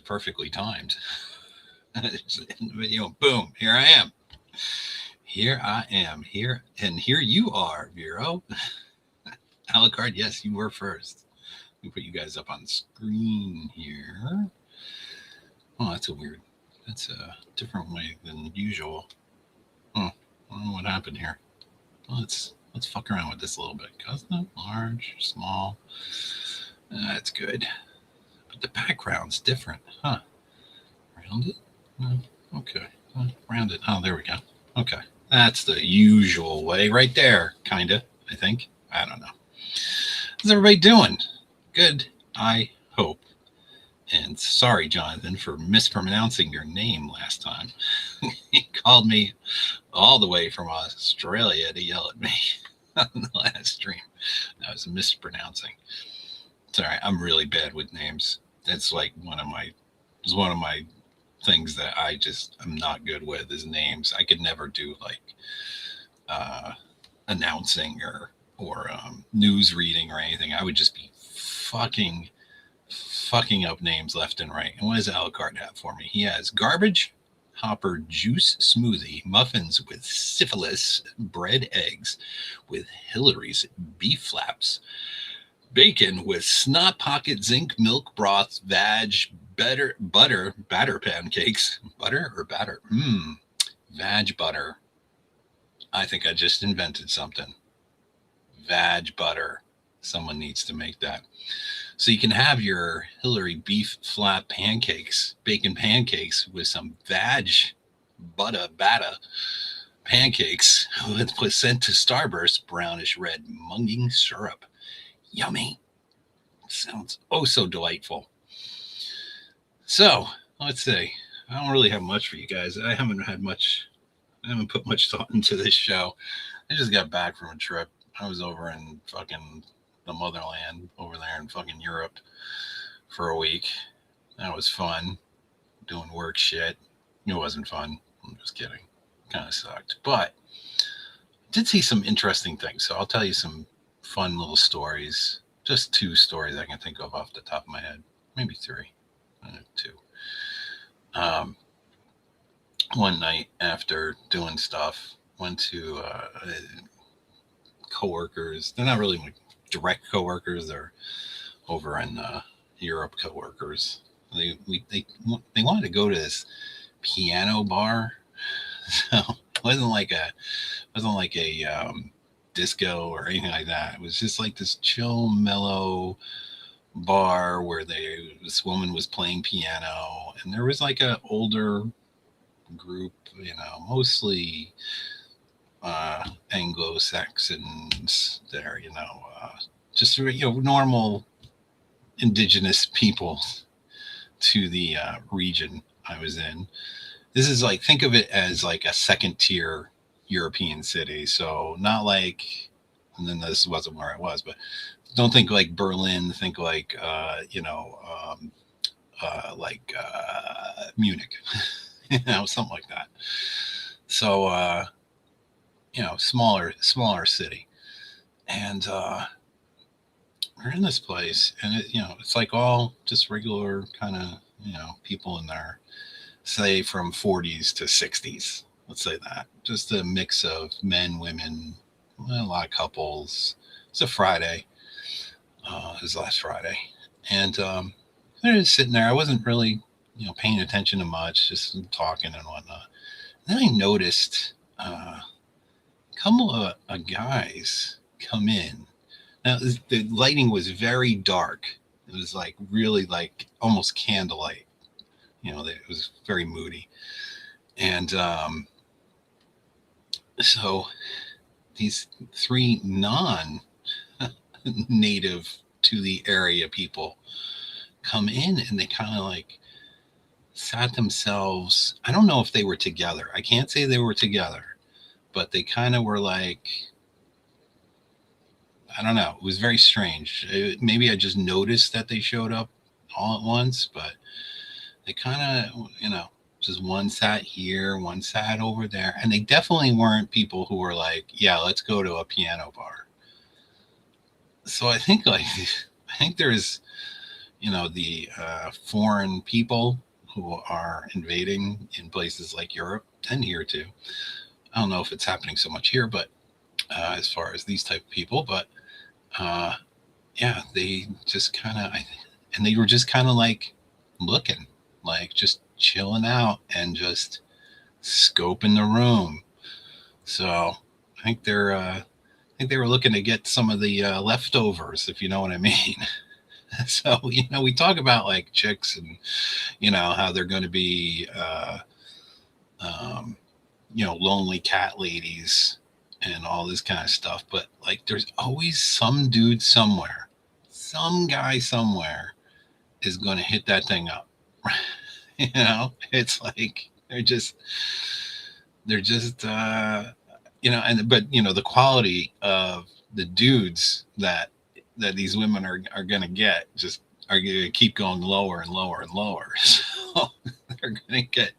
perfectly timed. Boom, here I am. Here I am. Here and here you are, Vero. Alucard, yes, you were first. We put you guys up on the screen here. Oh, that's a weird. That's a different way than usual. Oh, I don't know what happened here. Well, let's fuck around with this a little bit. Custom, large, small. That's good. But the background's different, huh? Rounded? No. Okay. Rounded. Oh, there we go. Okay. That's the usual way right there, kinda, I think. I don't know. How's everybody doing? Good, I hope. And sorry, Jonathan, for mispronouncing your name last time. He called me all the way from Australia to yell at me on the last stream. I was mispronouncing. Sorry, I'm really bad with names. That's like one of my things that I'm not good with is names. I could never do like uh, announcing or news reading or anything. I would just be fucking up names left and right. And what does Alucard have for me? He has garbage, hopper juice smoothie, muffins with syphilis, bread eggs with Hillary's beef flaps, bacon with snot pocket zinc milk broth, vag, batter pancakes, butter or batter, vag butter. I think I just invented something. Vag butter. Someone needs to make that. So you can have your Hillary beef flat pancakes, bacon pancakes with some vag butter batter pancakes with placenta starburst brownish red munging syrup. Yummy. Sounds oh so delightful. So let's see. I don't really have much for you guys. I haven't put much thought into this show. I just got back from a trip. I was over in fucking the motherland over there in fucking Europe for a week. That was fun. Doing work shit. It wasn't fun. I'm just kidding. Kind of sucked. But I did see some interesting things. So I'll tell you some fun little stories. Just 2 stories I can think of off the top of my head. Maybe 3. 2. One night after doing stuff, went to coworkers. They're not really my direct coworkers. They're over in Europe coworkers. They wanted to go to this piano bar. So it wasn't like a disco or anything like that. It was just like this chill, mellow bar where this woman was playing piano, and there was like a older group, mostly Anglo-Saxons there, just normal indigenous people to the region I was in. This is like, think of it as like a second tier European city. So not like, and then this wasn't where I was, but don't think like Berlin. Think like Munich, something like that. So smaller city, and we're in this place, and it's like all just regular kind of people in there, say from 40s to 60s. Let's say that, just a mix of men, women, a lot of couples. It's a Friday. It was last Friday, and they're just sitting there. I wasn't really, paying attention to much, just talking and whatnot. And then I noticed a couple of guys come in. Now the lighting was very dark. It was like really like almost candlelight. It was very moody, and so these 3 non-native to the area people come in, and they kind of like sat themselves. I don't know if they were together. I can't say they were together, but they kind of were like, I don't know. It was very strange. Maybe I just noticed that they showed up all at once, but they kind of, just one sat here, one sat over there. And they definitely weren't people who were like, yeah, let's go to a piano bar. So I think there's the foreign people who are invading in places like Europe and here too. I don't know if it's happening so much here, but as far as these type of people, but uh, yeah, they just kind of, and they were just kind of like looking, like just chilling out and just scoping the room. So I think they were looking to get some of the leftovers, if you know what I mean. So we talk about like chicks and how they're going to be um, lonely cat ladies and all this kind of stuff, but like there's always some dude somewhere, some guy somewhere is going to hit that thing up. It's like they're just and but the quality of the dudes that these women are going to get just are going to keep going lower and lower and lower. So they're going to get,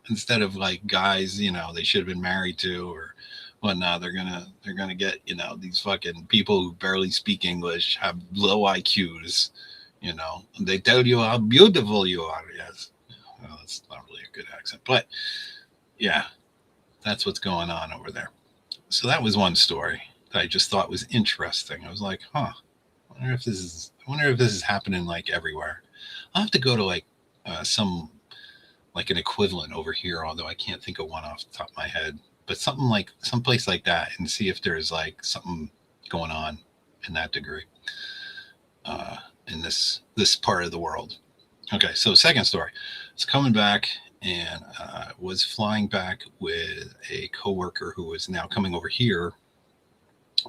instead of like guys, they should have been married to or whatnot, they're gonna get, these fucking people who barely speak English, have low IQs, they tell you how beautiful you are. Yes. Well, that's not really a good accent, but yeah, that's what's going on over there. So that was one story that I just thought was interesting. I was like, huh, I wonder if this is happening like everywhere. I'll have to go to like some like an equivalent over here, although I can't think of one off the top of my head, but something like someplace like that and see if there's like something going on in that degree uh, in this part of the world. Okay, so second story. It's coming back and was flying back with a coworker who is now coming over here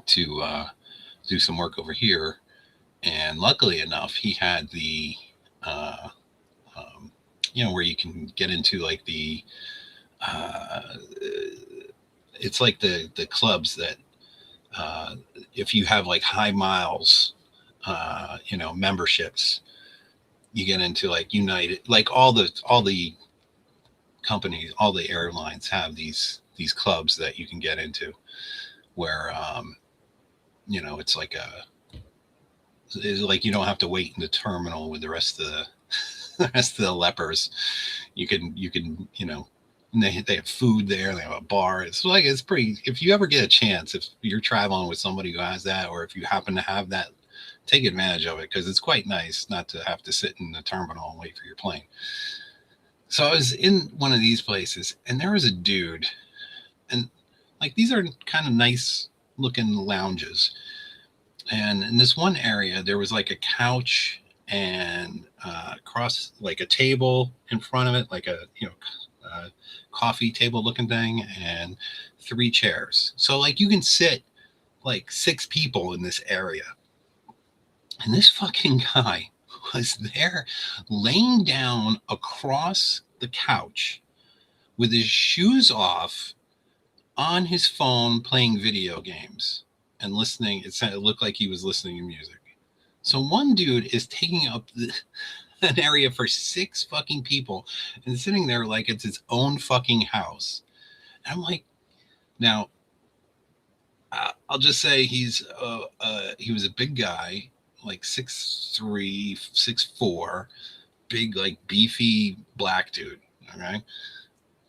to do some work over here. And luckily enough, he had the, uh, um, where you can get into like uh, it's like the clubs that if you have like high miles, memberships, you get into like United, like all the companies, all the airlines have these clubs that you can get into where it's like it's like you don't have to wait in the terminal with the rest of the rest of the lepers. You can and they have food there. They have a bar. It's like it's pretty. If you ever get a chance, if you're traveling with somebody who has that, or if you happen to have that, take advantage of it because it's quite nice not to have to sit in the terminal and wait for your plane. So I was in one of these places, and there was a dude, and like these are kind of nice looking lounges. And in this one area, there was like a couch and across like a table in front of it, like a coffee table looking thing, and three chairs. So like you can sit like six people in this area. And this fucking guy was there laying down across the couch with his shoes off on his phone playing video games and listening. It looked like he was listening to music. So one dude is taking up an area for six fucking people and sitting there like it's his own fucking house. And I'm like, now, I'll just say he was a big guy, like 6'3", 6'4", big like beefy black dude. Okay.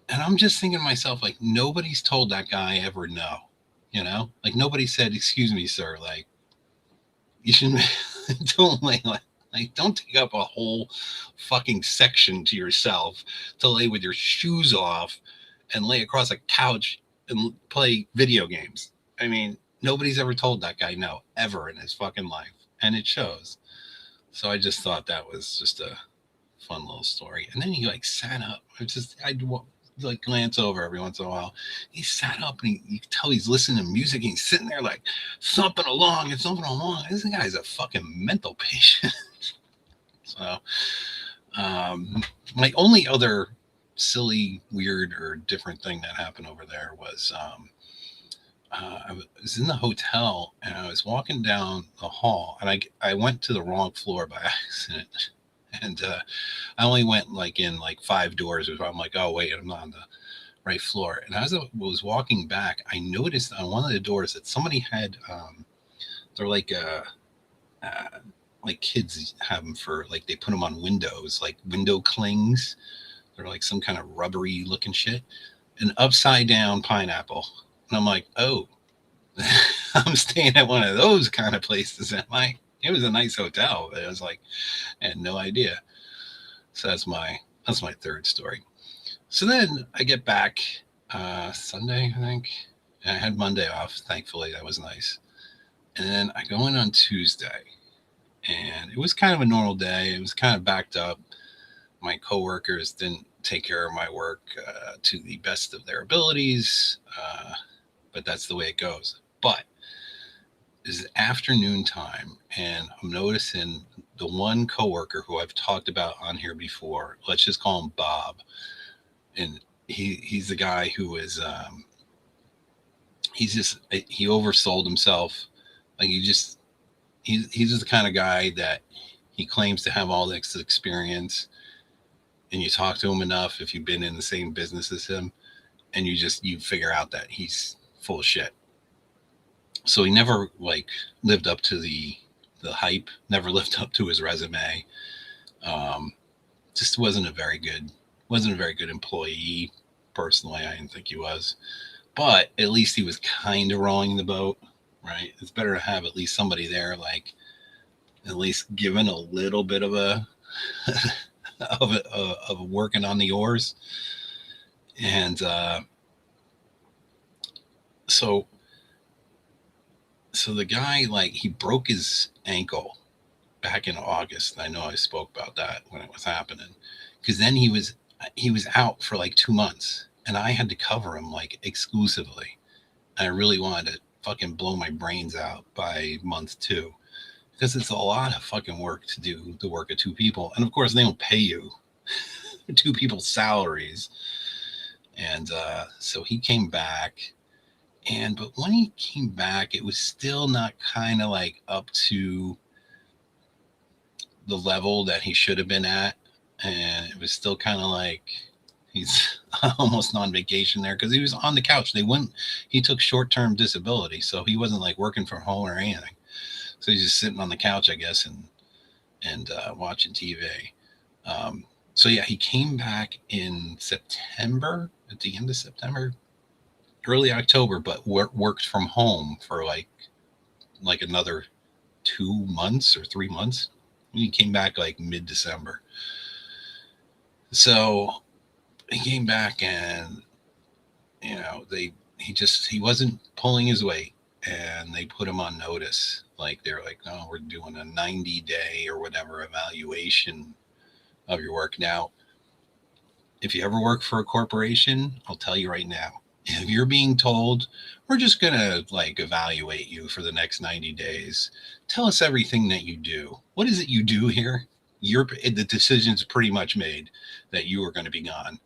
And I'm just thinking to myself, like, nobody's told that guy ever no, like nobody said, excuse me, sir, like you shouldn't don't like don't take up a whole fucking section to yourself to lay with your shoes off and lay across a couch and play video games. I mean, nobody's ever told that guy no ever in his fucking life, and it shows. So I just thought that was just a fun little story. And then he like sat up. I'd like glance over every once in a while. He sat up and you could tell he's listening to music. And he's sitting there like thumping along and thumping along. This guy's a fucking mental patient. So my only other silly, weird, or different thing that happened over there was I was in the hotel and I was walking down the hall and I went to the wrong floor by accident. And I only went like in like 5 doors. I'm like, oh wait, I'm not on the right floor. And as I was walking back, I noticed on one of the doors that somebody had they're like like kids have them for like they put them on windows, like window clings. They're like some kind of rubbery looking shit. An upside down pineapple. And I'm like, oh, I'm staying at one of those kind of places. Am I? It was a nice hotel, but I was like, I had no idea. So that's my third story. So then I get back Sunday, I think. And I had Monday off. Thankfully, that was nice. And then I go in on Tuesday, and it was kind of a normal day. It was kind of backed up. My coworkers didn't take care of my work to the best of their abilities, but that's the way it goes. But it's afternoon time, and I'm noticing the one coworker who I've talked about on here before. Let's just call him Bob, and he's the guy who is he oversold himself. Like he's just the kind of guy that he claims to have all this experience, and you talk to him enough if you've been in the same business as him, and you figure out that he's full of shit. So he never like lived up to the hype, never lived up to his resume. Um, just wasn't a very good employee. Personally, I didn't think he was, but at least he was kind of rowing the boat, right? It's better to have at least somebody there, like at least given a little bit of a of working on the oars. And so so the guy, like, he broke his ankle back in August. I know I spoke about that when it was happening, because then he was out for like 2 months, and I had to cover him like exclusively. And I really wanted to fucking blow my brains out by month two, because it's a lot of fucking work to do the work of two people, and of course they don't pay you two people's salaries. And so he came back, and but when he came back, it was still not kind of like up to the level that he should have been at, and it was still kind of like he's almost on vacation there, because he was on the couch. He took short-term disability, so he wasn't like working from home or anything. So he's just sitting on the couch, I guess, and watching TV. So yeah, he came back in September, at the end of September, early October, but worked from home for like another 2 months or 3 months. He came back like mid-December. So he came back, and he wasn't pulling his weight, and they put him on notice. Like, they're like, no, we're doing a 90-day or whatever evaluation of your work. Now, if you ever work for a corporation, I'll tell you right now, if you're being told, we're just going to like evaluate you for the next 90 days, tell us everything that you do. What is it you do here? The decision's pretty much made that you are going to be gone.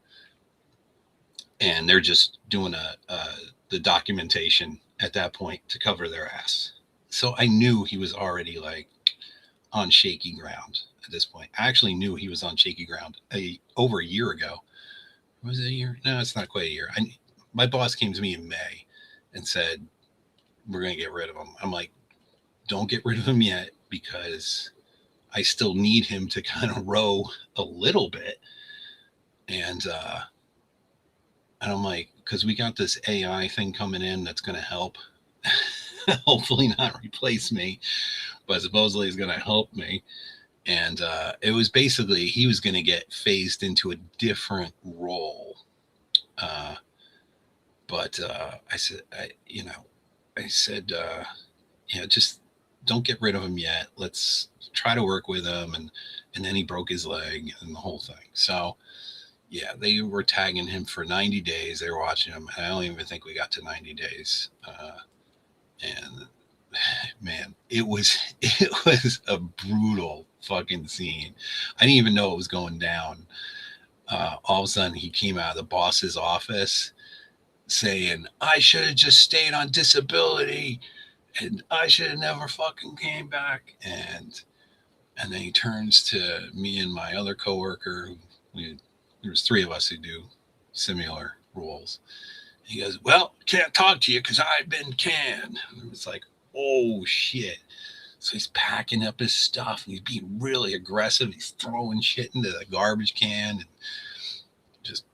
And they're just doing the documentation at that point to cover their ass. So I knew he was already like on shaky ground at this point. I actually knew he was on shaky ground over a year ago. Was it a year? No, it's not quite a year. My boss came to me in May and said, we're going to get rid of him. I'm like, don't get rid of him yet, because I still need him to kind of row a little bit. And I'm like, because we got this AI thing coming in that's going to help. Hopefully not replace me, but supposedly is going to help me. And it was basically, he was going to get phased into a different role. But I said, just don't get rid of him yet. Let's try to work with him. And then he broke his leg and the whole thing. So yeah, they were tagging him for 90 days. They were watching him. I don't even think we got to 90 days. And man, it was a brutal fucking scene. I didn't even know it was going down. All of a sudden, he came out of the boss's office saying, I should have just stayed on disability, and I should have never fucking came back. And then he turns to me and my other coworker. There's three of us who do similar roles. He goes, well, can't talk to you because I've been canned. And it's like, oh shit. So he's packing up his stuff and he's being really aggressive. He's throwing shit into the garbage can and just,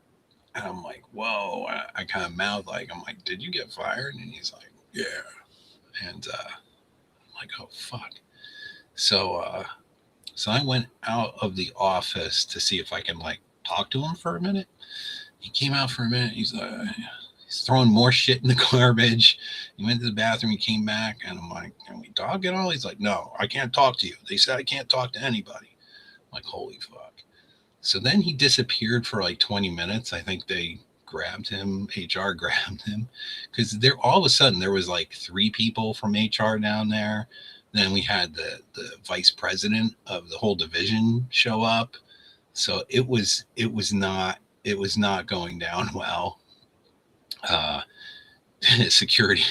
and I'm like, whoa. I kind of mouth like, I'm like, did you get fired? And he's like, yeah. And I'm like, oh fuck. So so I went out of the office to see if I can like talk to him for a minute. He came out for a minute. He's throwing more shit in the garbage. He went to the bathroom. He came back, and I'm like, "Can we talk at all?" He's like, "No, I can't talk to you. They said I can't talk to anybody." I'm like, holy fuck. So then he disappeared for like 20 minutes. I think they grabbed him. HR grabbed him because there all of a sudden there was like 3 people from HR down there. Then we had the vice president of the whole division show up. So it was not going down well. Uh, security,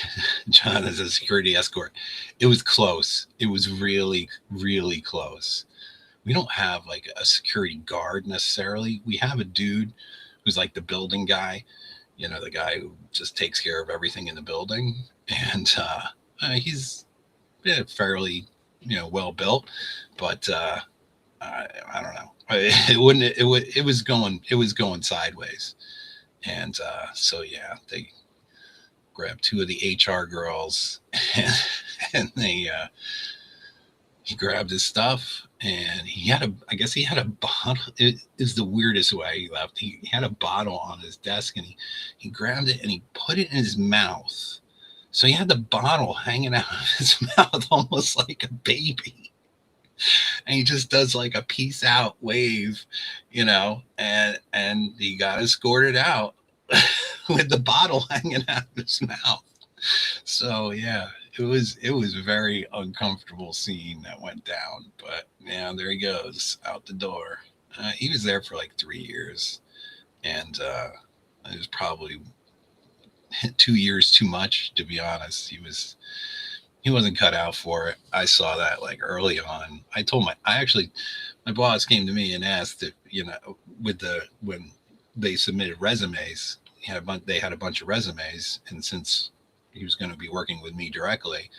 John as a security escort. It was close. It was really, really close. We don't have like a security guard necessarily. We have a dude who's like the building guy, the guy who just takes care of everything in the building. And he's fairly, well built, but I don't know. It was going sideways. And so, yeah, they grabbed 2 of the HR girls and he grabbed his stuff and I guess he had a bottle. It is the weirdest way he left. He had a bottle on his desk and he grabbed it and he put it in his mouth. So he had the bottle hanging out of his mouth almost like a baby. And he just does like a peace out wave, and he got escorted out with the bottle hanging out of his mouth. So yeah, it was a very uncomfortable scene that went down. But yeah, there he goes out the door. He was there for like 3 years, and it was probably 2 years too much, to be honest. He wasn't cut out for it. I saw that like early on. My boss came to me and asked if, when they submitted resumes, they had a bunch of resumes. And since he was going to be working with me directly,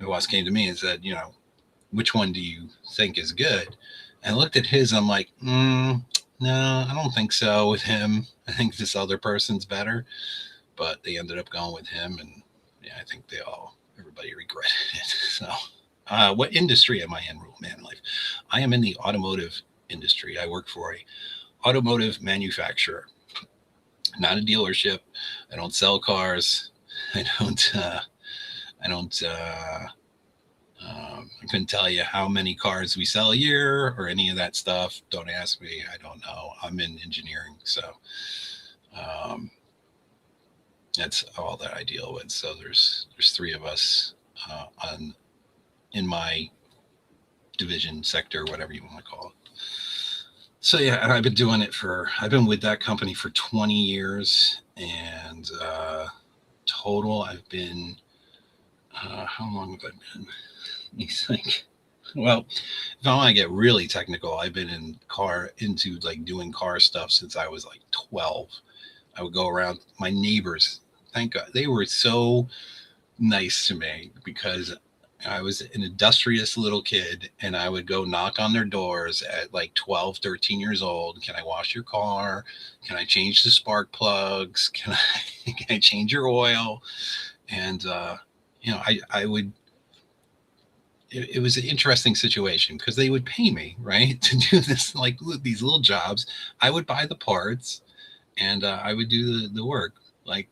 my boss came to me and said, which one do you think is good? And I looked at his, I'm like, no, I don't think so with him. I think this other person's better. But they ended up going with him. And yeah, I think everybody regretted it. So, what industry am I in, Rule Man Life? I am in the automotive industry. I work for a automotive manufacturer, not a dealership. I don't sell cars. I couldn't tell you how many cars we sell a year or any of that stuff. Don't ask me. I don't know. I'm in engineering. So, that's all that I deal with. So there's 3 of us in my division, sector, whatever you want to call it. So yeah, and I've been with that company for 20 years, and total I've been how long have I been? You think? Well, if I want to get really technical, I've been into like doing car stuff since I was like 12. I would go around my neighbors. Thank God they were so nice to me because I was an industrious little kid and I would go knock on their doors at like 12, 13 years old. Can I wash your car? Can I change the spark plugs? Can I change your oil? And, I would, it was an interesting situation because they would pay me, right, to do this, like these little jobs. I would buy the parts and I would do the work. Like,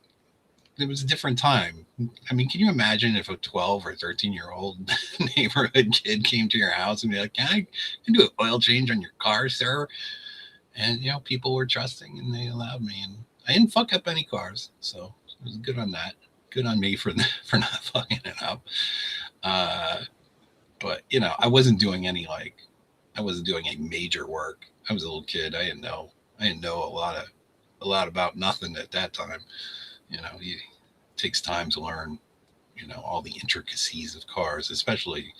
it was a different time. I mean, can you imagine if a 12 or 13-year-old neighborhood kid came to your house and be like, can I do an oil change on your car, sir? And, people were trusting and they allowed me. And I didn't fuck up any cars. So it was good on that. Good on me for not fucking it up. But, I wasn't doing any major work. I was a little kid. I didn't know a lot about nothing at that time. It takes time to learn, all the intricacies of cars, especially,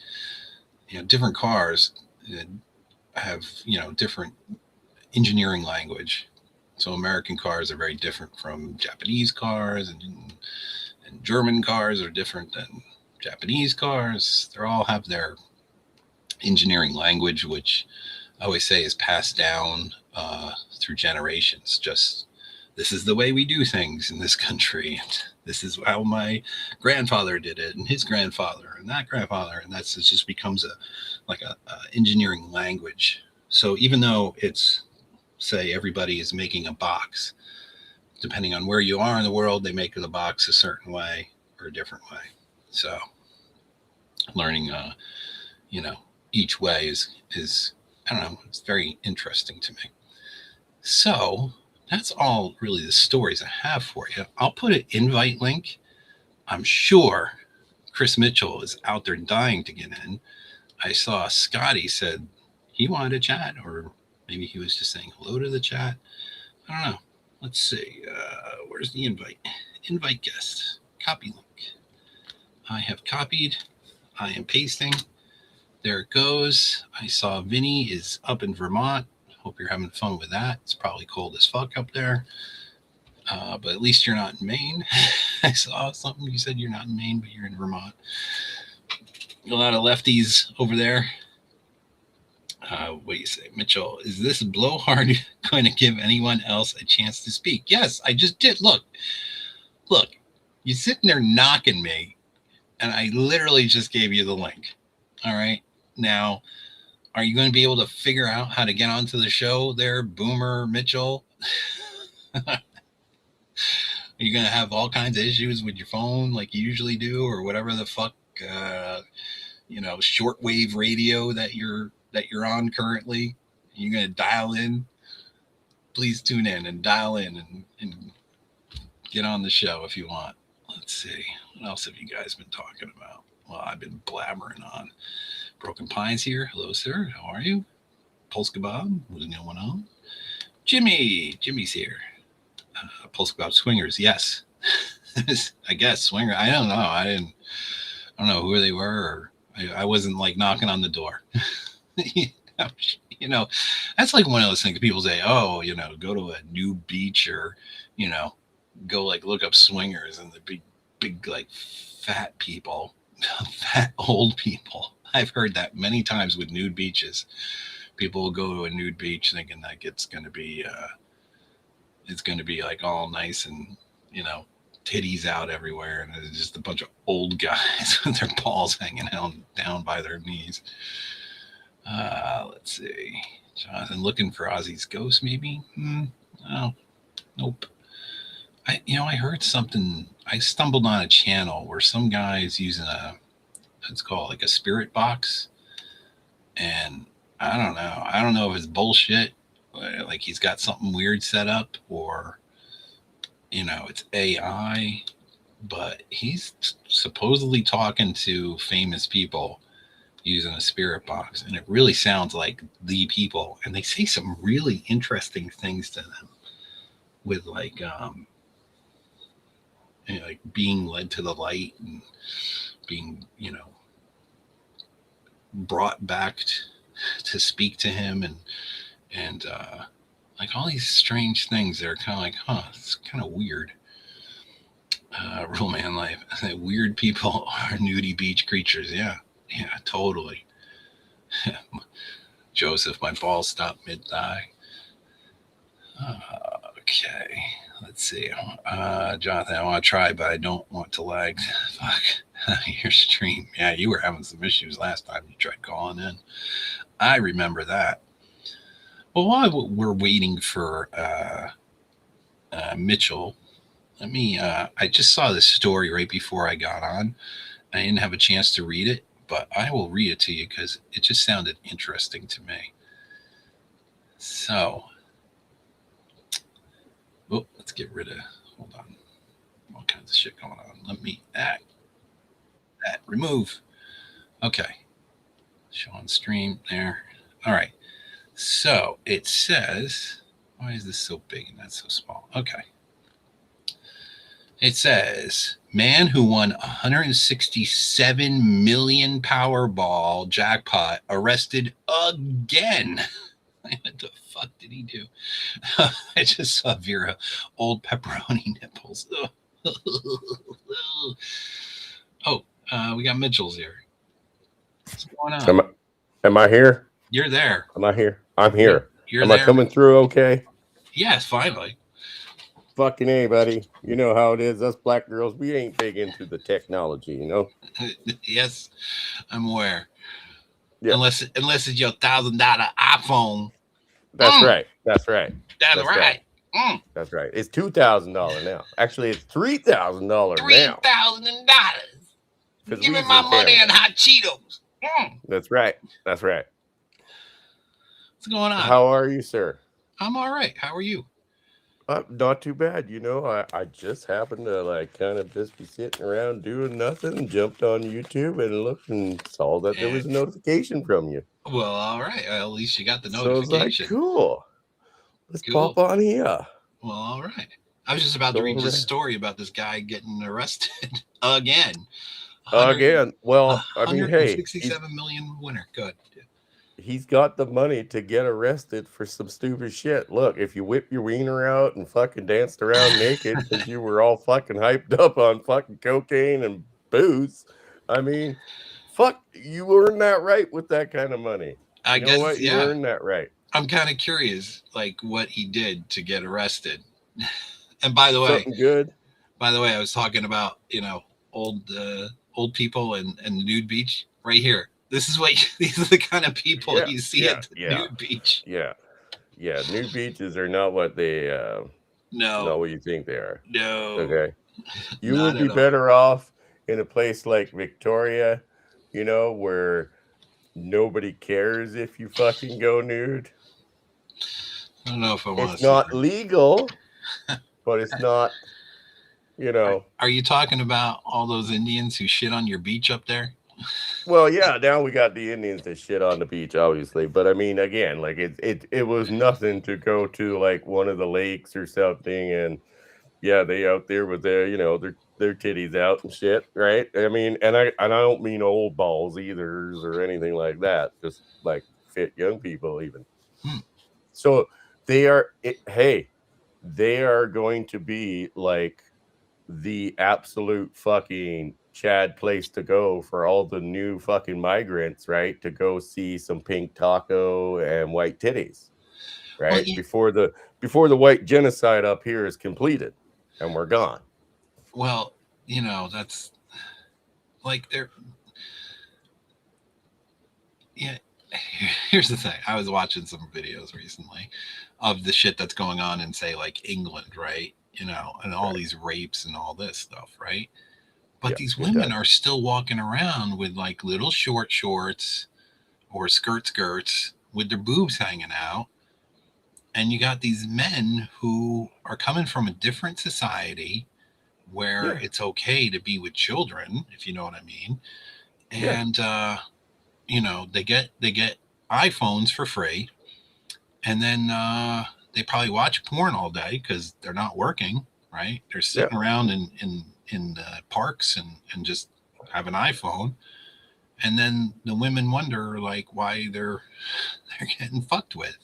different cars have, different engineering language. So American cars are very different from Japanese cars, and German cars are different than Japanese cars. They all have their engineering language, which I always say is passed down through generations. Just this is the way we do things in this country. And this is how my grandfather did it, and his grandfather, and that grandfather, and it just becomes a engineering language. So even though it's, say, everybody is making a box, depending on where you are in the world, they make the box a certain way or a different way. So learning, each way is I don't know, it's very interesting to me. So that's all really the stories I have for you. I'll put an invite link. I'm sure Chris Mitchell is out there dying to get in. I saw Scotty said he wanted to chat, or maybe he was just saying hello to the chat. I don't know. Let's see. Where's the invite? Invite guest. Copy link. I have copied. I am pasting. There it goes. I saw Vinny is up in Vermont. Hope you're having fun with that. It's probably cold as fuck up there. But at least you're not in Maine. I saw something. You said you're not in Maine, but you're in Vermont. A lot of lefties over there. What do you say, Mitchell? Is this blowhard going to give anyone else a chance to speak? Yes, I just did. Look, you're sitting there knocking me, and I literally just gave you the link. All right. Now, are you going to be able to figure out how to get onto the show there, Boomer Mitchell? Are you going to have all kinds of issues with your phone like you usually do, or whatever the fuck, shortwave radio that you're on currently? Are you going to dial in? Please tune in and dial in and get on the show if you want. Let's see. What else have you guys been talking about? Well, I've been blabbering on. Broken Pines here. Hello, sir. How are you? Pulse Kebab. What's going on? Jimmy's here. Pulse Kebab Swingers. Yes. I guess Swinger. I don't know. I don't know who they were. Or I wasn't like knocking on the door. That's like one of those things people say, oh, go to a new beach, or, go like look up swingers, and the big like fat people, fat old people. I've heard that many times with nude beaches. People will go to a nude beach thinking like it's going to be like all nice and, titties out everywhere. And it's just a bunch of old guys with their balls hanging down by their knees. Let's see. Jonathan looking for Ozzy's ghost, maybe? No, nope. I heard something. I stumbled on a channel where some guy is using it's called like a spirit box. And I don't know. I don't know if it's bullshit. Like he's got something weird set up, or, it's AI. But he's supposedly talking to famous people using a spirit box, and it really sounds like the people, and they say some really interesting things to them with like like being led to the light and being brought back to speak to him, and like all these strange things that are kind of like, it's kind of weird. Real man life. Weird people are nudie beach creatures. Yeah, totally. Joseph, my balls stopped mid-thigh. Okay, let's see. Jonathan, I want to try, but I don't want to lag. Fuck your stream. Yeah, you were having some issues last time you tried calling in. I remember that. Well, while we're waiting for Mitchell, let me. I just saw this story right before I got on. I didn't have a chance to read it, but I will read it to you because it just sounded interesting to me. So, let's get rid of. Hold on, all kinds of shit going on. Let me remove. Okay, show on stream there. All right. So it says, why is this so big and that's so small? Okay. It says, man who won 167 million Powerball jackpot arrested again. What the fuck did he do? I just saw Vera, old pepperoni nipples. Oh, We got Mitchell's here. What's going on? Am I, am I here? You're there. Am I here? I'm You're, here. you're Am I there. coming through okay? Yes, finally. Fucking A, buddy. You know how it is. Us black girls, we ain't big into the technology. Yes, I'm aware. Yeah, Unless it's your $1,000 iPhone. that's Mm, right. That's right. that's That's right. right. Mm, That's right. It's $2,000 now. Actually, it's $3,000 now $3,000. because Give me we's my in money Canada. and hot Cheetos. Mm. That's right. That's right. What's going on? How are you, sir? I'm all right. How are you? Not too bad. I just happened to like kind of just be sitting around doing nothing, jumped on YouTube and looked and saw that there Eh, was a notification from you. well, all right. Well, at least you got the So I was like, notification. cool. Let's Cool. pop on here. Well, all right. I was just about to Go read this around. story about this guy getting arrested again. 100, Again. Well, I mean, hey, 167 million winner. Good. he's got the money to get arrested for some stupid shit. Look, if you whip your wiener out and fucking danced around naked because you were all fucking hyped up on fucking cocaine and booze, I mean, fuck, you earn that right with that kind of money. I You know guess, what? You yeah. earn that right. I'm kind of curious, like what he did to get arrested. And by the way, Something good. I was talking about old people and the nude beach right here. This is what these are the kind of people Yeah, you see yeah, at the yeah, nude beach. yeah, yeah. New beaches are not what not No, what you think they are. no, Okay. You not would be at all. better off in a place like Victoria, where nobody cares if you fucking go nude. I don't know if I want It's to see not her. legal, but it's not, you know. Are you talking about all those Indians who shit on your beach up there? Well, yeah, now we got the Indians that shit on the beach, obviously. But I mean, again, like it was nothing to go to like one of the lakes or something, and yeah, they out there with their titties out and shit, right? I mean, and I don't mean old balls either or anything like that. Just like fit young people even. Hmm. So hey, they are going to be like the absolute fucking Chad place to go for all the new fucking migrants, right? To go see some pink taco and white titties, Well, right? Before the white genocide up here is completed and we're gone. well, that's like they're yeah. Here's the thing. I was watching some videos recently of the shit that's going on in, say, like England, right? And all Right. these rapes and all this stuff, right? But Yeah, these good women times. are still walking around with like little short shorts or skirts with their boobs hanging out. And you got these men who are coming from a different society where Yeah. it's okay to be with children, if you know what I mean. Yeah. And they get iPhones for free, and then they probably watch porn all day because they're not working, right? They're Yeah. sitting around in parks and just have an iPhone, and then the women wonder like why they're getting fucked with.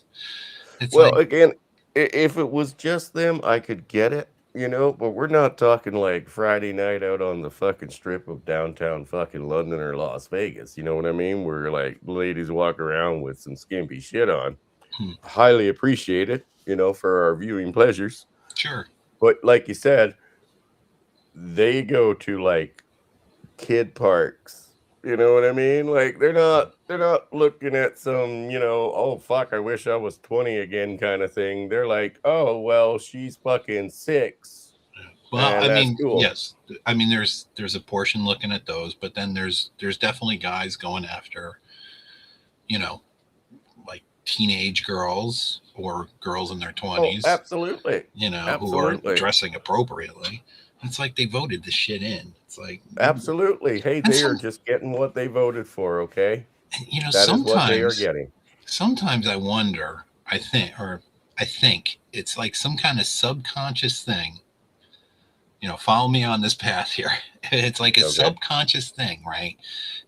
It's Well, like, again, if it was just them, I could get it, but we're not talking like Friday night out on the fucking strip of downtown fucking London or Las Vegas. You know what I mean? Where like ladies walk around with some skimpy shit on. hmm, Highly appreciate it, for our viewing pleasures. sure. But like you said, they go to like kid parks. You know what I mean? Like they're not looking at some, oh fuck, I wish I was 20 again kind of thing. They're like, oh well, she's fucking 6. Well, And I that's mean, cool. yes. I mean, there's a portion looking at those, but then there's definitely guys going after, you know, like teenage girls or girls in their Oh, 20s, absolutely. who are Absolutely. dressing appropriately. It's like they voted this shit in. It's like, Absolutely. Hey, and they are just getting what they voted for, okay? That is what they are getting. sometimes I wonder, I think it's like some kind of subconscious thing. Follow me on this path here. It's like a Okay. subconscious thing, right?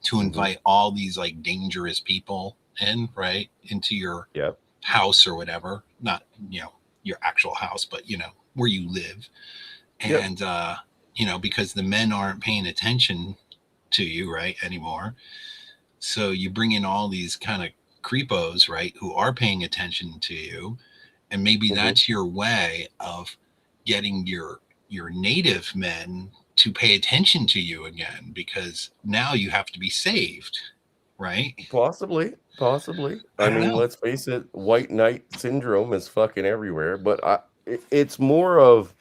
To Mhm. invite all these like dangerous people in, right, into your Yep. house or whatever. Not, your actual house, but where you live. Yep. And because the men aren't paying attention to you, right, anymore. So you bring in all these kind of creepos, right, who are paying attention to you, and maybe Mhm. that's your way of getting your native men to pay attention to you again, because now you have to be saved, right? Possibly, possibly. I I don't mean, know. let's face it, white knight syndrome is fucking everywhere. But it's more of,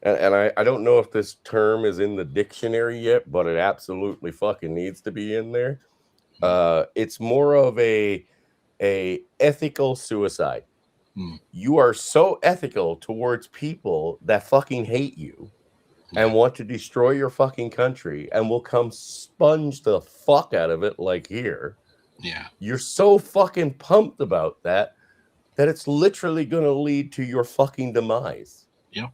and I don't know if this term is in the dictionary yet, but it absolutely fucking needs to be in there. It's more of a ethical suicide. Mm, You are so ethical towards people that fucking hate you and yeah, want to destroy your fucking country and will come sponge the fuck out of it like here. yeah, You're so fucking pumped about that that it's literally going to lead to your fucking demise. yep,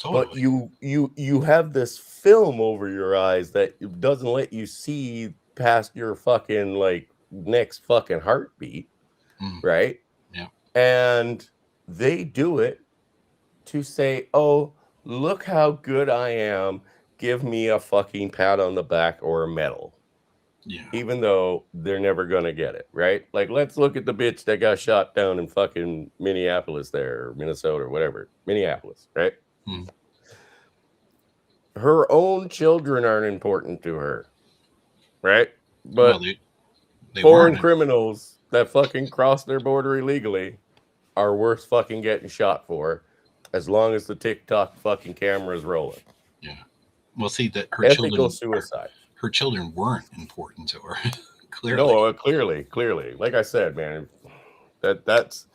But totally. you have this film over your eyes that doesn't let you see past your fucking like next fucking heartbeat, Mm, right? yeah, And they do it to say, "Oh, look how good I am. Give me a fucking pat on the back or a medal." yeah, Even though they're never gonna get it, right? Like, let's look at the bitch that got shot down in fucking Minneapolis there, or Minnesota, or whatever. Minneapolis, right? mm. Her own children aren't important to her, right? Well, But they foreign weren't. criminals that fucking cross their border illegally are worth fucking getting shot for as long as the TikTok fucking camera is rolling. Yeah. Well, see that Ethical suicide. her children weren't important to her. Clearly. No, clearly. Like I said, man, that's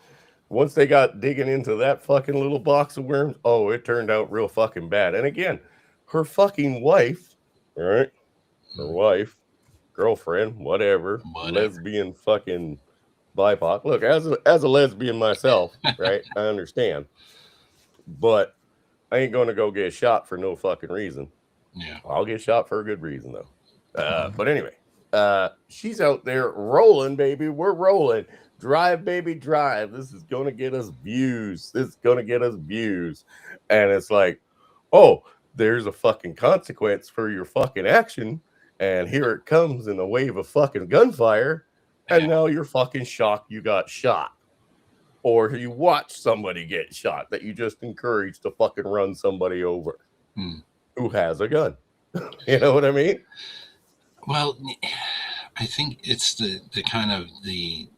once they got digging into that fucking little box of worms, oh, it turned out real fucking bad. And again, her fucking wife, all right, her Mm, wife, girlfriend, whatever, whatever. lesbian fucking BIPOC. Look, as a lesbian myself, right, I understand, but I ain't gonna go get shot for no fucking reason. Yeah. I'll get shot for a good reason though. Mhm. But anyway, she's out there rolling, baby. We're rolling. Drive, baby, drive. This is gonna get us views. This is gonna get us views. And it's like, oh, there's a fucking consequence for your fucking action. And here it comes in a wave of fucking gunfire. And Yeah. now you're fucking shocked you got shot. Or you watch somebody get shot that you just encouraged to fucking run somebody over Mm. who has a gun. You know what I mean? Well, I think it's the kind of the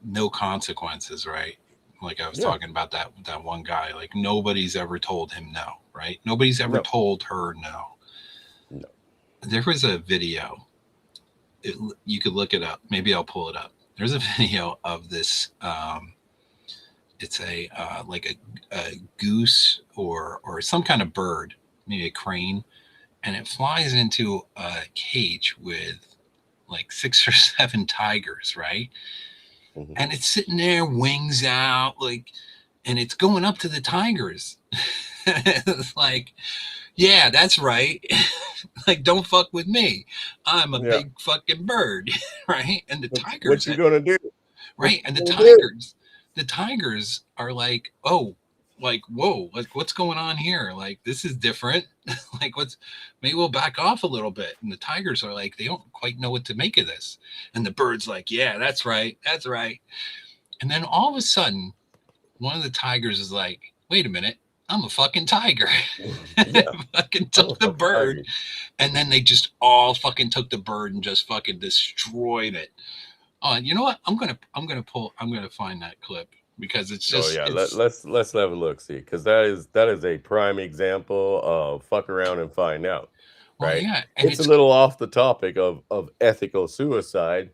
no consequences, right? Like I was Yeah. talking about that one guy. Like nobody's ever told him no, right? Nobody's ever No. told her no. No. There was a video. You could look it up. Maybe I'll pull it up. There's a video of this. It's a like a goose or some kind of bird, maybe a crane, and it flies into a cage with like 6 or 7 tigers, right? Mhm. And it's sitting there, wings out, like, and it's going up to the tigers. It's like, yeah, that's right. Like, don't fuck with me. I'm a Yeah. big fucking bird, right? And the What tigers, you gonna do? What right? And you gonna do? the tigers are like, oh, like, whoa, like, what's going on here? Like, this is different. Like, maybe we'll back off a little bit. And the tigers are like, they don't quite know what to make of this. And the bird's like, yeah, that's right. That's right. And then all of a sudden, one of the tigers is like, wait a minute. I'm a fucking tiger. Yeah, Fucking I'm a took the fucking bird, tiger. and then they just all fucking took the bird and just fucking destroyed it. You know what? I'm gonna find that clip because it's Oh just yeah, it's let's have a look, see, because that is a prime example of fuck around and find out, well, right? yeah, and It's a it's little off the topic of ethical suicide,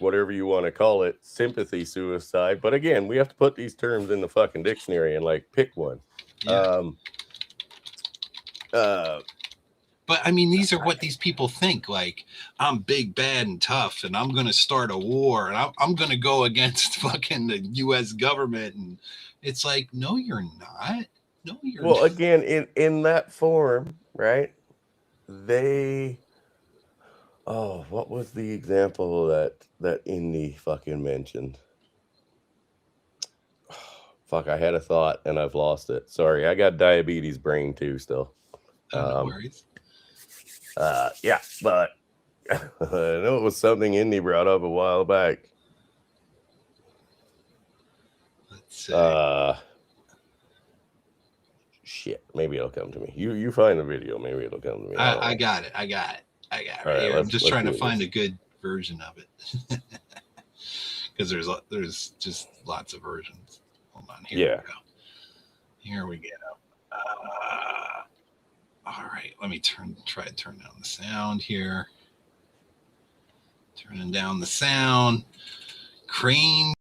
whatever you want to call it, sympathy suicide. But again, we have to put these terms in the fucking dictionary and like pick one. yeah. Um, uh, But I mean, these are what these people think. Like, I'm big, bad, and tough, and I'm gonna start a war, and I'm gonna go against fucking the U.S. government, and it's like, no, you're not. No, you're well, not. again, in that form, right? They Oh, what was the example that Indy fucking mentioned? Fuck, I had a thought and I've lost it. Sorry, I got diabetes brain too still. Oh, no Um, worries. Yeah, but I know it was something Indy brought up a while back. Let's see. Shit, maybe it'll come to me. You find the video, maybe it'll come to me. I got it. I got it All right right, here. I'm just let's trying to do find this. a good version of it. Because there's just lots of versions. Hold on, here Yeah. we go. Here we go. All right, let me try to turn down the sound here. Turning down the sound. Crane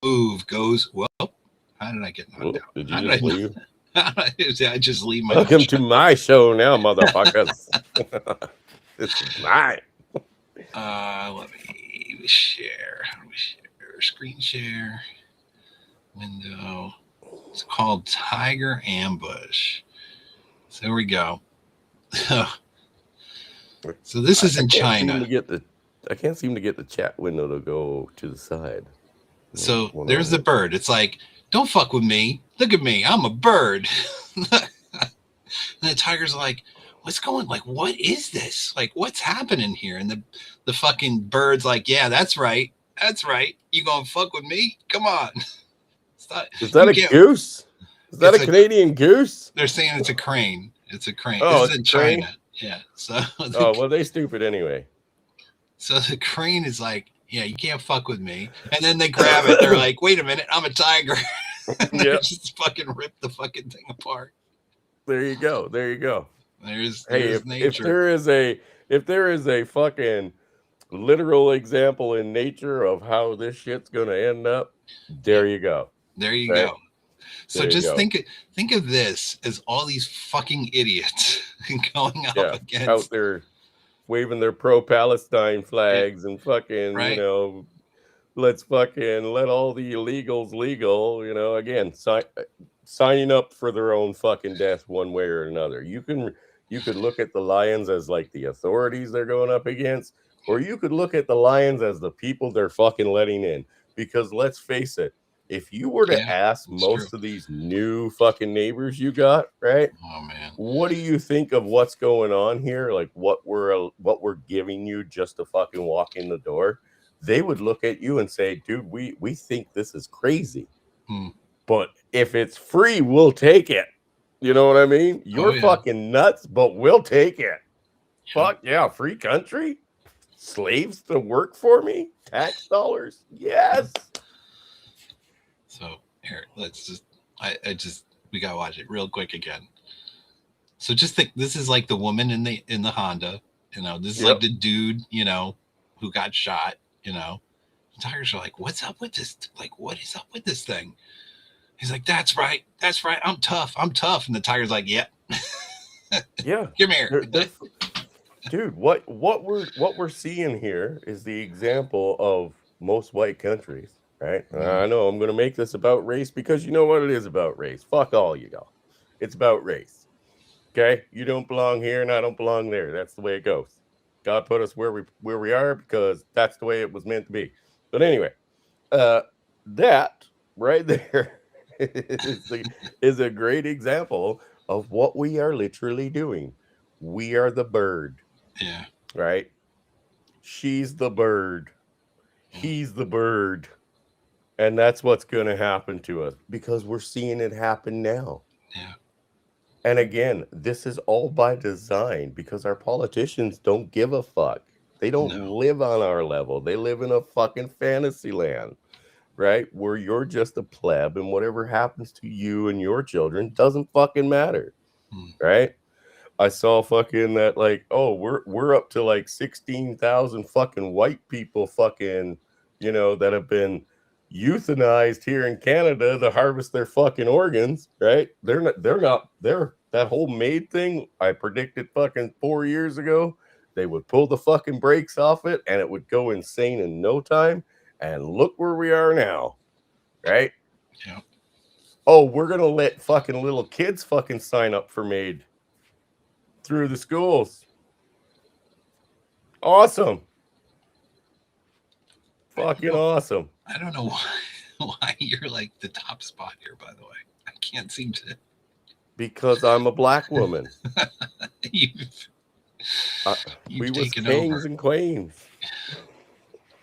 move goes. Well, how did I get knocked out? Did How you did just leave? did I just leave my? Welcome to my show now, motherfuckers. This is mine. Let me share. How do we share? Screen share. Window. It's called Tiger Ambush. So there we go. So this is in China. I can't seem to get the chat window to go to the side. So there's the bird. It's like, don't fuck with me. Look at me. I'm a bird. And the tiger's like, what's going? Like, what is this? Like, what's happening here? And the fucking bird's like, yeah, that's right. That's right. You gonna fuck with me? Come on. Is that a goose? Is that a Canadian goose? They're saying it's a crane. It's a crane. Oh, this is in China. Yeah. So. Well, they stupid anyway. So the crane is like, yeah, you can't fuck with me. And then they grab it. They're like, wait a minute, I'm a tiger. And they just fucking rip the fucking thing apart. There you go. There you go. There's nature. If there is a fucking literal example in nature of how this shit's gonna end up, there you go. There you go. So just think of this as all these fucking idiots going up against out there waving their pro-Palestine flags and fucking, you know, let's fucking let all the illegals legal, you know, again, signing up for their own fucking death one way or another. You could look at the Lions as like the authorities they're going up against, or you could look at the Lions as the people they're fucking letting in. Because let's face it, if you were to ask most of these new fucking neighbors you got, right? Oh man, what do you think of what's going on here? Like what we're giving you just to fucking walk in the door? They would look at you and say, "Dude, we think this is crazy, but if it's free, we'll take it." You know what I mean? You're fucking nuts, but we'll take it. Fuck yeah, free country, slaves to work for me, tax dollars, yes. So here, we gotta watch it real quick again. So just think, this is like the woman in the Honda, you know, this is like the dude, you know, who got shot, you know. The tigers are like, what's up with this? Like, what is up with this thing? He's like, that's right. I'm tough. And the tiger's like, yep. Yeah. Come here. Dude, what we're seeing here is the example of most white countries. Right? I know I'm going to make this about race because you know what it is about race. Fuck all you go. It's about race. Okay? You don't belong here and I don't belong there. That's the way it goes. God put us where we are because that's the way it was meant to be. But anyway, that right there is a great example of what we are literally doing. We are the bird. Yeah. Right? She's the bird. He's the bird. And that's what's going to happen to us because we're seeing it happen now. Yeah. And again, this is all by design because our politicians don't give a fuck. They don't live on our level. They live in a fucking fantasy land, right? Where you're just a pleb and whatever happens to you and your children doesn't fucking matter, right? I saw fucking that like, oh, we're up to like 16,000 fucking white people fucking, you know, that have been euthanized here in Canada to harvest their fucking organs, right? They're that whole MAID thing I predicted fucking 4 years ago. They would pull the fucking brakes off it and it would go insane in no time. And look where we are now, right? Yeah. Oh, we're gonna let fucking little kids fucking sign up for MAID through the schools. Awesome. Fucking awesome. I don't know why you're like the top spot here, by the way. I can't seem to. Because I'm a black woman. We You've was taken kings over. and queens.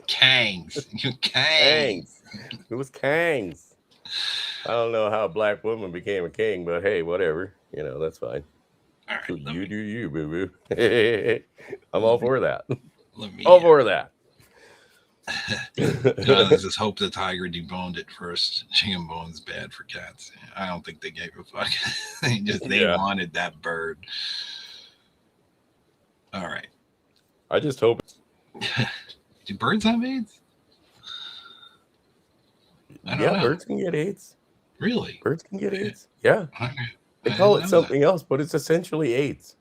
Kangs. You Kang. Kangs. It was kangs. I don't know how a black woman became a king, but hey, whatever. You know, that's fine. All right. You do you, boo boo. I'm all for that. Let me. All for that. There's this hope the tiger deboned it first. Chicken bone's bad for cats. I don't think they gave a fuck. They Yeah. wanted that bird. All right. I just hope. Do birds have AIDS? I don't Yeah, know. birds can get AIDS. Really? Birds can get AIDS. Yeah. I They didn't call it know something else, but it's essentially AIDS.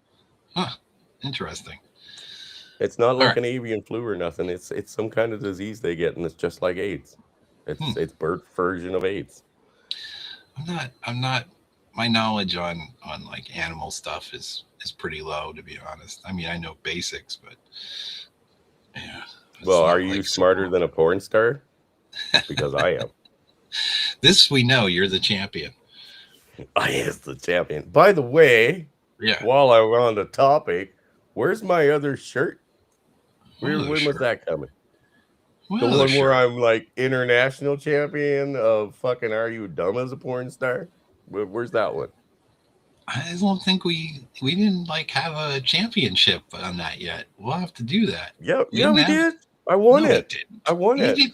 that. Huh. Interesting. It's not like right. an avian flu or nothing. It's some kind of disease they get, and it's just like AIDS. It's bird version of AIDS. I'm not my knowledge on like animal stuff is pretty low, to be honest. I mean, I know basics, but yeah. Well, not are you like smarter super- than a porn star? Because I am. This we know you're the champion. I is the champion. By the way, Yeah. while I were on the topic, where's my other shirt? When was that coming? What The other one where shirt? I'm like international champion of fucking Are You Dumb as a Porn Star? Where's that one? I don't think we didn't like have a championship on that yet. We'll have to do that. Yeah, We we didn't have- did. I won No, it. we didn't. I won You it. did-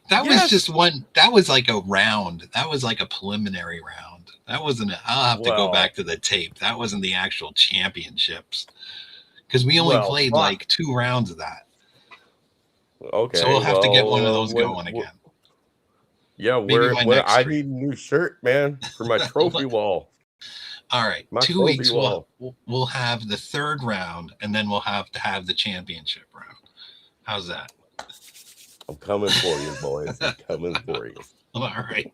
That Yes. was just one. That was like a round. That was like a preliminary round. That wasn't. I'll have to go Well- back to the tape. That wasn't the actual championships because we only played fuck. like 2 rounds of that. Okay. So we'll have to get one of those going again. Yeah, Maybe my where next I stream. need a new shirt, man, for my trophy wall. All right, My 2 trophy weeks wall. we'll have the 3rd round, and then we'll have to have the championship round. How's that? I'm coming for you, boys. I'm coming for you. All right.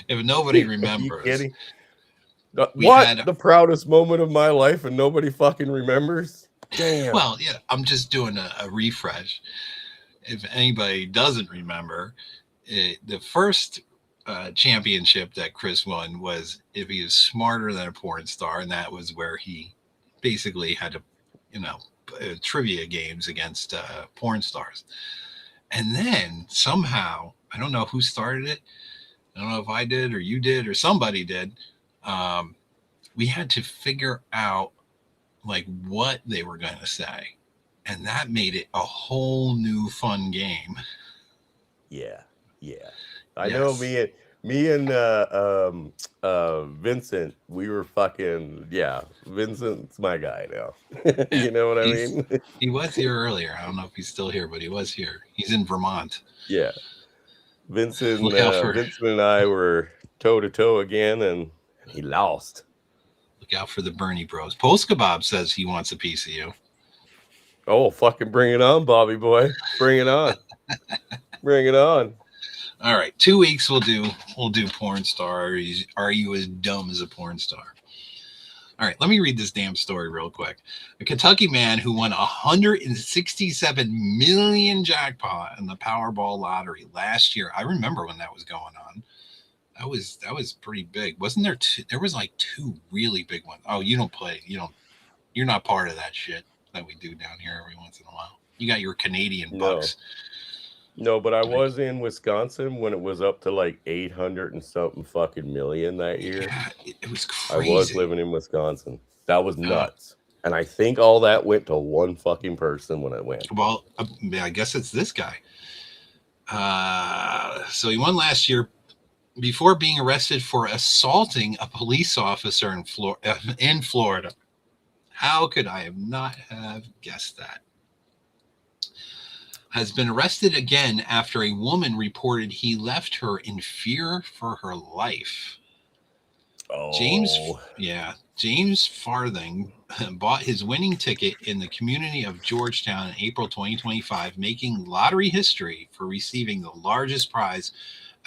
If nobody Are remembers, you kidding? we What? had- The proudest moment of my life and nobody fucking remembers? Damn. well, yeah, I'm just doing a refresh. If anybody doesn't remember, the first championship that Chris won was if he is smarter than a porn star, and that was where he basically had to, trivia games against porn stars. And then somehow, I don't know who started it. I don't know if I did or you did or somebody did. We had to figure out like what they were going to say. And that made it a whole new fun game. Yeah. I know me and Vincent, we were fucking, Vincent's my guy now. You know what I mean? He was here earlier. I don't know if he's still here, but he was here. He's in Vermont. Yeah. Vincent Look and I were toe to toe again, and he lost. Look out for the Bernie Bros. Post Kebab says he wants a piece of you. Oh, fucking bring it on, Bobby boy. Bring it on. Bring it on. All right, 2 weeks we'll do porn star. Are you as dumb as a porn star? All right, let me read this damn story real quick. A Kentucky man who won 167 million jackpot in the Powerball lottery last year. I remember when that was going on. That was pretty big. Wasn't there there was like 2 really big ones. Oh, you don't play. You're not part of that shit that we do down here every once in a while. You got your Canadian bucks. No, but I was in Wisconsin when it was up to like 800 and something fucking million that year. Yeah, it was crazy. I was living in Wisconsin. That was nuts. And I think all that went to one fucking person when it went. Well, I guess it's this guy. So he won last year before being arrested for assaulting a police officer in Florida. How could I have not have guessed that? Has been arrested again after a woman reported he left her in fear for her life. Oh. James Farthing bought his winning ticket in the community of Georgetown in April 2025, making lottery history for receiving the largest prize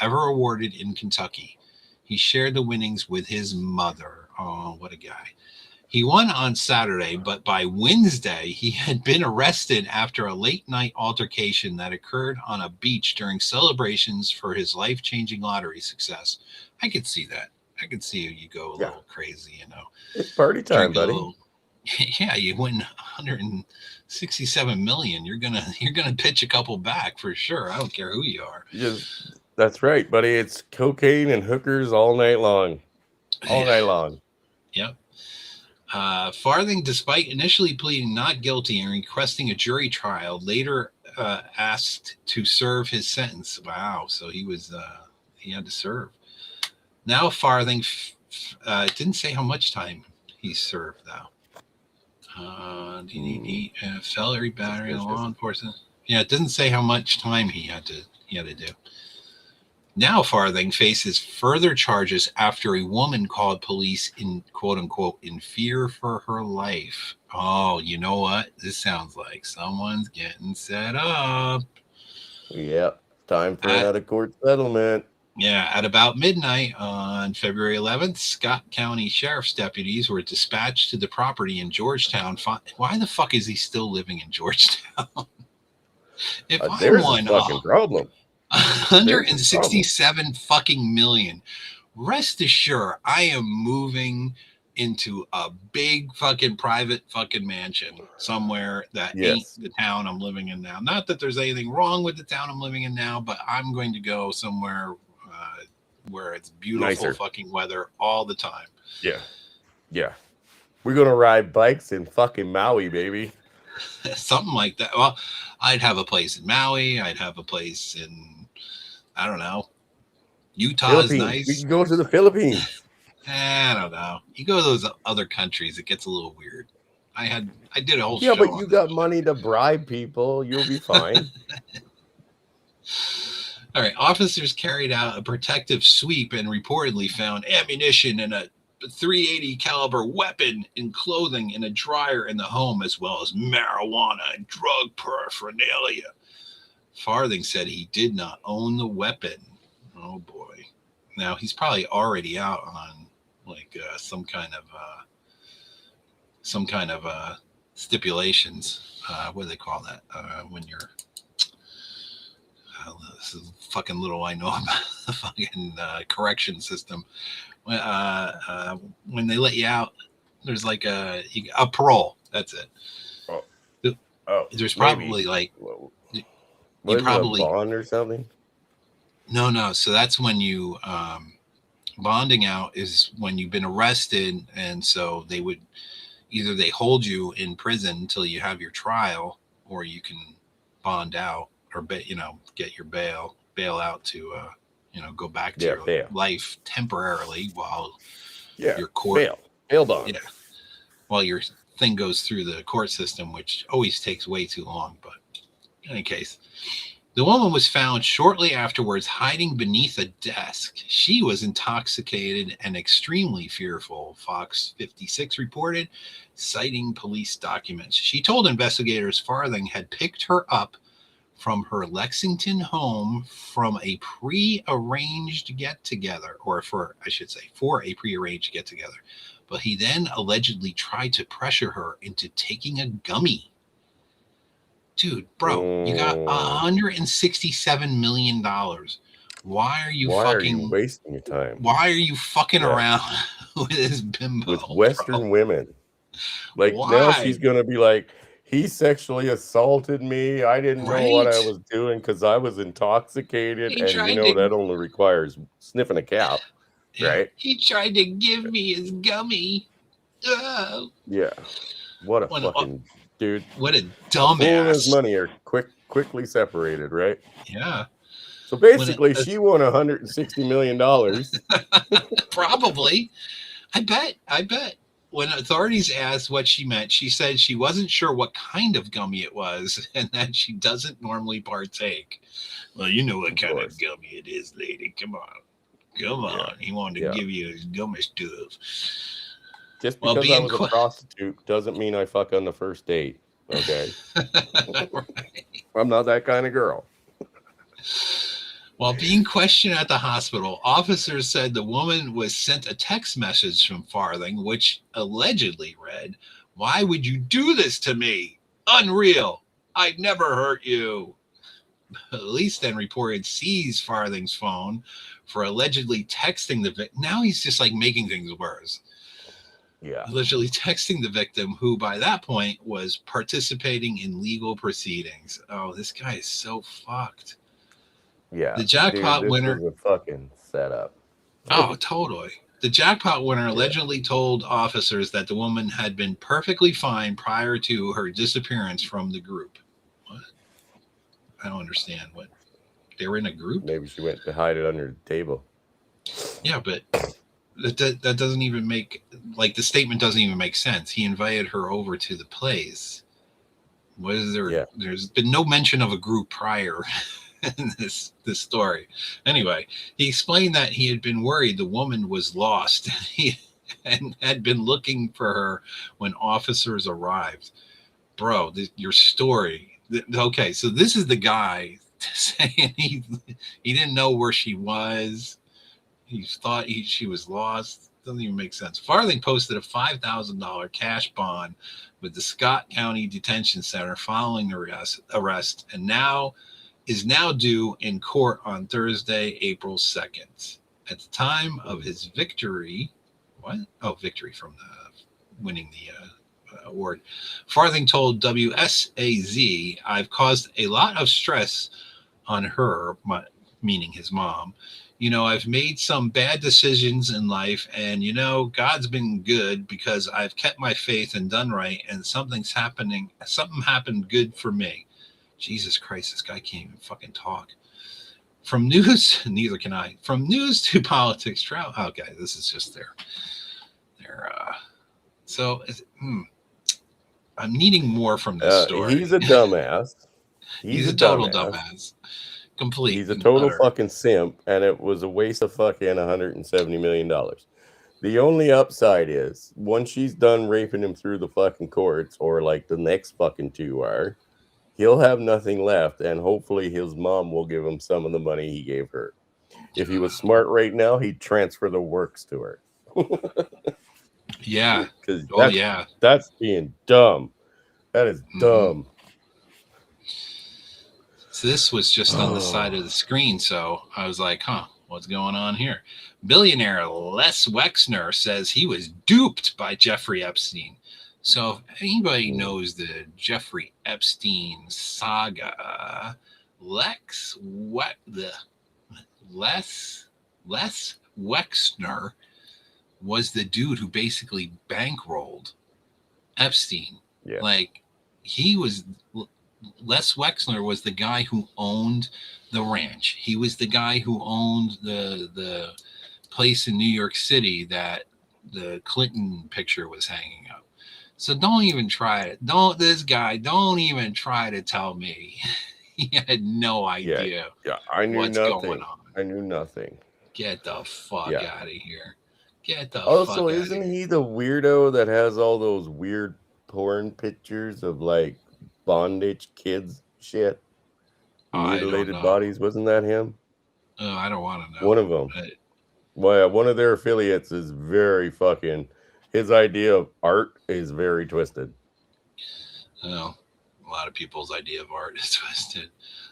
ever awarded in Kentucky. He shared the winnings with his mother. Oh, what a guy. He won on Saturday, but by Wednesday, he had been arrested after a late-night altercation that occurred on a beach during celebrations for his life-changing lottery success. I could see that. I could see you go a little crazy, It's party time, buddy. Yeah, you win 167 million. You're gonna pitch a couple back for sure. I don't care who you are. Just that's right, buddy. It's cocaine and hookers all night long. All night long. Yep. Farthing, despite initially pleading not guilty and requesting a jury trial, later asked to serve his sentence. Wow, so he had to serve. Now Farthing didn't say how much time he served though. Felony battery, law enforcement. Yeah, it doesn't say how much time he had to do. Now Farthing faces further charges after a woman called police in quote unquote in fear for her life. Oh, you know what? This sounds like someone's getting set up. Yep. Time for an out-of-court settlement. Yeah, at about midnight on February 11th, Scott County Sheriff's deputies were dispatched to the property in Georgetown. Why the fuck is he still living in Georgetown? If there's a fucking problem. 167 fucking million. Rest assured, I am moving into a big fucking private fucking mansion somewhere that ain't the town I'm living in now. Not that there's anything wrong with the town I'm living in now, but I'm going to go somewhere where it's beautiful fucking weather all the time. Yeah. Yeah. We're going to ride bikes in fucking Maui, baby. Something like that. Well, I'd have a place in Maui. I'd have a place in, I don't know, Utah is nice. We can go to the Philippines. I don't know. You go to those other countries, it gets a little weird. I did a whole show. Yeah, but you got money to bribe people. You'll be fine. All right. Officers carried out a protective sweep and reportedly found ammunition and a .380 caliber weapon in clothing in a dryer in the home, as well as marijuana and drug paraphernalia. Farthing said he did not own the weapon. Oh boy. Now he's probably already out on like some kind of stipulations. What do they call that? When you're this is fucking little I know about the fucking correction system. When they let you out, there's like a parole. That's it. There's probably maybe. Like you probably a bond or something. No. So that's when you bonding out is when you've been arrested, and so they would either they hold you in prison until you have your trial, or you can bond out or get your bail out to go back to your life temporarily while your court bail bond. Yeah, while your thing goes through the court system, which always takes way too long. But in any case, the woman was found shortly afterwards hiding beneath a desk. She was intoxicated and extremely fearful, Fox 56 reported, citing police documents. She told investigators Farthing had picked her up from her Lexington home from a pre-arranged get-together, or for a pre-arranged get-together. But he then allegedly tried to pressure her into taking a gummy. Dude, bro, you got $167 million. Why are you wasting your time? Why are you fucking around with this bimbo? With Western women. Like, now she's going to be like, he sexually assaulted me. I didn't know what I was doing because I was intoxicated. That only requires sniffing a cap, right? He tried to give me his gummy. Oh. Yeah. What a fucking dude. What a dumbass. His money are quickly separated, right? Yeah. So basically, she won $160 million. Probably. I bet. When authorities asked what she meant, she said she wasn't sure what kind of gummy it was and that she doesn't normally partake. Well, you know what kind of gummy it is, lady. Come on. Yeah. He wanted to give you his gummy stuff. Just because I was a prostitute doesn't mean I fuck on the first date. Okay. Right. I'm not that kind of girl. While being questioned at the hospital, officers said the woman was sent a text message from Farthing, which allegedly read, "Why would you do this to me? Unreal. I'd never hurt you." Police then reported seized Farthing's phone for allegedly texting the victim. Now he's just like making things worse. Yeah. Allegedly texting the victim, who by that point was participating in legal proceedings. Oh, this guy is so fucked. Yeah. The Dude, jackpot this winner. was a fucking setup. Oh, totally. The jackpot winner Yeah. allegedly told officers that the woman had been perfectly fine prior to her disappearance from the group. What? I don't understand. What? They were in a group? Maybe she went to hide it under the table. Yeah, but that doesn't even make, like, the statement doesn't even make sense. He invited her over to the place. What is there? Yeah. There's been no mention of a group prior in this story. Anyway, he explained that he had been worried the woman was lost and had been looking for her when officers arrived. Bro, your story. Okay, so this is the guy saying he didn't know where she was. He thought she was lost. Doesn't even make sense. Farthing posted a $5,000 cash bond with the Scott County Detention Center following the arrest, and is now due in court on Thursday, April 2nd. At the time of his victory, victory from winning the award, Farthing told WSAZ, "I've caused a lot of stress on her," meaning his mom. I've made some bad decisions in life, and God's been good because I've kept my faith and done right, and something happened good for me. Jesus Christ, this guy can't even fucking talk. From news, neither can I. From news to politics, okay, this is just their so I'm needing more from this story. He's a dumbass. He's a total dumbass. Complete. He's a total fucking simp, and it was a waste of fucking $170 million. The only upside is once she's done raping him through the fucking courts, or like the next fucking two are, he'll have nothing left, and hopefully his mom will give him some of the money he gave her. If he was smart right now, he'd transfer the works to her. Yeah. Because yeah. That's being dumb. That is dumb. So this was just on the side of the screen, so I was like, what's going on here? Billionaire Les Wexner says he was duped by Jeffrey Epstein. So if anybody knows the Jeffrey Epstein saga, Les Wexner was the dude who basically bankrolled Epstein. Yeah. Like, Les Wexner was the guy who owned the ranch. He was the guy who owned the place in New York City that the Clinton picture was hanging up. So don't even try it. Don't even try to tell me he had no idea. Yeah, I knew what's nothing. Going on. I knew nothing. Get the fuck out of here. Get the Also, isn't he the weirdo that has all those weird porn pictures of like bondage kids shit? Mutilated bodies? Wasn't that him? I don't want to know. One of them. Well, one of their affiliates is very fucking. His idea of art is very twisted. A lot of people's idea of art is twisted.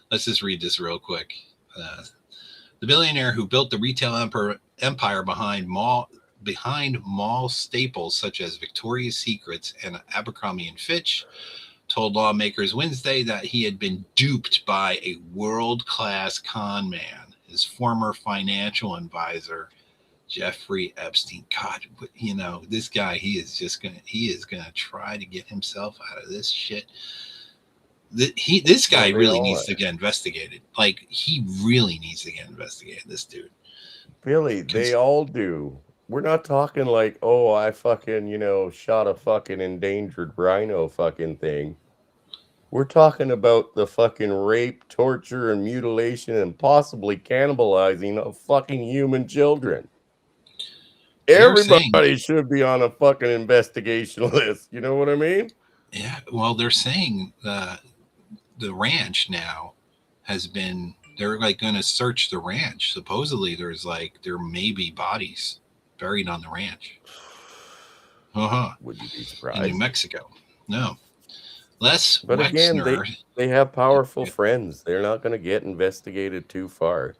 Let's just read this real quick. The billionaire who built the retail empire behind mall staples such as Victoria's Secrets and Abercrombie & Fitch told lawmakers Wednesday that he had been duped by a world-class con man, his former financial advisor, Jeffrey Epstein. God, this guy, he is gonna try to get himself out of this shit. This guy really needs to get investigated. Like, he really needs to get investigated, this dude. Really, they all do. We're not talking like, oh, I fucking, shot a fucking endangered rhino fucking thing. We're talking about the fucking rape, torture, and mutilation and possibly cannibalizing of fucking human children. Everybody should be on a fucking investigation list. You know what I mean? Yeah. Well, they're saying the ranch now they're like going to search the ranch. Supposedly there may be bodies buried on the ranch. Would you be surprised? In New Mexico. No. But Wexner, again, they have powerful friends. They're not going to get investigated too far.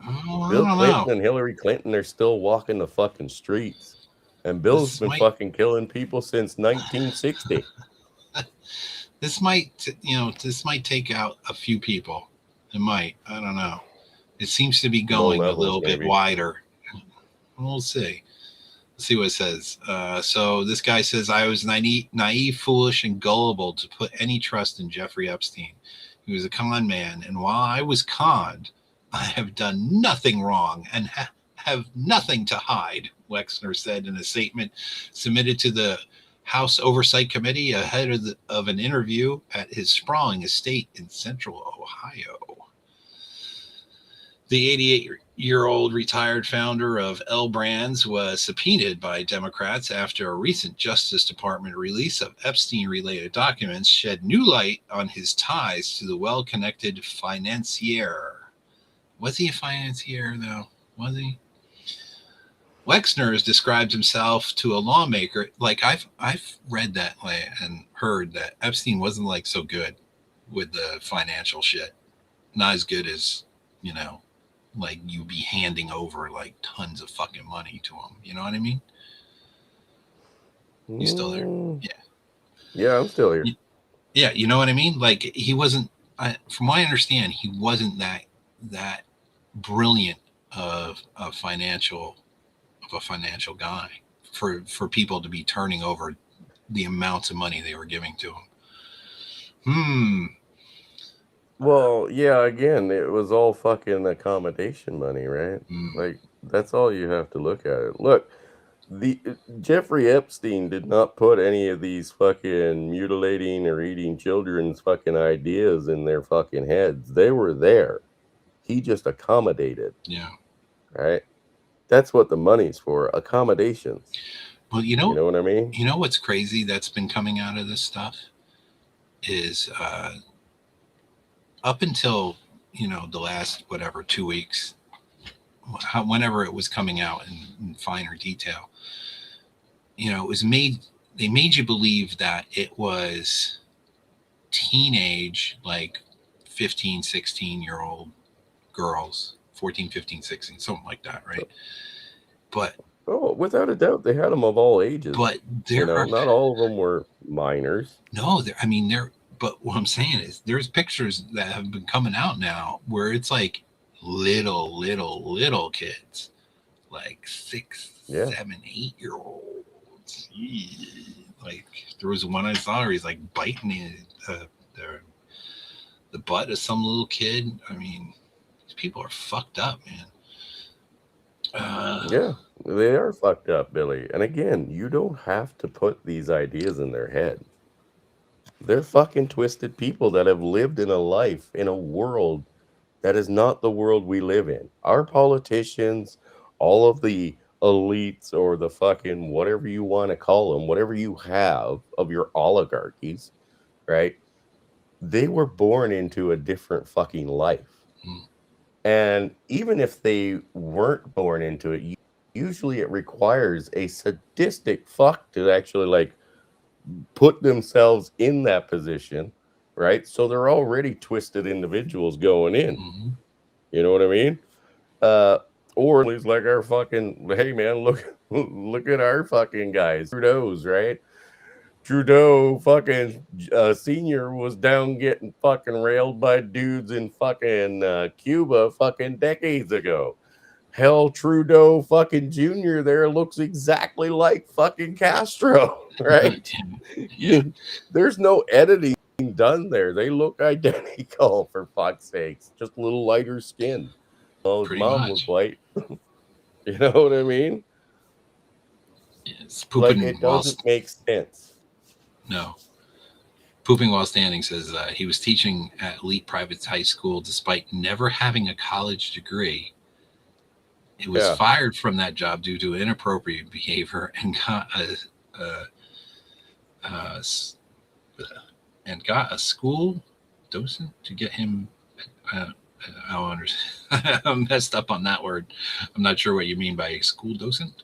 Bill Clinton and Hillary Clinton are still walking the fucking streets. And Bill's This been might- fucking killing people since 1960. This might take out a few people. It might. I don't know. It seems to be going levels, a little bit maybe. wider. We'll see. Let's see what it says. So this guy says, I was naive, foolish, and gullible to put any trust in Jeffrey Epstein. He was a con man, and while I was conned, I have done nothing wrong and have nothing to hide, Wexner said in a statement submitted to the House Oversight Committee ahead of an interview at his sprawling estate in central Ohio. The 88-year-old retired founder of L Brands was subpoenaed by Democrats after a recent Justice Department release of Epstein-related documents shed new light on his ties to the well-connected financier. Was he a financier, though? Was he? Wexner has described himself to a lawmaker. Like I've read that and heard that Epstein wasn't like so good with the financial shit. Not as good as, like you be handing over like tons of fucking money to him. You know what I mean? You still there? Yeah. Yeah, I'm still here. Yeah, you know what I mean? Like he wasn't, from what I understand, he wasn't that brilliant of a financial guy for people to be turning over the amounts of money they were giving to him. Well, yeah, again, it was all fucking accommodation money, right? Like, that's all you have to look at it. Look, the Jeffrey Epstein did not put any of these fucking mutilating or eating children's fucking ideas in their fucking heads. They were there. He just accommodated. Yeah. Right? That's what the money's for, accommodations. Well, you know what I mean? You know what's crazy that's been coming out of this stuff is up until, the last, 2 weeks, whenever it was coming out in finer detail, it was they made you believe that it was teenage, like 15, 16-year-old girls, 14, 15, 16, something like that, right? But without a doubt, they had them of all ages. But not all of them were minors. No, but what I'm saying is there's pictures that have been coming out now where it's like little kids, like 6, 7, 8-year-olds. Like there was one I saw where he's like biting the butt of some little kid. I mean, these people are fucked up, man. Yeah, they are fucked up, Billy. And again, you don't have to put these ideas in their head. They're fucking twisted people that have lived in a life, in a world that is not the world we live in. Our politicians, all of the elites or the fucking whatever you want to call them, whatever you have of your oligarchies, right? They were born into a different fucking life. And even if they weren't born into it, usually it requires a sadistic fuck to actually like put themselves in that position, right? So they're already twisted individuals going in. You know what I mean? Or he's like our fucking, hey man, look at our fucking guys, Trudeau's, right? Trudeau fucking senior was down getting fucking railed by dudes in fucking Cuba fucking decades ago. Hell, Trudeau fucking junior there looks exactly like fucking Castro, right? Yeah. There's no editing done there. They look identical, for fuck's sakes. Just a little lighter skin. Well, his mom was white. You know what I mean? It's like it doesn't make sense. No. Pooping While Standing says he was teaching at elite private high school despite never having a college degree. He was fired from that job due to inappropriate behavior and got a school docent to get him. I don't understand. I'm messed up on that word. I'm not sure what you mean by a school docent.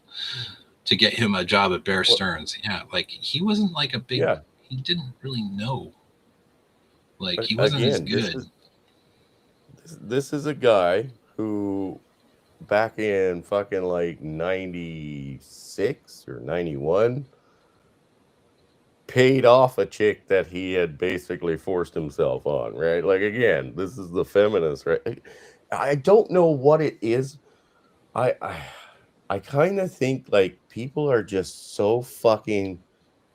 To get him a job at Bear Stearns. Yeah, like he wasn't like a big, he didn't really know. Like he wasn't as good. This is a guy who back in fucking like 96 or 91 paid off a chick that he had basically forced himself on, right? Like, again, this is the feminist, right? I don't know what it is. I kind of think like people are just so fucking,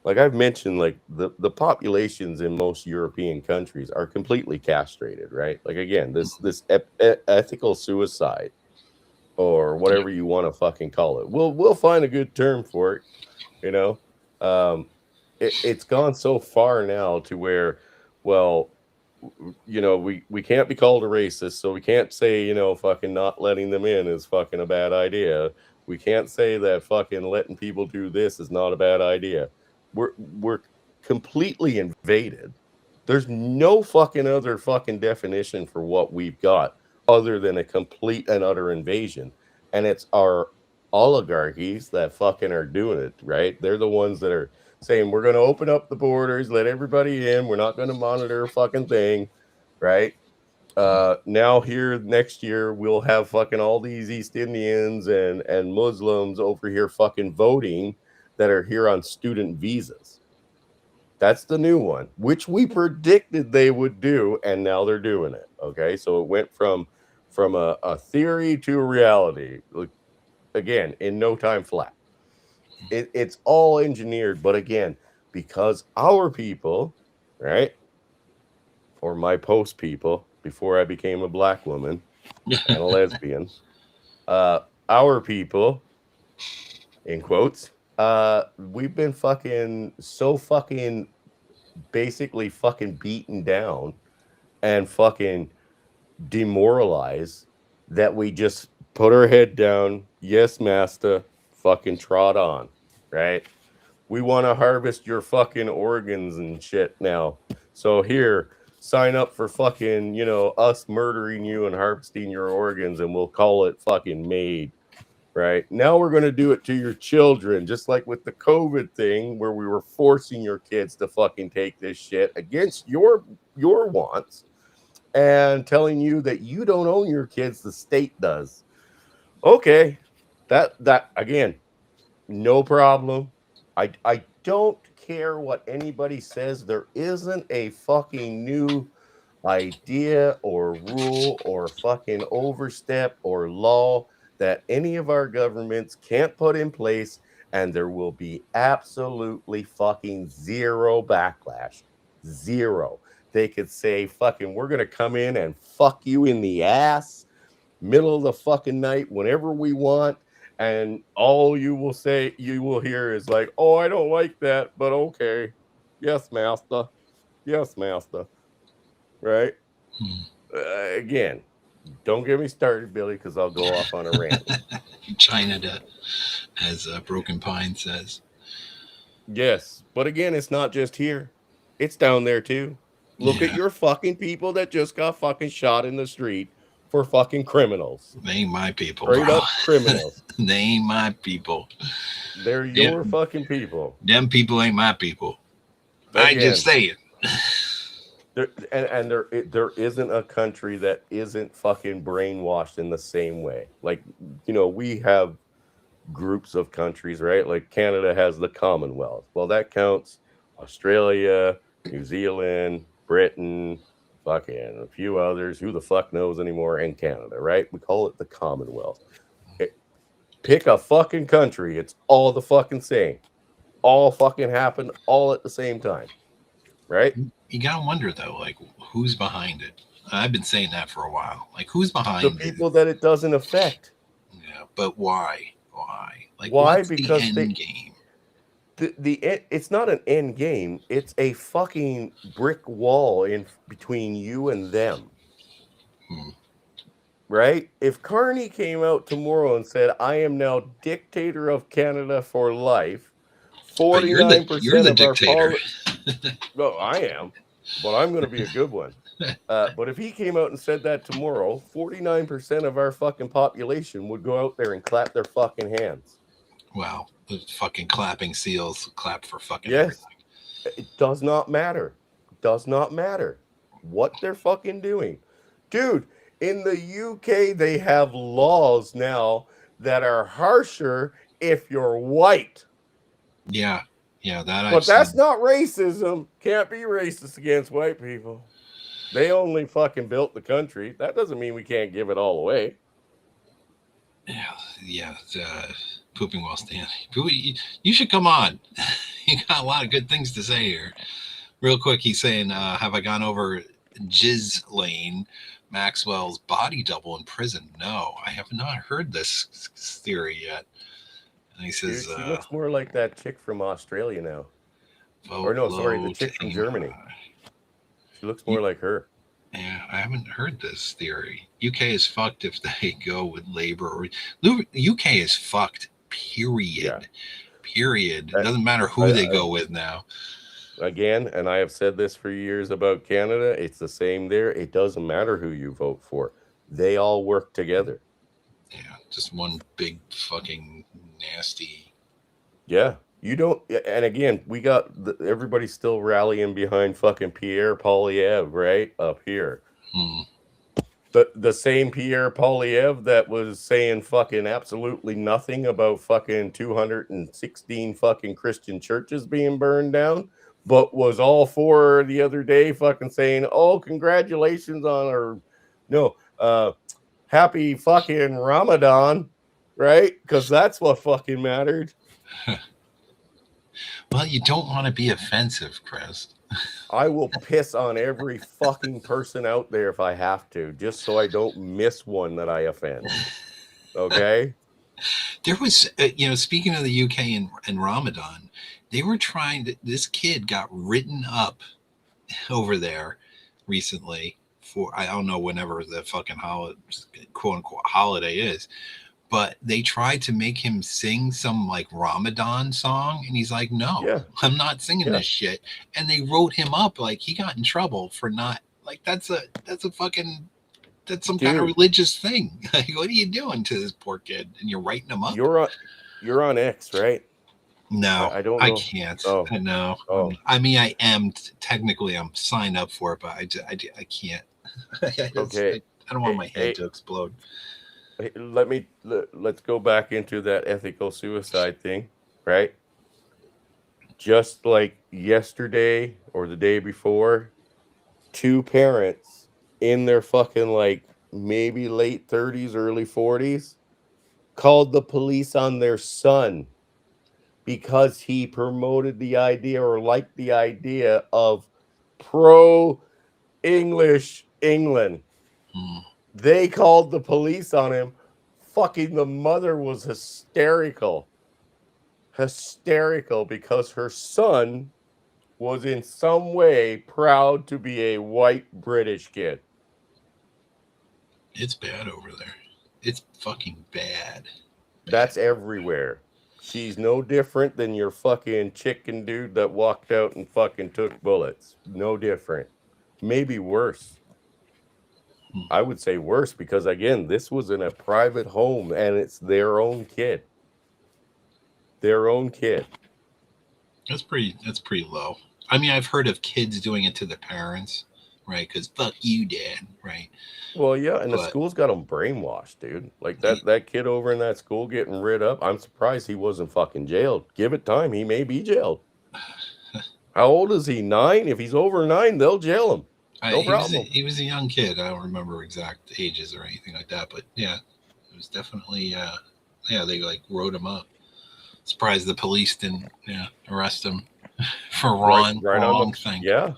like I've mentioned, like the populations in most European countries are completely castrated, right? Like, again, this ethical suicide or Yep. whatever you want to fucking call it. We'll find a good term for it, you know. Um, it's gone so far now to where, well, we can't be called a racist, so we can't say, fucking not letting them in is fucking a bad idea. We can't say that fucking letting people do this is not a bad idea. We're completely invaded. There's no fucking other fucking definition for what we've got other than a complete and utter invasion. And it's our oligarchies that fucking are doing it, right? They're the ones that are saying we're going to open up the borders, let everybody in. We're not going to monitor a fucking thing, right? Now here next year we'll have fucking all these East Indians and Muslims over here fucking voting that are here on student visas. That's the new one, which we predicted they would do, and now they're doing it. Okay, so it went from a theory to a reality. Like, again, in no time flat. It's all engineered, but again, because our people, right, or my post people, before I became a black woman and a lesbian, our people, in quotes, we've been fucking so fucking basically fucking beaten down and fucking demoralized that we just put our head down. Yes, master, fucking trot on, right? We want to harvest your fucking organs and shit now. So here, sign up for fucking, us murdering you and harvesting your organs, and we'll call it fucking made. Right now, we're going to do it to your children, just like with the COVID thing, where we were forcing your kids to fucking take this shit against your wants and telling you that you don't own your kids, the state does. Okay, that again, no problem. I don't care what anybody says. There isn't a fucking new idea or rule or fucking overstep or law that any of our governments can't put in place, and there will be absolutely fucking zero backlash. Zero. They could say, fucking, we're gonna come in and fuck you in the ass middle of the fucking night whenever we want, and all you will hear is like, oh, I don't like that, but okay. Yes, master. Yes, master. Right? Again, don't get me started, Billy, because I'll go off on a rant. China, as Broken Pine says. Yes, but again, it's not just here. It's down there too. Look at Yeah, your fucking people that just got fucking shot in the street for fucking criminals. they ain't my people, Straight bro. up criminals. They ain't my people. They're your fucking people. Them people ain't my people. I Again, just say it. there isn't a country that isn't fucking brainwashed in the same way. Like, we have groups of countries, right? Like Canada has the Commonwealth. Well, that counts Australia, New Zealand, Britain, fucking a few others. Who the fuck knows anymore? And Canada, right? We call it the Commonwealth. Pick a fucking country. It's all the fucking same. All fucking happened all at the same time, right? You gotta wonder though, like who's behind it. I've been saying that for a while. Like who's behind The people that it doesn't affect. Yeah, but why? Why? Like Why? what's Because the end game? it's not an end game. It's a fucking brick wall in between you and them. Right? If Carney came out tomorrow and said, "I am now dictator of Canada for life," 49% of dictator. No, I am, but I'm going to be a good one. But if he came out and said that tomorrow, 49% of our fucking population would go out there and clap their fucking hands. Wow, the fucking clapping seals clap for fucking Yes. everything. It does not matter. Does not matter what they're fucking doing. Dude, In the UK, they have laws now that are harsher if you're white. Yeah, that I've But that's seen. not racism. Can't be racist against white people. They only fucking built the country. That doesn't mean we can't give it all away. Yeah, pooping while standing. You should come on. You got a lot of good things to say here. Real quick, he's saying, "Have I gone over Jizz Lane, Maxwell's body double in prison?" No, I have not heard this theory yet. And he Dude, says, she looks more like that chick from Australia now. "Vote Or no, sorry, the low to chick from aim Germany. high." She looks more like her. Yeah, I haven't heard this theory. UK is fucked if they go with Labour or UK is fucked. Period. Yeah. Period. It I- doesn't matter who they go with now. Again, and I have said this for years about Canada, it's the same there. It doesn't matter who you vote for. They all work together. Yeah, just one big fucking nasty. Yeah. You don't, and again, we got everybody still rallying behind fucking Pierre Poilievre, right? Up here. The same Pierre Poilievre that was saying fucking absolutely nothing about fucking 216 fucking Christian churches being burned down, but was all for the other day fucking saying, oh, congratulations on, or no, happy fucking Ramadan, right? Because that's what fucking mattered. Well, you don't want to be offensive, Chris. I will piss on every fucking person out there if I have to, just so I don't miss one that I offend. Okay? There was, speaking of the UK and Ramadan, they were trying to, this kid got written up over there recently for, I don't know, whenever the fucking quote unquote holiday is, but they tried to make him sing some like Ramadan song, and he's like, "No, I'm not singing this shit." And they wrote him up, like he got in trouble for not, like that's some kind of religious thing. Like, what are you doing to this poor kid? And you're writing him up. You're on X, right? No, I don't know. I can't. Oh. No. Oh. I mean, I am technically, I'm signed up for it, but I can't. Okay. I don't want my head to explode. Let's go back into that ethical suicide thing, right? Just like yesterday or the day before, 2 parents in their fucking like maybe late 30s, early 40s called the police on their son because he promoted the idea or liked the idea of pro-English England. They called the police on him. Fucking the mother was hysterical because her son was in some way proud to be a white British kid. It's bad over there. It's fucking bad. That's everywhere. She's no different than your fucking chicken dude that walked out and fucking took bullets. No different. Maybe worse. I would say worse because, again, this was in a private home and it's their own kid. Their own kid. That's pretty low. I mean, I've heard of kids doing it to their parents, right? Because fuck you, dad, right? Well, yeah, and the school's got them brainwashed, dude. Like that kid over in that school getting rid up. I'm surprised he wasn't fucking jailed. Give it time. He may be jailed. How old is he? 9? If he's over 9, they'll jail him. No problem. He was a young kid. I don't remember exact ages or anything like that, but yeah, it was definitely they like wrote him up. Surprised the police didn't arrest him for wrong thing. Yeah,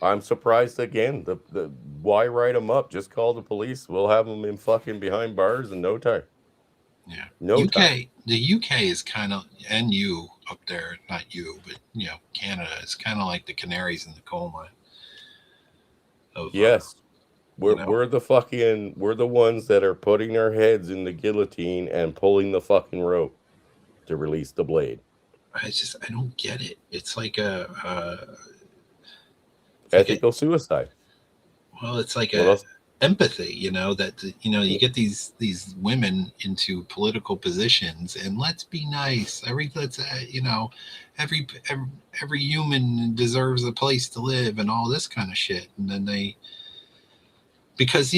I'm surprised again. The why write him up? Just call the police. We'll have them in fucking behind bars in no time. Yeah, time. The UK is kind of, and you up there, not you, but Canada is kind of like the canaries in the coal mine. Yes, we're the ones that are putting our heads in the guillotine and pulling the fucking rope to release the blade. I don't get it. It's like ethical suicide. Well, it's like empathy, that you get these women into political positions, and let's be nice. Every human deserves a place to live and all this kind of shit. And then because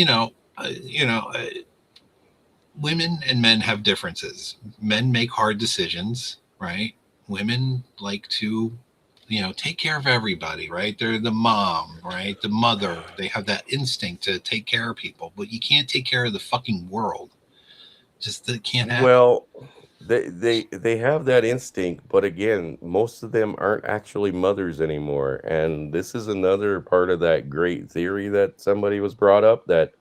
Women and men have differences. Men make hard decisions, right? Women like to, take care of everybody, right? They're the mom, right? The mother. They have that instinct to take care of people, but you can't take care of the fucking world. Just that can't happen. Well, they have that instinct, but again, most of them aren't actually mothers anymore. And this is another part of that great theory that somebody was brought up that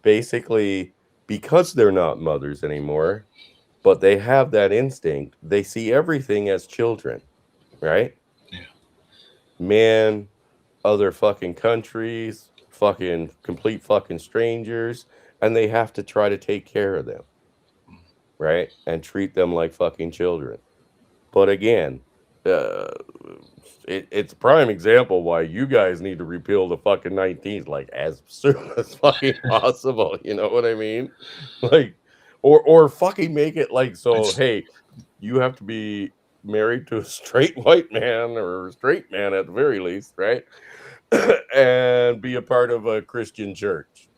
basically because they're not mothers anymore, but they have that instinct, they see everything as children, right? Yeah. Man, other fucking countries, fucking complete fucking strangers, and they have to try to take care of them, right? And treat them like fucking children. But again, uh, it's a prime example why you guys need to repeal the fucking 19th like as soon as fucking possible. You know what I mean? Like, or fucking make it like so. It's Hey, you have to be married to a straight white man or a straight man at the very least, right? And be a part of a Christian church.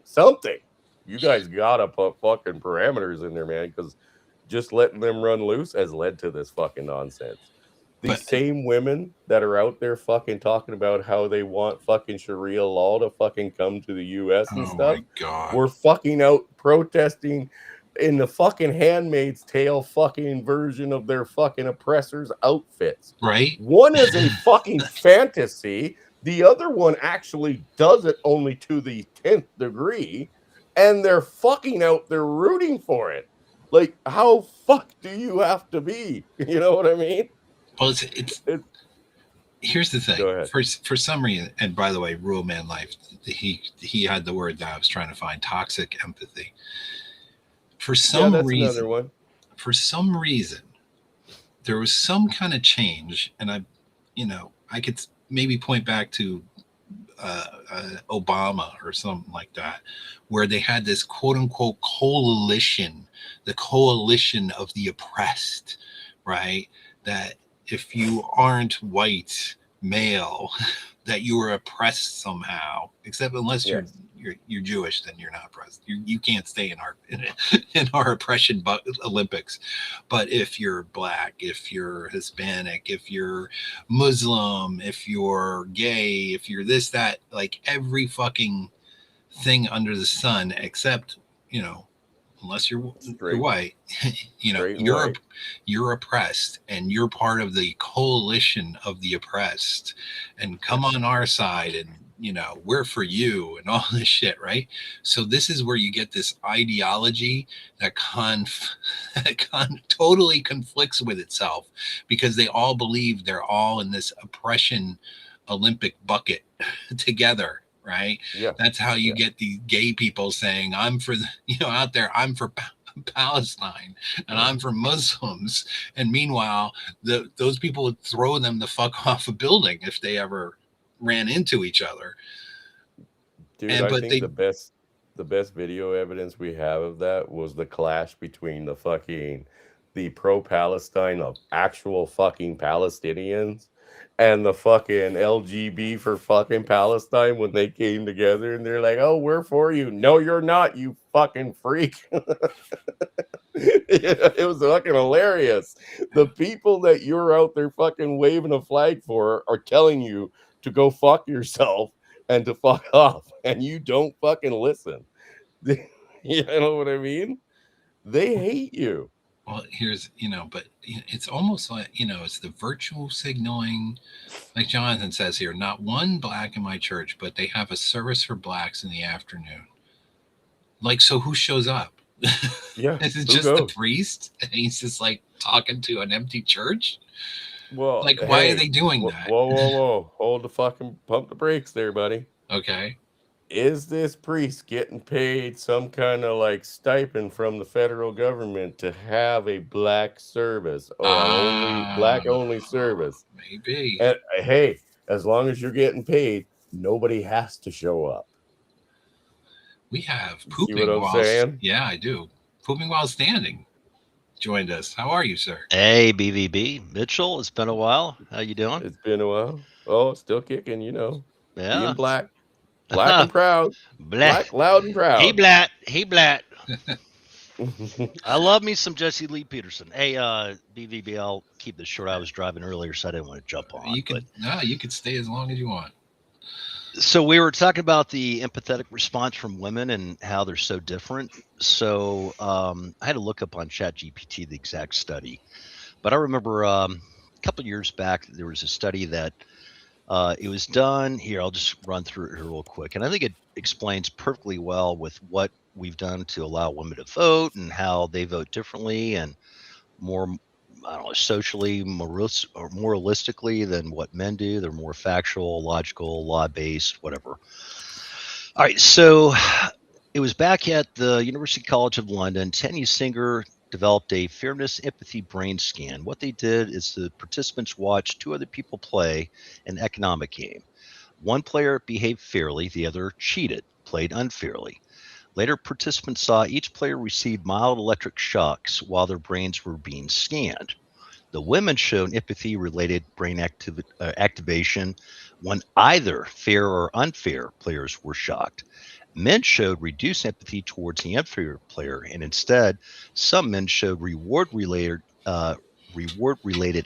Something. You guys gotta put fucking parameters in there, man, because just letting them run loose has led to this fucking nonsense. but These same women that are out there fucking talking about how they want fucking Sharia law to fucking come to the US and oh stuff my god. were fucking out protesting in the fucking Handmaid's Tale fucking version of their fucking oppressors' outfits. Right? One is a fucking fantasy. The other one actually does it only to the 10th degree. And they're fucking out there rooting for it. Like, how fuck do you have to be? You know what I mean? Well, it's It, here's the thing. go ahead. For some reason, and by the way, Rule Man Life, he had the word that I was trying to find: toxic empathy. For Yeah, some that's another reason, one. for some reason, there was some kind of change, and I could maybe point back to Obama or something like that, where they had this quote unquote coalition, the coalition of the oppressed, right? That if you aren't white, male, that you were oppressed somehow, except unless you're Yes. you're Jewish, then you're not oppressed. You can't stay in our in our oppression Olympics. But if you're black, if you're Hispanic, if you're Muslim, if you're gay, if you're this, that, like every fucking thing under the sun, except, you know, unless you're Straight, white, straight and you're white. you're oppressed and you're part of the coalition of the oppressed, and come Yes. on our side, and we're for you and all this shit, right? So this is where you get this ideology that totally conflicts with itself, because they all believe they're all in this oppression Olympic bucket together, right? Yeah. That's how you Yeah. get the gay people saying, I'm for the, out there, I'm for Palestine and I'm for Muslims. And meanwhile, those people would throw them the fuck off a building if they ever ran into each other. Dude, And I but think they the best video evidence we have of that was the clash between the pro-Palestine of actual fucking Palestinians and the fucking LGB for fucking Palestine when they came together and they're like, "Oh, we're for you." No, you're not, you fucking freak. It was fucking hilarious. The people that you're out there fucking waving a flag for are telling you to go fuck yourself and to fuck off, and you don't fucking listen. You know what I mean? They hate you. well, here's, but it's almost like, it's the virtual signaling, like Jonathan says here, not one black in my church, but they have a service for blacks in the afternoon. Like, so who shows up? Yeah, Is it who just the goes? priest? And he's just like talking to an empty church? Well, Like, why are hey, they doing whoa, that? whoa, whoa, whoa. Hold the fucking pump the brakes there, buddy. Okay. Is this priest getting paid some kind of like stipend from the federal government to have a black service or an only Ah, black only service? maybe. And hey, as long as you're getting paid, nobody has to show up. We have You see what pooping I'm whilst, saying? yeah, I do. Pooping while standing joined us. How are you, sir? Hey, BVB. Mitchell, it's been a while. How you doing? It's been a while. Oh, still kicking, being Yeah. black. Black and proud. Black. Black, loud, and proud. Hey, Black. Hey, Black. I love me some Jesse Lee Peterson. Hey, BVB, I'll keep this short. I was driving earlier, so I didn't want to jump on. You could stay as long as you want. So we were talking about the empathetic response from women and how they're so different. So I had to look up on ChatGPT the exact study, but I remember a couple of years back there was a study that it was done. Here, I'll just run through it here real quick, and I think it explains perfectly well with what we've done to allow women to vote and how they vote differently and more, I don't know, socially, moralistically than what men do. They're more factual, logical, law-based, whatever. All right, so it was back at the University College of London. Tanya Singer developed a fairness empathy brain scan. What they did is the participants watched two other people play an economic game. One player behaved fairly, the other cheated, played unfairly. Later, participants saw each player receive mild electric shocks while their brains were being scanned. The women showed empathy-related brain activation when either fair or unfair players were shocked. Men showed reduced empathy towards the unfair player, and instead, some men showed reward-related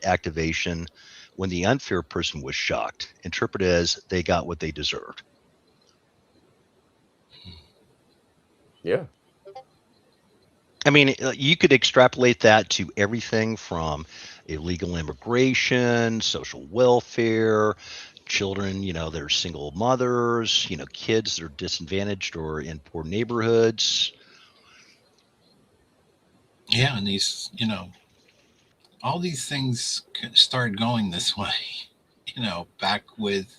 activation when the unfair person was shocked, interpreted as they got what they deserved. Yeah. I mean, you could extrapolate that to everything from illegal immigration, social welfare, children, that are single mothers, kids that are disadvantaged or in poor neighborhoods. Yeah, and these, all these things started going this way, back with,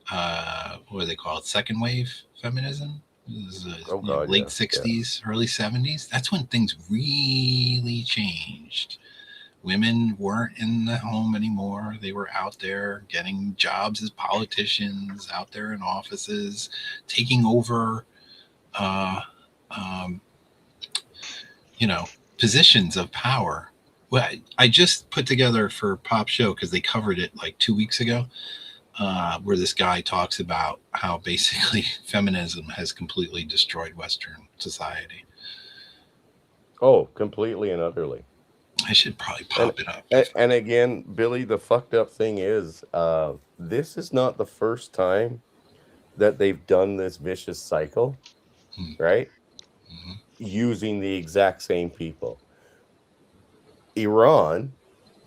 what do they call it? Second wave feminism. This is late 60s, early 70s. That's when things really changed. Women weren't in the home anymore. They were out there getting jobs as politicians, out there in offices, taking over, positions of power. Well, I just put together for Pop Show, because they covered it like 2 weeks ago, where this guy talks about how basically feminism has completely destroyed Western society. Oh, completely and utterly. I should probably pop it up. And again, Billy, the fucked up thing is, this is not the first time that they've done this vicious cycle, right? Mm-hmm. Using the exact same people. Iran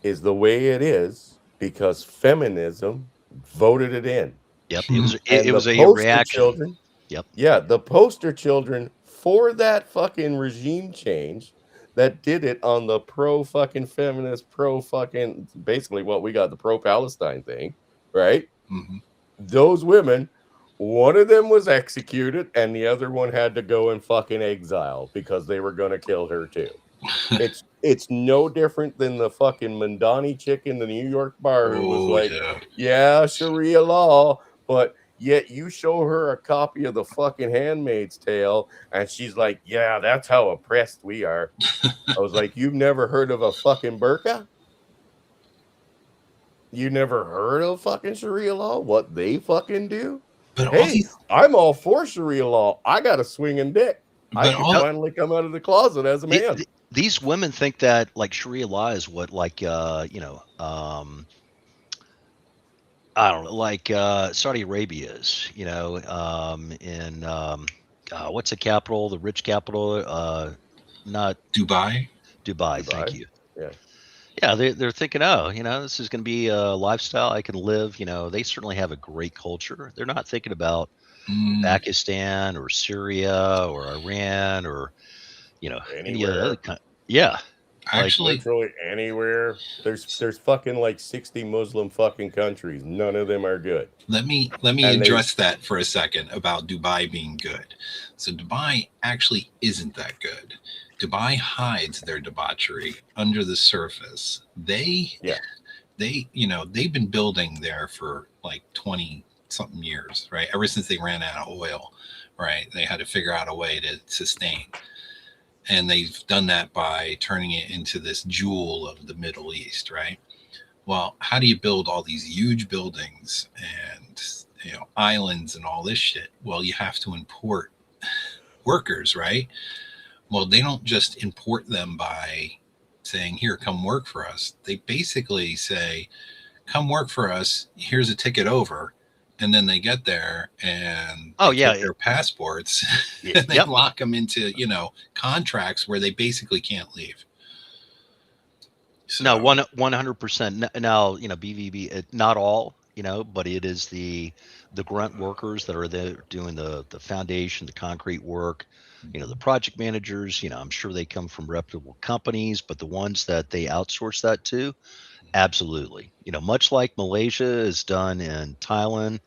is the way it is because feminism voted it in. Yep, it was a reaction. Children, yep. Yeah, the poster children for that fucking regime change that did it on the pro fucking feminist, pro fucking, basically what we got, the pro Palestine thing, right? Mm-hmm. Those women, one of them was executed and the other one had to go in fucking exile because they were going to kill her too. It's no different than the fucking Mandani chick in the New York bar who was like, yeah, Sharia law, but yet you show her a copy of the fucking Handmaid's Tale and she's like, yeah, that's how oppressed we are. I was like, you've never heard of a fucking burqa? You never heard of fucking Sharia law? What they fucking do? But hey, I'm all for Sharia law. I got a swinging dick. I can finally come out of the closet as a man. These women think that like Sharia law is what I don't know, like Saudi Arabia is, in what's the capital, the rich capital? Not Dubai. Thank you. Yeah. Yeah, they're thinking, this is going to be a lifestyle I can live. They certainly have a great culture. They're not thinking about Pakistan or Syria or Iran or, any other kind. Yeah. Actually, literally anywhere. There's fucking like 60 Muslim fucking countries. None of them are good. Let me address that for a second about Dubai being good. So Dubai actually isn't that good. Dubai hides their debauchery under the surface. They've been building there for like 20 something years, right? Ever since they ran out of oil, right? They had to figure out a way to sustain. And they've done that by turning it into this jewel of the Middle East, right? Well, how do you build all these huge buildings islands and all this shit. Well, you have to import workers, right? Well, they don't just import them by saying, here, come work for us. They basically say, come work for us. Here's a ticket over. And then they get there and take their passports and they lock them into, contracts where they basically can't leave. So, no, 100%. Now, BVB, not all, but it is the grunt workers that are there doing the foundation, the concrete work, the project managers, I'm sure they come from reputable companies, but the ones that they outsource that to, absolutely. Much like Malaysia is done in Thailand,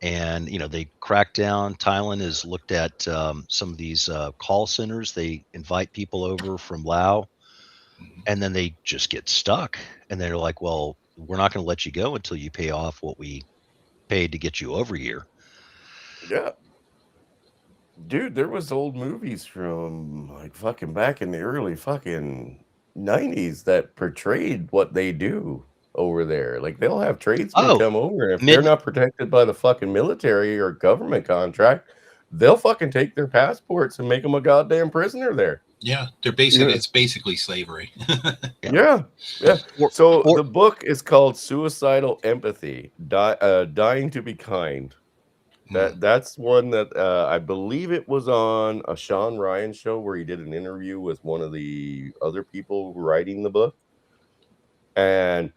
and they crack down. Thailand has looked at some of these call centers. They invite people over from Laos, and then they just get stuck. And they're like, well, we're not going to let you go until you pay off what we paid to get you over here. Yeah. Dude, there was old movies from like fucking back in the early fucking 90s that portrayed what they do over there. Like they'll have tradesmen come over, and if they're not protected by the fucking military or government contract, they'll fucking take their passports and make them a goddamn prisoner there. Yeah, they're basically it's basically slavery. Yeah. So the book is called Suicidal Empathy, Dying to Be Kind. That's one that I believe it was on a Sean Ryan show where he did an interview with one of the other people writing the book. And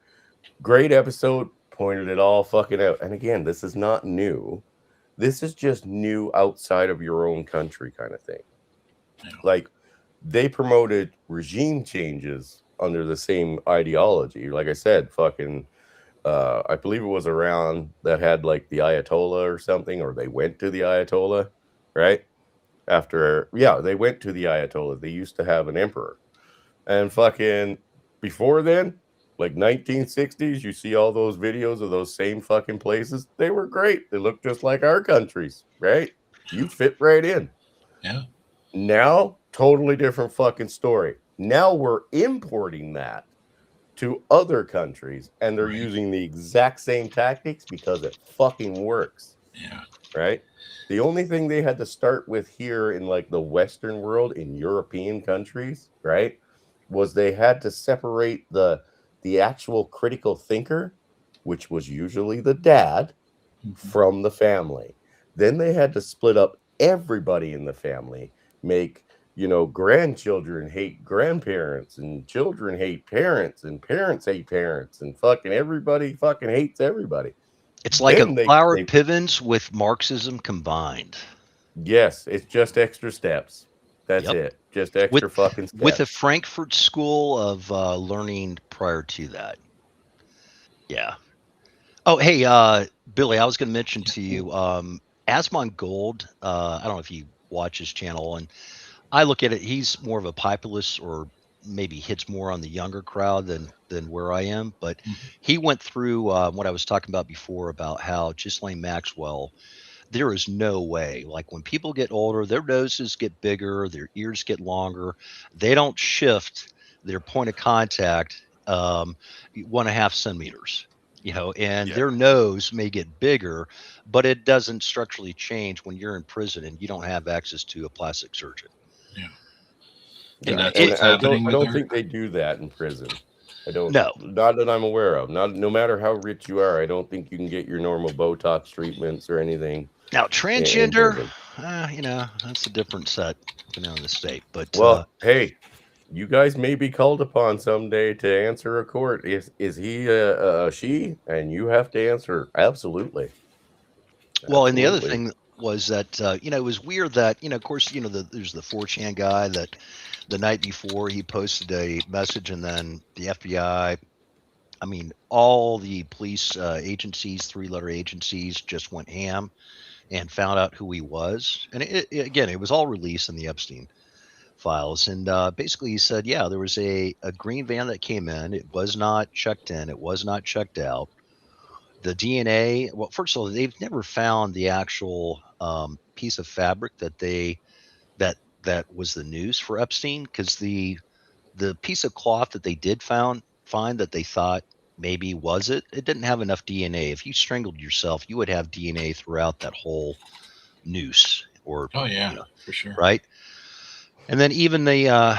great episode, pointed it all fucking out. And again, this is not new. This is just new outside of your own country kind of thing. Yeah. Like they promoted regime changes under the same ideology. Like I said, fucking I believe it was Iran that had like the Ayatollah or something, or they went to the Ayatollah, right? They went to the Ayatollah. They used to have an emperor. And fucking before then, like 1960s, you see all those videos of those same fucking places. They were great. They looked just like our countries, right? You fit right in. Yeah. Now, totally different fucking story. Now we're importing that to other countries, and they're using the exact same tactics because it fucking works. Yeah. Right? The only thing they had to start with here in like the Western world, in European countries, right, was they had to separate the actual critical thinker, which was usually the dad, from the family. Then they had to split up everybody in the family, make grandchildren hate grandparents, and children hate parents, and parents hate parents, and fucking everybody fucking hates everybody. It's like a Flower Pivens with Marxism combined. Yes, it's just extra steps. That's it. Just extra fucking steps. With a Frankfurt School of learning prior to that. Yeah. Oh, hey, Billy, I was going to mention to you, Asmon Gold. I don't know if you watch his channel, and I look at it. He's more of a populist, or maybe hits more on the younger crowd than where I am. But he went through what I was talking about before about how Ghislaine Maxwell, there is no way. Like when people get older, their noses get bigger, their ears get longer. They don't shift their point of contact 1.5 centimeters. And their nose may get bigger, but it doesn't structurally change when you're in prison and you don't have access to a plastic surgeon. Yeah. And that's what's happening. I don't think they do that in prison. I don't. No. Not that I'm aware of. No matter how rich you are, I don't think you can get your normal Botox treatments or anything. Now, transgender, that's a different set depending on the state. But hey, you guys may be called upon someday to answer a court. Is he a she? And you have to answer absolutely. Well, and the other thing was that it was weird that of course there's the 4chan guy that the night before he posted a message, and then the FBI, all the police agencies, 3-letter agencies, just went ham and found out who he was. And it was all released in the Epstein files. And basically he said, there was a green van that came in. It was not checked in. It was not checked out. The DNA, well, first of all, they've never found the actual piece of fabric that was the news for Epstein, because the piece of cloth that they did find that they thought maybe was it? It didn't have enough DNA. If you strangled yourself, you would have DNA throughout that whole noose, or Oh yeah, you know, for sure. right? And then even the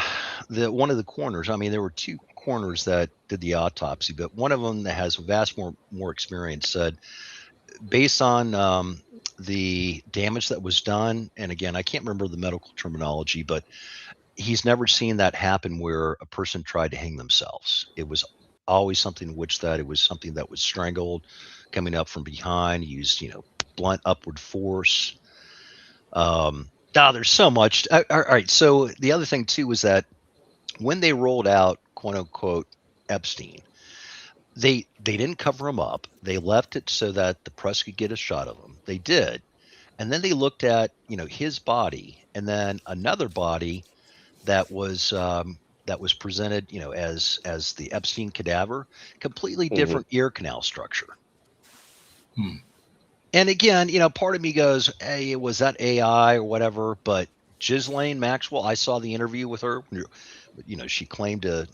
one of the coroners. I mean, there were two coroners that did the autopsy, but one of them that has vast more experience said, based on the damage that was done, and again, I can't remember the medical terminology, but he's never seen that happen where a person tried to hang themselves. It was always something in which that it was something that was strangled, coming up from behind, used, blunt upward force. There's so much. All right. So the other thing too was that when they rolled out quote unquote Epstein, they didn't cover him up. They left it so that the press could get a shot of him. They did. And then they looked at, his body, and then another body that was presented, as the Epstein cadaver, completely different ear canal structure. Hmm. And again, part of me goes, "Hey, was that AI or whatever?" But Ghislaine Maxwell, I saw the interview with her. She claimed to,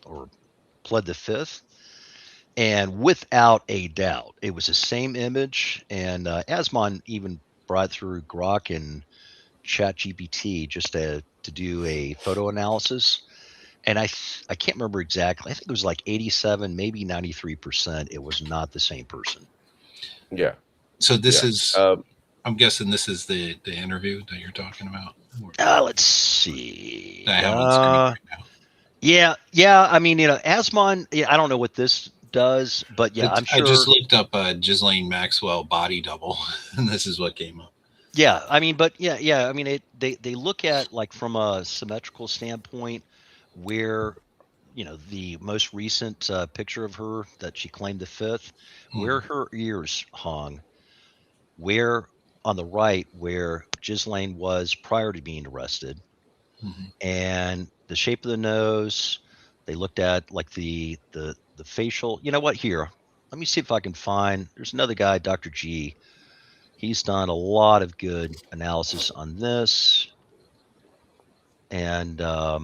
or pled the fifth, and without a doubt, it was the same image. And Asmon even brought through Grok and ChatGPT just to do a photo analysis, and I can't remember exactly. I think it was like 87, maybe 93%. It was not the same person. Yeah. So this Yeah. is, I'm guessing this is the interview that you're talking about. Let's see. I have on screen right now. Yeah. I mean, Asmon. Yeah, I don't know what this does, but yeah, I'm sure. I just looked up Ghislaine Maxwell body double, and this is what came up. Yeah, I mean, but yeah. I mean, they look at, like, from a symmetrical standpoint, where the most recent picture of her that she claimed the fifth, where her ears hung, where on the right where Ghislaine was prior to being arrested, and the shape of the nose. They looked at, like, the facial. You know what? Here, let me see if I can find. There's another guy, Dr. G. He's done a lot of good analysis on this, and let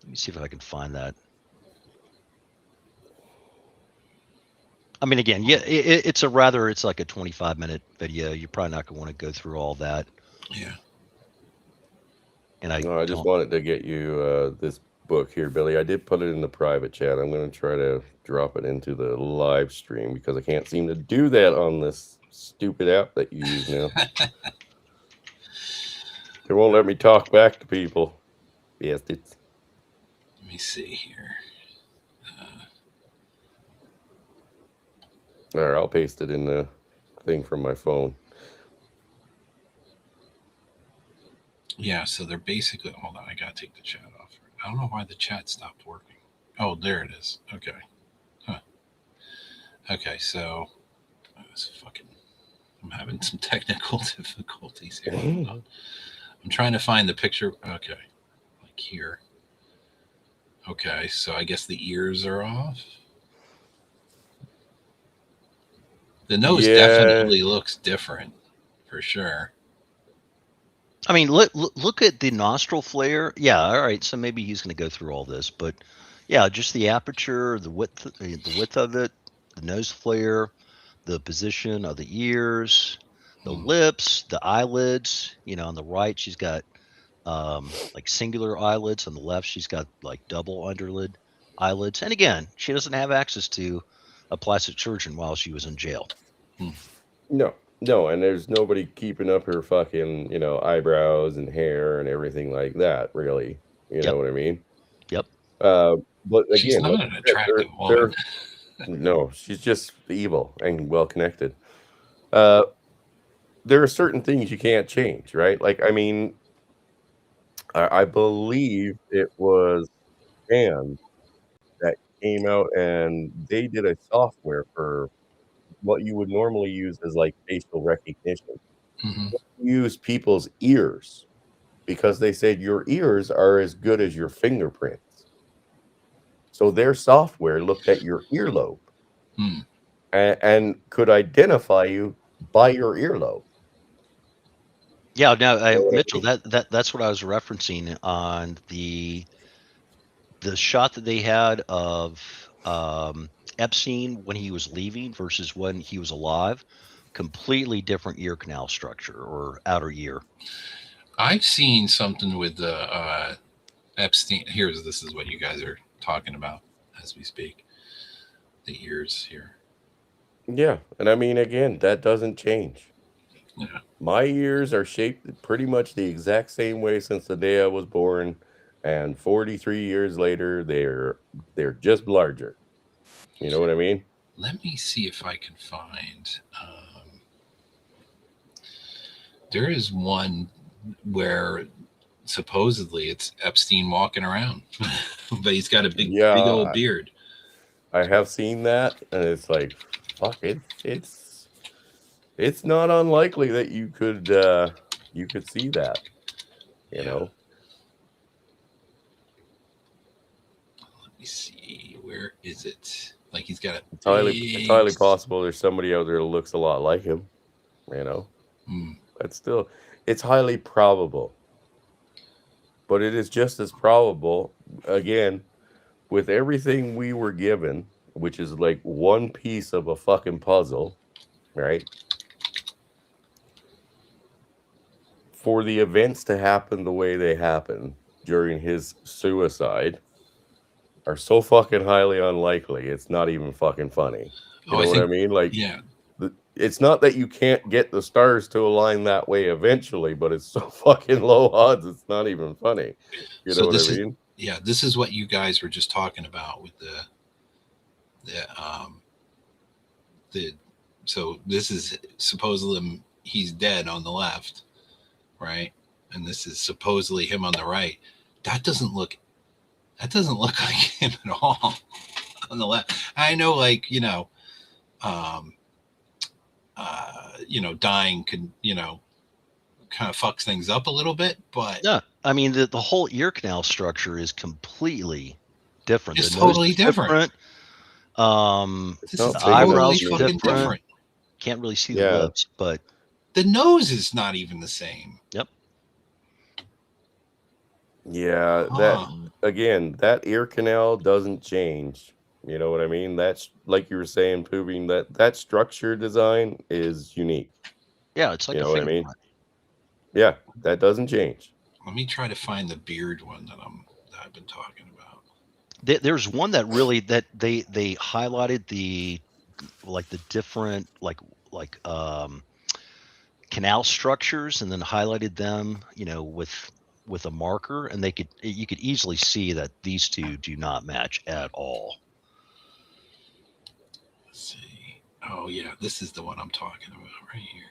me see if I can find that. I mean, again, yeah, it's like a 25-minute video. You're probably not going to want to go through all that. Yeah. And I just wanted to get you this book here, Billy. I did put it in the private chat. I'm going to try to drop it into the live stream because I can't seem to do that on this stupid app that you use now. It won't let me talk back to people. Yes, it's. Let me see here. All right, I'll paste it in the thing from my phone. Yeah, so they're basically, hold on, I gotta take the chat off. I don't know why the chat stopped working. Oh, there it is. Okay. Huh. Okay, so I'm having some technical difficulties here. Hold on. I'm trying to find the picture. Okay, like here. Okay, so I guess the ears are off. The nose definitely looks different, for sure. I mean, look at the nostril flare. Yeah, all right. So maybe he's going to go through all this, but yeah, just the aperture, the width of it, the nose flare, the position of the ears, the lips, the eyelids. On the right, she's got like singular eyelids. On the left, she's got like double underlid eyelids. And again, she doesn't have access to a plastic surgeon while she was in jail. No, and there's nobody keeping up her fucking, eyebrows and hair and everything like that, really. You know what I mean? Yep. But again, she's not an attractive woman. No, she's just evil and well connected. There are certain things you can't change, right? Like, I mean, I believe it was Japan that came out and they did a software for what you would normally use as like facial recognition. Use people's ears because they said your ears are as good as your fingerprints. So their software looked at your earlobe and could identify you by your earlobe. Yeah, no, Mitchell, that's what I was referencing on the shot that they had of Epstein when he was leaving versus when he was alive, completely different ear canal structure or outer ear. I've seen something with the Epstein. This is what you guys are talking about as we speak. The ears here. Yeah, and I mean, again, that doesn't change. Yeah. My ears are shaped pretty much the exact same way since the day I was born, and 43 years later, they're just larger. You know what I mean? Let me see if I can find. There is one where supposedly it's Epstein walking around, but he's got a big old beard. I have seen that, and it's like, fuck it. It's not unlikely that you could see that. You know. Let me see. Where is it? Like he's got a. It's highly possible there's somebody out there that looks a lot like him. You know. But still, it's highly probable. But it is just as probable, again, with everything we were given, which is like one piece of a fucking puzzle, right? For the events to happen the way they happen during his suicide are so fucking highly unlikely. It's not even fucking funny. You know what I mean? Like, yeah. It's not that you can't get the stars to align that way eventually, but it's so fucking low odds. It's not even funny. You know what I mean? Yeah, this is what you guys were just talking about with so this is supposedly he's dead on the left, right? And this is supposedly him on the right. That doesn't look like him at all on the left. I know, like, dying can, kind of fucks things up a little bit, but yeah, I mean the whole ear canal structure is completely different. It's totally different. The eyebrows are different. Can't really see the lips, but the nose is not even the same. Yep. Yeah, that ear canal doesn't change. You know what I mean? That's like you were saying, proving that structure design is unique. Yeah, it's like you know what I mean? Yeah, that doesn't change. Let me try to find the beard one that I've been talking about. There's one that really that they highlighted the different canal structures and then highlighted them, with a marker, and you could easily see that these two do not match at all. Let's see. Oh yeah, this is the one I'm talking about right here.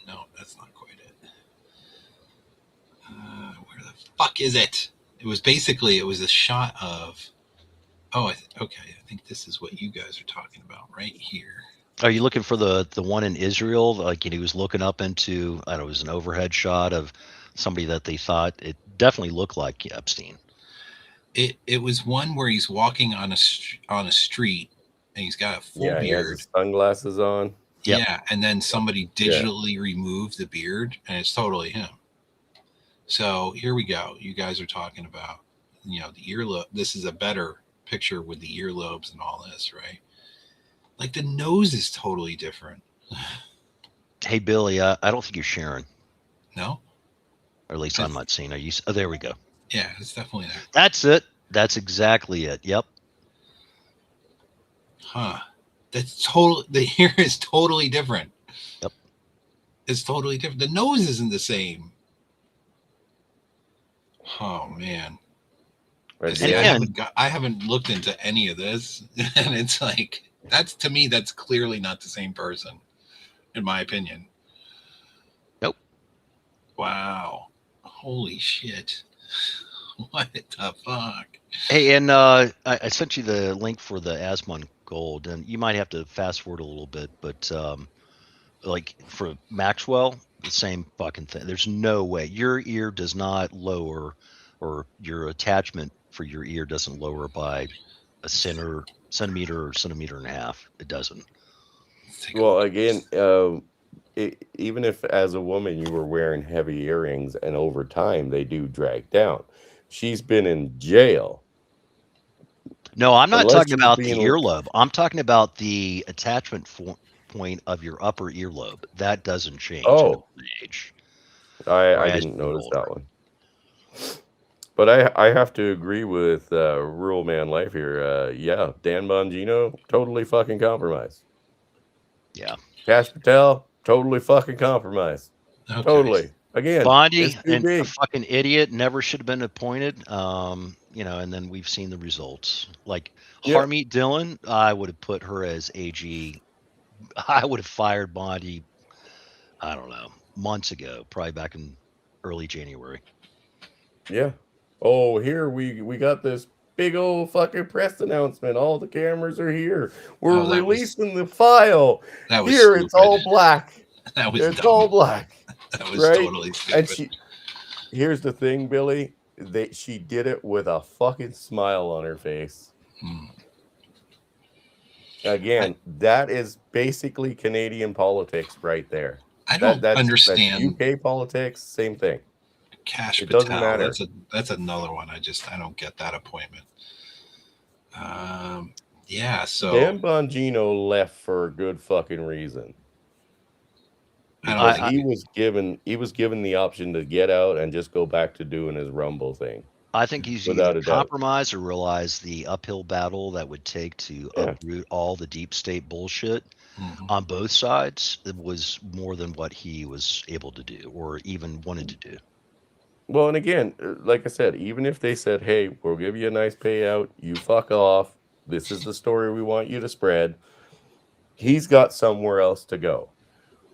No, that's not quite it. Where the fuck is it? It was a shot of. Oh, okay. I think this is what you guys are talking about right here. Are you looking for the one in Israel? Like, he was looking up into, I don't know, it was an overhead shot of somebody that they thought it definitely looked like Epstein. It was one where he's walking on a street and he's got a full beard. He has his sunglasses on. Yep. Yeah, and then somebody digitally removed the beard, and it's totally him. So here we go. You guys are talking about, the earlobe. This is a better picture with the earlobes and all this, right? Like the nose is totally different. Hey, Billy, I don't think you're sharing. No? Or at least I'm not seeing. Are you? Oh, there we go. Yeah, it's definitely there. That's it. That's exactly it. Yep. Huh. The hair is totally different. Yep. It's totally different. The nose isn't the same. Oh man. I haven't looked into any of this, and it's like that's clearly not the same person, in my opinion. Nope. Wow. Holy shit. What the fuck? Hey, and I sent you the link for the Asmon Gold, and you might have to fast forward a little bit, but like for Maxwell, the same fucking thing. There's no way your ear does not lower, or your attachment for your ear doesn't lower by a centimeter or centimeter and a half. It doesn't. Well, again, even if as a woman you were wearing heavy earrings, and over time they do drag down. She's been in jail No, I'm not Unless talking she's about the being earlobe. I'm talking about the attachment point of your upper earlobe. That doesn't change in Oh, age or I as didn't you get notice older. that one. But I have to agree with Rural Man Life here. Yeah, Dan Bongino, totally fucking compromised. Yeah. Cash Patel, totally fucking compromised. Okay. Totally. Again, it's Bondi too and a big. fucking idiot never should have been appointed. And then we've seen the results. Like Yeah. Harmeet Dillon, I would have put her as AG. I would have fired Bondi, I don't know, months ago, probably back in early January. Yeah. Oh, here we got this big old fucking press announcement. All the cameras are here. We're Oh, that was releasing the file. that was Here, it's stupid. all black. That was It's all dumb. black. That was Right? totally And stupid. here's the thing, Billy. She did it with a fucking smile on her face. Hmm. Again, that is basically Canadian politics right there. I don't That's understand UK politics, same thing. Cash It doesn't Patel. matter. That's another one. I don't get that appointment. Yeah. So Dan Bongino left for a good fucking reason. I don't Because think he was given the option to get out and just go back to doing his Rumble thing. I think he's Without either a doubt. compromised or realized the uphill battle that would take to Yeah. uproot all the deep state bullshit Mhm. on both sides. It was more than what he was able to do or even wanted to do. Well, and again, like I said, even if they said, "Hey, we'll give you a nice payout, you fuck off. This is the story we want you to spread." He's got somewhere else to go.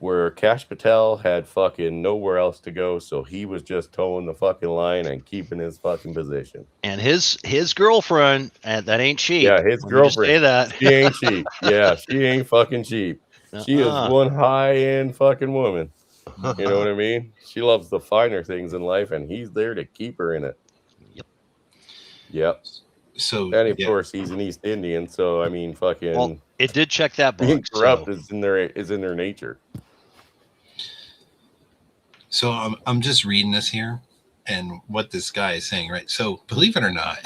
Where Cash Patel had fucking nowhere else to go, so he was just towing the fucking line and keeping his fucking position. And his girlfriend, and that ain't cheap. Yeah, his Let me just say girlfriend. that. She ain't cheap. Yeah, she ain't fucking cheap. She is Uh-uh. one high-end fucking woman. You know what I mean? She loves the finer things in life, and he's there to keep her in it. Yep. Yep. So And of yeah. course, he's an East Indian, so I mean, fucking Well, it did check that being box. corrupt So is in their nature. So I'm just reading this here and what this guy is saying, right? So believe it or not,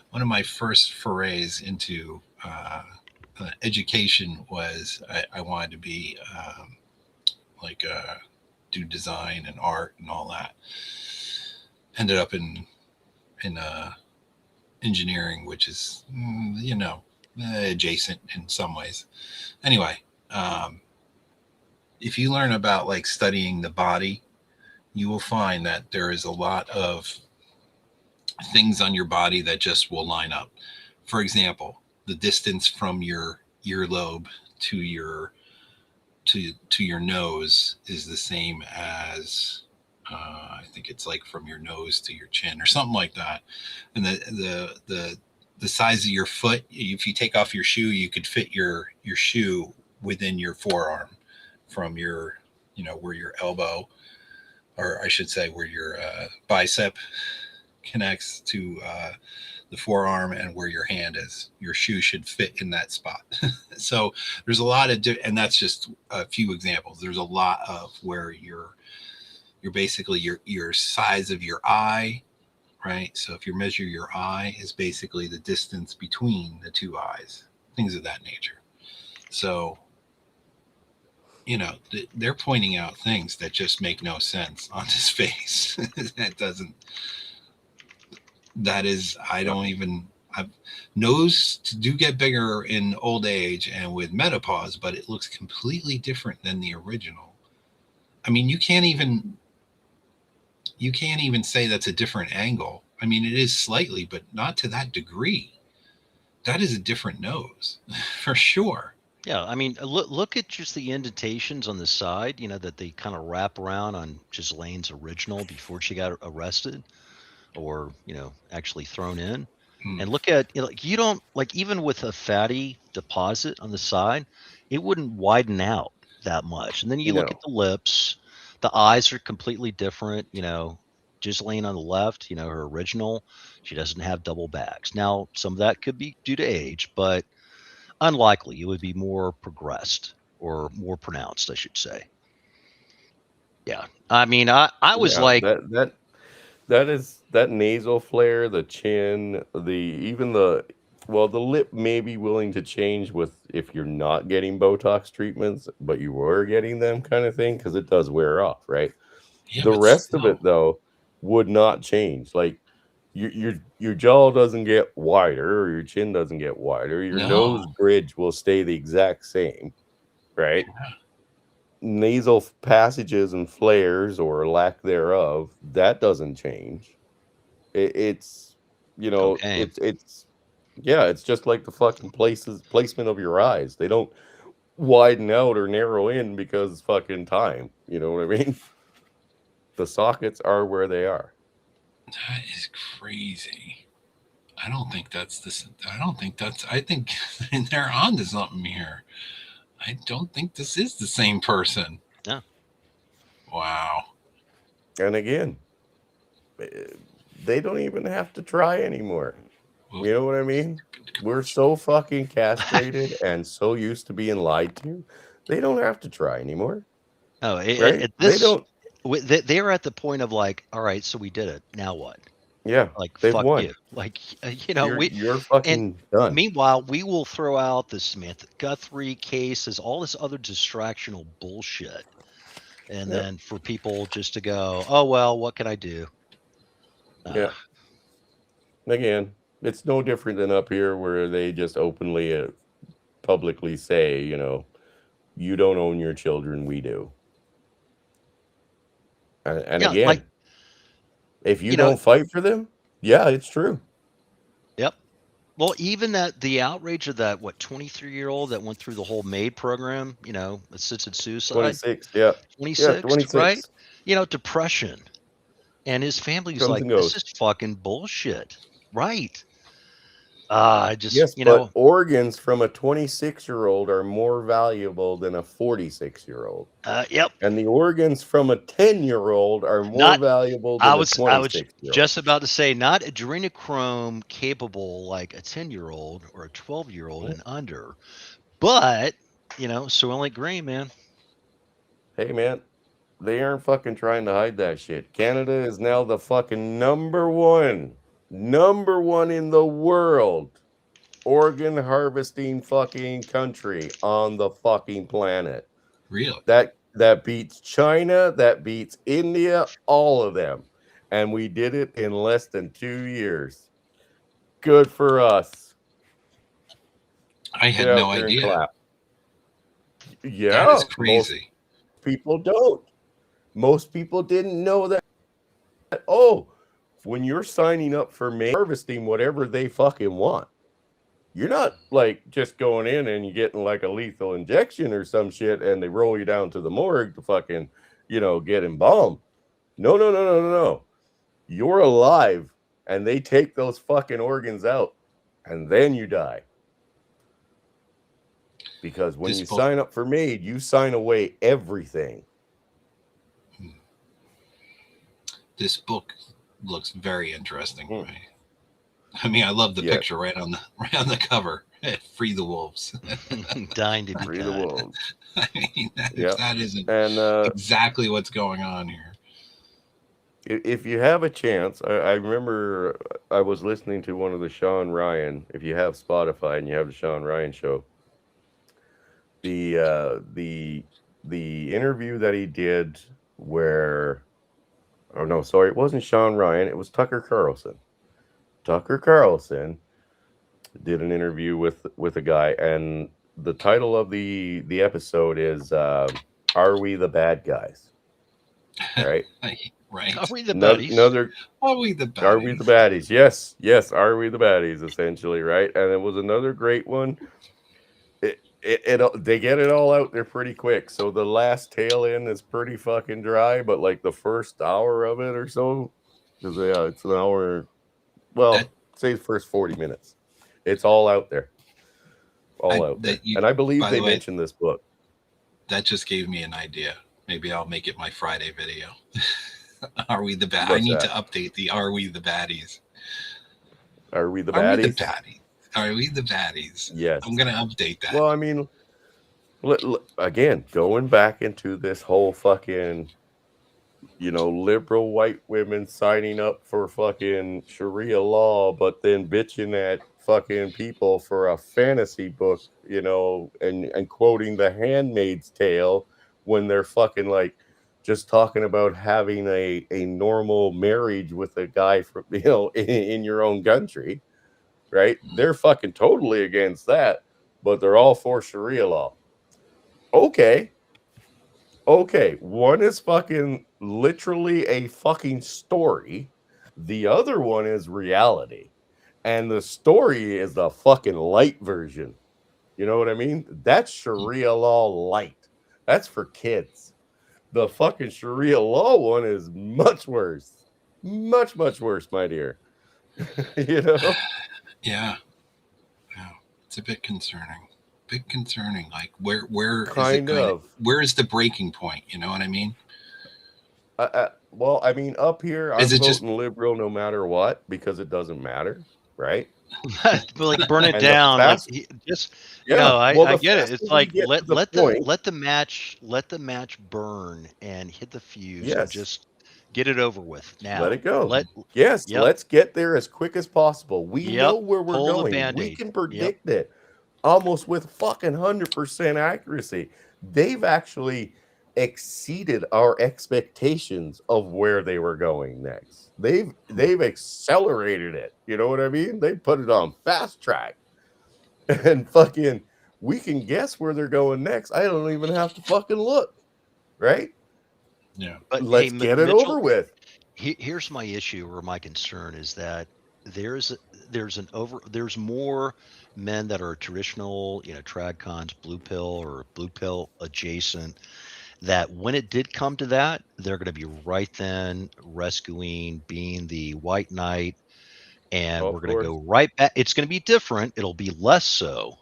one of my first forays into education was I wanted to be do design and art and all that. Ended up in engineering, which is adjacent in some ways. Anyway. If you learn about like studying the body, you will find that there is a lot of things on your body that just will line up. For example, the distance from your earlobe to your nose is the same as I think it's like from your nose to your chin or something like that. And the size of your foot, if you take off your shoe, you could fit your shoe within your forearm. From your, where your elbow, or I should say where your bicep connects to the forearm and where your hand is. Your shoe should fit in that spot. So there's a lot of, and that's just a few examples. There's a lot of where you're basically your size of your eye, right? So if you measure your eye is basically the distance between the two eyes, things of that nature. So they're pointing out things that just make no sense on his face. Nose do get bigger in old age and with menopause, but it looks completely different than the original. I mean, you can't even say that's a different angle. I mean, it is slightly, but not to that degree. That is a different nose for sure. yeah, I mean, look at just the indentations on the side, that they kind of wrap around on Ghislaine's original before she got arrested or, actually thrown in. And look at, you don't, like, even with a fatty deposit on the side, it wouldn't widen out that much. And then you look at the lips, the eyes are completely different. Ghislaine on the left, her original, she doesn't have double bags. Now, some of that could be due to age, but unlikely. It would be more progressed or more pronounced, I should say. Yeah. I mean, I was like, that's that nasal flare, the chin, the lip may be willing to change with if you're not getting Botox treatments, but you were getting them kind of thing, because it does wear off, right? Yeah, The but rest of still. it though would not change. Like your jaw doesn't get wider, or your chin doesn't get wider. Your No. nose bridge will stay the exact same, right? Yeah. Nasal passages and flares or lack thereof, that doesn't change. It's Okay. it's it's just like the fucking placement of your eyes. They don't widen out or narrow in because fucking time. You know what I mean? The sockets are where they are. That is crazy. I don't think that's this. I don't think that's. I think they're on to something here. I don't think this is the same person. No. Wow. And again, they don't even have to try anymore. You know what I mean? We're so fucking castrated and so used to being lied to. They don't have to try anymore. No, Right? this, They don't. they're at the point of like, all right, so we did it. Now what? Yeah. Like, they've fuck won. you. Like, you know, You're fucking done. meanwhile, we will throw out the Smith Guthrie cases, all this other distractional bullshit. And Yep. then for people just to go, oh, well, what can I do? Yeah. Again, it's no different than up here where they just openly, publicly say, you don't own your children, we do. And Yeah, again, like, if you you know- don't fight for them, yeah, it's true. Yep. Well, even the outrage of that, 23-year-old that went through the whole MAID program, assisted suicide. 26, yeah. 26, Yeah, 26. right? Depression. And his family's Comes like, and this goes. is fucking bullshit. Right. I just, Yes, but organs from a 26-year-old are more valuable than a 46-year-old. Yep. And the organs from a 10-year-old are more valuable than a 26-year-old. Just about to say, not adrenochrome capable like a 10-year-old or a 12-year-old and under, but Soylent Green, man. Hey, man, they aren't fucking trying to hide that shit. Canada is now the fucking number one in the world organ harvesting fucking country on the fucking planet. Really? That beats China, that beats India, all of them. And we did it in less than 2 years. Good for us. I had no idea. Yeah. That is crazy. Most people don't. Most people didn't know that. Oh, when you're signing up for harvesting whatever they fucking want, you're not like just going in and you're getting like a lethal injection or some shit and they roll you down to the morgue to fucking, get embalmed. No. You're alive and they take those fucking organs out and then you die. Because when you sign up for MAID, you sign away everything. This book looks very interesting. Right? I mean, I love the picture right on the cover. Free the wolves. Dying to be free the wolves. I mean, that isn't exactly what's going on here. If you have a chance, I remember I was listening to one of the Sean Ryan. If you have Spotify and you have the Sean Ryan show, the interview that he did where, oh no, sorry, it wasn't Sean Ryan. It was Tucker Carlson. Tucker Carlson did an interview with a guy, and the title of the episode is "Are We the Bad Guys?" Right. Right. Are we the baddies? Are we the baddies? Are we the baddies? Yes. Are we the baddies? Essentially, right? And it was another great one. They get it all out there pretty quick. So the last tail end is pretty fucking dry, but like the first hour of it or so, because it's an hour. Well, say the first 40 minutes. It's all out there. Out there. And I believe they mentioned this book. That just gave me an idea. Maybe I'll make it my Friday video. Are we the bad? I need to update the Are We the Baddies? Are we the baddies? Are we the baddies? Yes. I'm going to update that. Well, I mean, again, going back into this whole fucking, liberal white women signing up for fucking Sharia law, but then bitching at fucking people for a fantasy book, and quoting The Handmaid's Tale when they're fucking like just talking about having a normal marriage with a guy from, in your own country, right? They're fucking totally against that, but they're all for Sharia law. Okay. One is fucking literally a fucking story. The other one is reality. And the story is the fucking light version. You know what I mean? That's Sharia law light. That's for kids. The fucking Sharia law one is much worse. Much, much worse, my dear. you know? Yeah. Yeah. It's a bit concerning. Like where Kind of. where is the breaking point? You know what I mean? Well, I mean, up here, I'm Is it voting just- liberal no matter what, because it doesn't matter, right? But like burn it And the down, like fast- just Yeah, no. well, I the get it. faster It's we like get to let the let point- the match burn and hit the fuse and Yes. just get it over with now. Let it go. Yep. Let's get there as quick as possible. We Yep, know where we're pull the going. We Band-Aid. can predict it almost with fucking 100% accuracy. They've actually exceeded our expectations of where they were going next. They've accelerated it. You know what I mean? They put it on fast track. And fucking we can guess where they're going next. I don't even have to fucking look. Right? Yeah. But Let's hey, get it Mitchell, over with. Here's my issue or my concern is that there's more men that are traditional, trad cons, blue pill or blue pill adjacent, that when it did come to that, they're going to be right then rescuing, being the white knight, and Of we're going to course. go right back. It's going to be different. It'll be less so,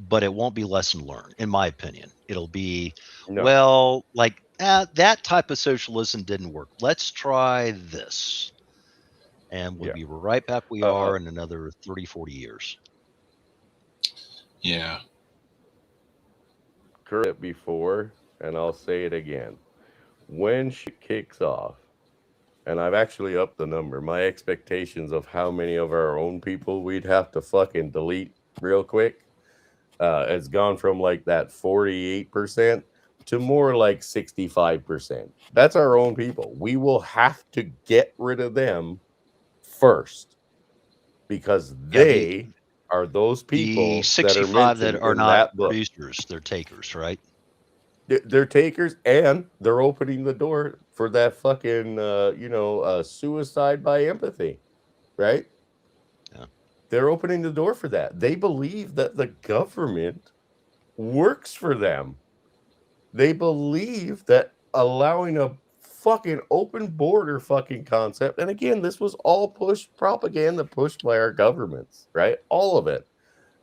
but it won't be lesson learned, in my opinion. It'll be, No. well, like that type of socialism didn't work. Let's try this. And we'll Yeah. be right back we are in another 30, 40 years. Yeah. Heard it before, and I'll say it again. When shit kicks off, and I've actually upped the number, my expectations of how many of our own people we'd have to fucking delete real quick has gone from like that 48% to more like 65%. That's our own people. We will have to get rid of them first because they are those people The that are 65 that mentioned are in not that book. producers, they're takers, right? They're takers, and they're opening the door for that fucking suicide by empathy, right? Yeah. They're opening the door for that. They believe that the government works for them. They believe that allowing a fucking open border fucking concept, and again, this was all propaganda pushed by our governments, right? All of it.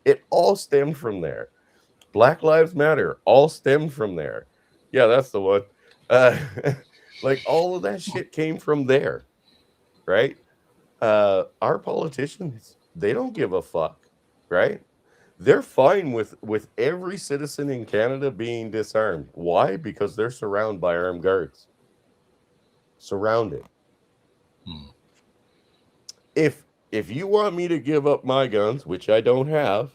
It all stemmed from there. Black Lives Matter all stemmed from there. Yeah, that's the one. Like all of that shit came from there, right? Our politicians, they don't give a fuck, right? They're fine with every citizen in Canada being disarmed. Why? Because they're surrounded by armed guards. Surrounded. If you want me to give up my guns, which I don't have,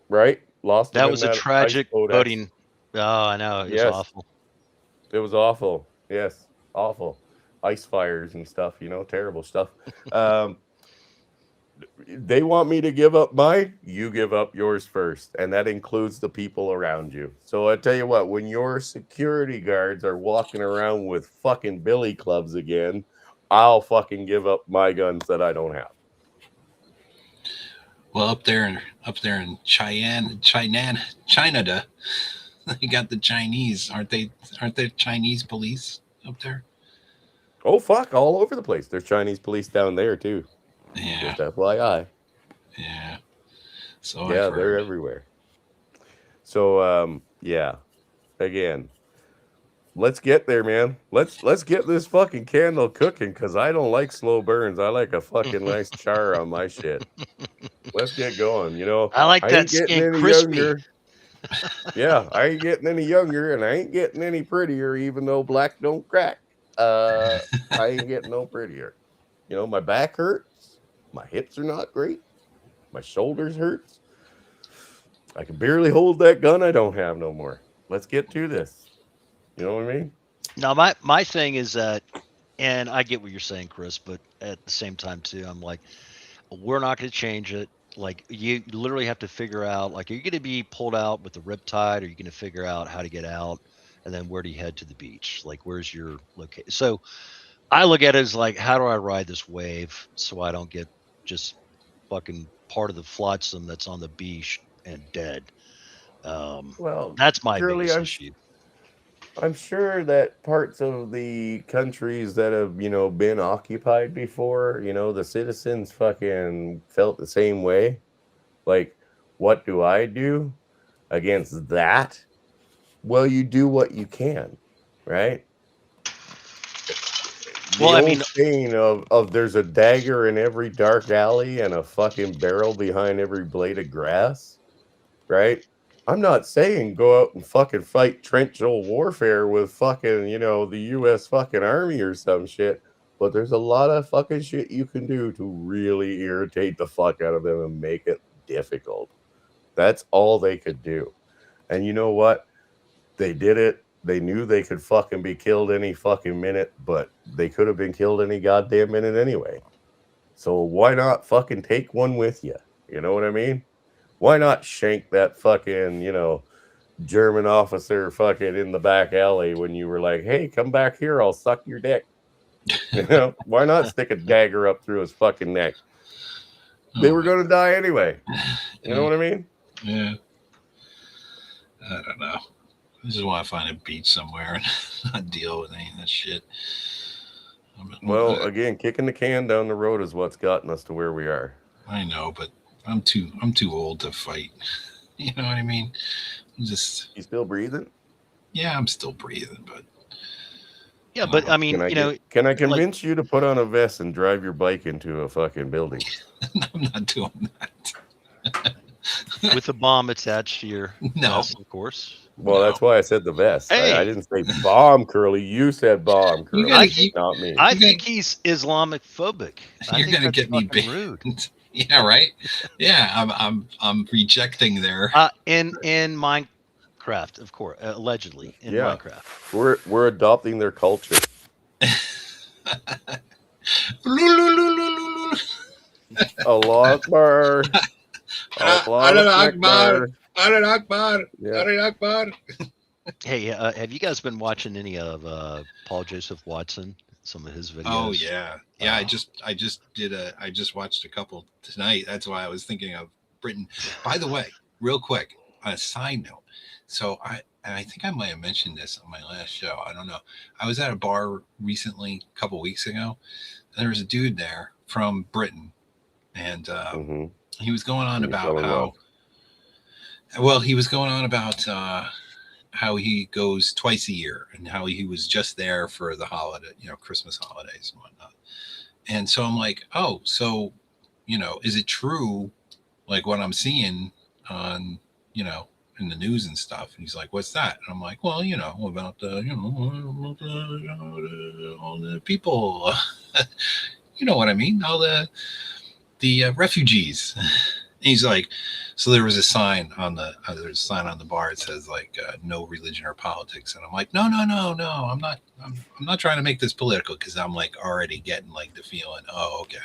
right? Lost them That in was a ice tragic codex. voting. Oh, I know. It was Yes. awful. It was awful. Yes, awful. Ice fires and stuff, terrible stuff. They want me to give up mine, you give up yours first. And that includes the people around you. So I tell you what, when your security guards are walking around with fucking billy clubs again, I'll fucking give up my guns that I don't have. Well, up there in China, you got the Chinese. Aren't there Chinese police up there? Oh fuck, all over the place. There's Chinese police down there too. Yeah. Just FYI. Yeah. So Yeah, I've they're heard. everywhere. So yeah. Again, let's get there, man. Let's get this fucking candle cooking because I don't like slow burns. I like a fucking nice char on my shit. Let's get going. I like I that ain't getting skin any crispy. younger. Yeah, I ain't getting any younger and I ain't getting any prettier, even though black don't crack. I ain't getting no prettier. You know, my back hurts, my hips are not great, my shoulders hurts. I can barely hold that gun I don't have no more. Let's get to this. You know what I mean? Now, my thing is that, and I get what you're saying, Chris, but at the same time too, I'm like, we're not going to change it. Like, you literally have to figure out, like, are you going to be pulled out with the riptide? Or are you going to figure out how to get out? And then where do you head to the beach? Like, where's your location? So I look at it as like, how do I ride this wave so I don't get just fucking part of the flotsam that's on the beach and dead? Well, That's my Curly, biggest issue. I'm sure that parts of the countries that have, been occupied before, the citizens fucking felt the same way. Like, what do I do against that? Well, you do what you can, right? Well, The I old mean, saying of there's a dagger in every dark alley and a fucking barrel behind every blade of grass, right? I'm not saying go out and fucking fight trenchal warfare with fucking, the US fucking army or some shit, but there's a lot of fucking shit you can do to really irritate the fuck out of them and make it difficult. That's all they could do. And you know what? They did it. They knew they could fucking be killed any fucking minute, but they could have been killed any goddamn minute anyway. So why not fucking take one with you? You know what I mean? Why not shank that fucking, German officer fucking in the back alley when you were like, hey, come back here, I'll suck your dick. Why not stick a dagger up through his fucking neck? They were going to die anyway. You know what I mean? Yeah. I don't know. I just want to find a beach somewhere and not deal with any of that shit. Well, again, kicking the can down the road is what's gotten us to where we are. I know, but I'm too old to fight. You know what I mean? I'm just. You still breathing? Yeah, I'm still breathing, but. Yeah, but I mean, can I convince you to put on a vest and drive your bike into a fucking building? I'm not doing that. With a bomb attached to your vest, of course. Well, that's why I said the vest. Hey. I didn't say bomb, Curly. You said bomb, Curly. Not me. I think he's Islamic phobic. You're gonna get me big. Rude. Yeah, right. Yeah, I'm rejecting there. In Minecraft, of course, allegedly in Minecraft. We're adopting their culture. Allah Akbar. Allah Akbar. Hey, have you guys been watching any of Paul Joseph Watson? Some of his videos. Oh yeah. I just watched a couple tonight. That's why I was thinking of Britain. By the way, real quick, on a side note. So I think I might have mentioned this on my last show. I don't know. I was at a bar recently, a couple weeks ago. And there was a dude there from Britain, and he was going on about how he goes twice a year and how he was just there for the holiday, Christmas holidays and whatnot. And so I'm like, oh, so, is it true? Like what I'm seeing on, in the news and stuff. And he's like, what's that? And I'm like, well, about all the people, you know what I mean? All the refugees. And he's like, so there was a sign on the bar. It says like no religion or politics. And I'm like, no. I'm not trying to make this political, because I'm like already getting like the feeling. Oh, okay.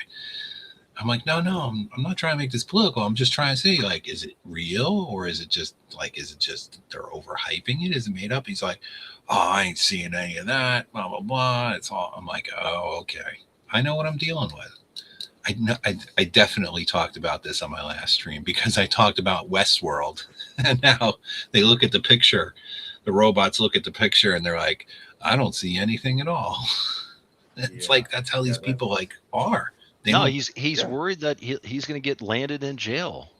I'm like, no, I'm not trying to make this political. I'm just trying to see, like, is it real, or is it just they're overhyping it? Is it made up? He's like, oh, I ain't seeing any of that. Blah blah blah. It's all. I'm like, oh, okay. I know what I'm dealing with. I definitely talked about this on my last stream, because I talked about Westworld, and now they look at the picture, the robots look at the picture, and they're like, I don't see anything at all. It's like, that's how these people like are. He's worried that he's going to get landed in jail.